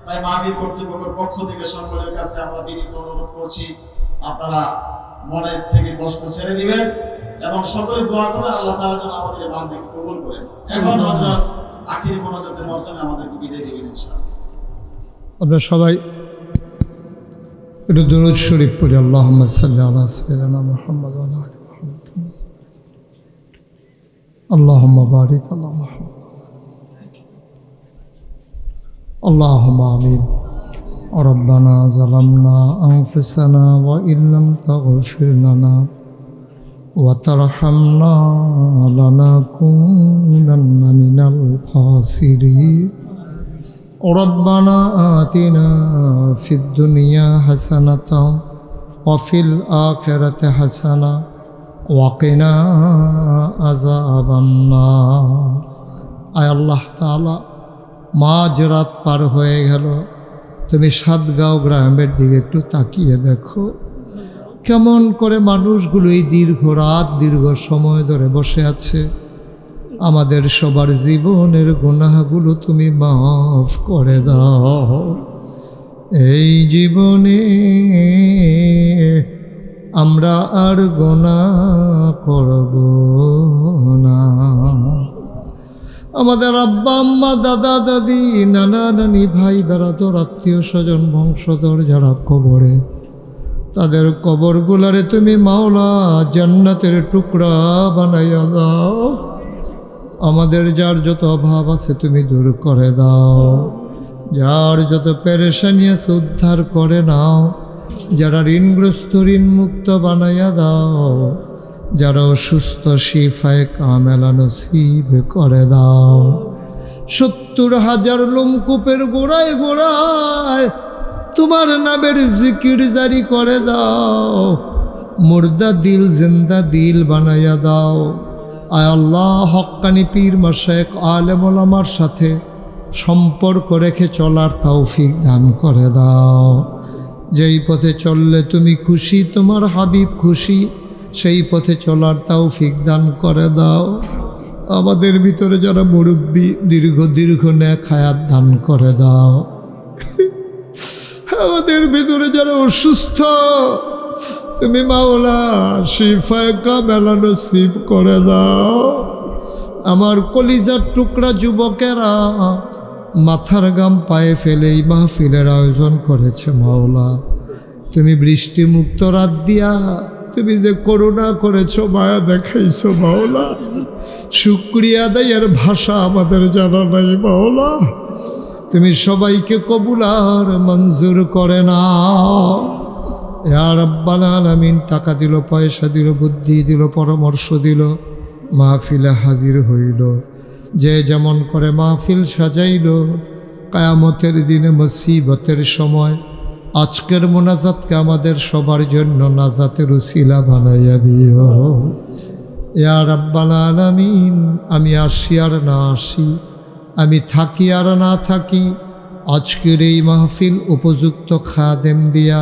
তাই মাহফিল কর্তৃপক্ষের পক্ষ থেকে সকলের কাছে আমরা বিনীত অনুরোধ করছি, আপনারা মনের থেকে কষ্ট ছেড়ে দিবেন এবং সকলে দোয়া করবেন আল্লাহ তাআলা যেন আমাদের এই মাহফিলকে কবুল করেন। এখন হযরত আখির মোনাজাতের মাধ্যমে আমাদেরকে বিদায় দিবেন ইনশাআল্লাহ। আমরা সবাই একটু দুরূদ শরীফ পড়ি। আল্লাহুম্মা সাল্লি আলা সাইয়্যিদিনা মুহাম্মাদ ওয়া আলা আলি মুহাম্মাদ। আল্লাহুম্মা বারিক আলা মুহাম্মাদ। আল্লাহুম্মা আমিন। রব্বানা যালামনা আনফুসানা ওয়া ইল্লাম তাগফির লানা ওয়া তারহামনা লানাকুনান্না মিনাল খাসিরিন। ربنا آتنا في الدنيا حسنة وفي الآخرة حسنة وقنا عذاب النار। আয় আল্লাহ তাআলা, মাঝরাত পার হয়ে গেল, তুমি সাতগাঁও গ্রামের দিকে একটু তাকিয়ে দেখো কেমন করে মানুষগুলো এই দীর্ঘ রাত দীর্ঘ সময় ধরে বসে আছে। আমাদের সবার জীবনের গুনাহগুলো তুমি মাফ করে দাও। এই জীবনে আমরা আর গুনাহ করব না। আমাদের আব্বা আম্মা দাদা দাদি নানা নানি ভাই বেড়াদর আত্মীয় স্বজন বংশধর যারা কবরে, তাদের কবরগুলারে তুমি মাওলা জান্নাতের টুকরা বানাইয়া দাও। আমাদের যার যত অভাব আছে তুমি দূর করে দাও, যার যত পেরেশানি আছে উদ্ধার করে নাও, যারা ঋণগ্রস্ত ঋণ মুক্ত বানাইয়া দাও, যারা অসুস্থ শিফায়ে কামেলা নসিব করে দাও। 70,000 লোমকূপের গোড়ায় গোড়ায় তোমার নামের জিকির জারি করে দাও। মুর্দা দিল জিন্দা দিল বানাইয়া দাও। আয় আল্লাহ, হক্কানি পীর মাশায়েখ আলেম ওলামার সাথে সম্পর্ক রেখে চলার তৌফিক দান করে দাও। যেই পথে চললে তুমি খুশি, তোমার হাবিব খুশি, সেই পথে চলার তৌফিক দান করে দাও। আমাদের ভিতরে যারা মুরব্বী দীর্ঘ নেক হায়াত দান করে দাও। আমাদের ভিতরে যারা অসুস্থ তুমি মাওলা শিফায়ে কামেলা নসিব করে দাও। আমার কলিজার টুকরা যুবকেরা মাথার গাম পায়ে ফেলে এই মাহফিলের আয়োজন করেছে মাওলা। তুমি বৃষ্টি মুক্ত রাত দিয়া তুমি যে করুণা করেছো, মায়া দেখাইছো মাওলা, শুকরিয়া আদায়ের ভাষা আমাদের জানা নাই মাওলা। তুমি সবাইকে কবুল আর মঞ্জুর করে নাও। ইয়া রাব্বাল আলামিন, টাকা দিল, পয়সা দিল, বুদ্ধি দিল, পরামর্শ দিল, মাহফিলে হাজির হইল। যে যেমন করে মাহফিল সাজাইল, কিয়ামতের দিনে মুসিবতের সময় আজকের মোনাজাতকে আমাদের সবার জন্য নাজাতের উসিলা বানাইয়া দিও। ইয়া রাব্বাল আলামিন, আমি আসি আর না আসি, আমি থাকি আর না থাকি, আজকের এই মাহফিল উপযুক্ত খাদেম দিয়া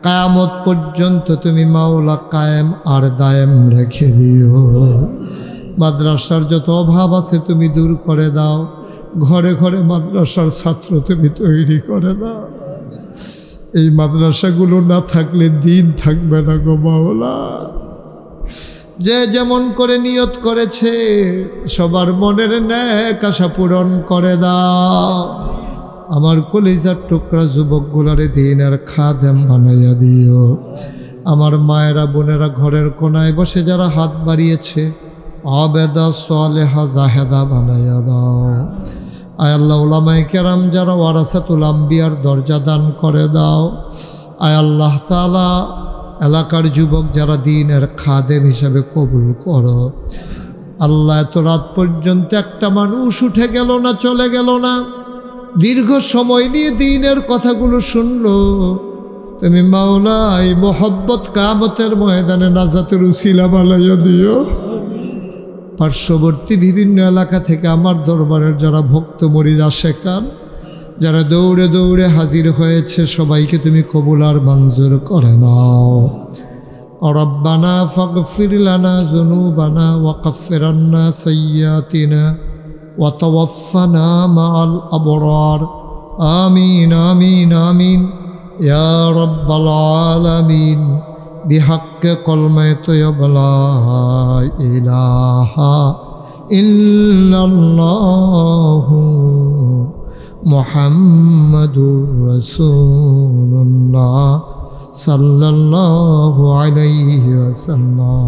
কিয়ামত পর্যন্ত তুমি মাওলা কায়েম আর দায়েম রেখে দিও। মাদ্রাসার যত অভাব আছে তুমি দূর করে দাও। ঘরে ঘরে মাদ্রাসার ছাত্র তুমি তৈরি করে দাও। এই মাদ্রাসাগুলো না থাকলে দিন থাকবে না গো মাওলা। যে যেমন করে নিয়ত করেছে সবার মনের নেক আশা পূরণ করে দাও। আমার কলিজার টুকরা যুবকগুলারে দিনের খাদেম বানাইয়া দিও। আমার মায়েরা বোনেরা ঘরের কোনায় বসে যারা হাত বাড়িয়েছে আবেদা সালেহা জাহেদা বানাইয়া দাও। আয় আল্লাহ, উলামায়ে কেরাম যারা ওয়ারাসাতুল আম্বিয়ার দরজা দান করে দাও। আয় আল্লাহ তাআলা, এলাকার যুবক যারা দিনের খাদেম হিসাবে কবুল করো। আল্লাহ, এত রাত পর্যন্ত একটা মানুষ উঠে গেল না, চলে গেল না, দীর্ঘ সময় নিয়ে দিনের কথাগুলো শুনলো। তুমি মাওলা এই মোহব্বত কিয়ামতের ময়দানে নাজাতের উসিলা বানাইয়া দিও। পার্শ্ববর্তী বিভিন্ন এলাকা থেকে আমার দরবারের যারা ভক্ত মুরিদ আশেকান যারা দৌড়ে দৌড়ে হাজির হয়েছে সবাইকে তুমি কবুল আর মঞ্জুর করে নাও। রব্বানা ফাগফির লানা যুনুবানা ওয়া কাফির আন্না সাইয়্যাতিনা ওয়া তাওয়াফানা মাআল আবরার। আমিন আমিন আমিন ইয়া রাব্বাল আলামিন। বিহাক্কে কলমায়ে তয়্যিবা লা ইলাহা ইল্লাল্লাহু মুহাম্মাদুর রাসূলুল্লাহ সাল্লাল্লাহু আলাইহি ওয়াসাল্লাম।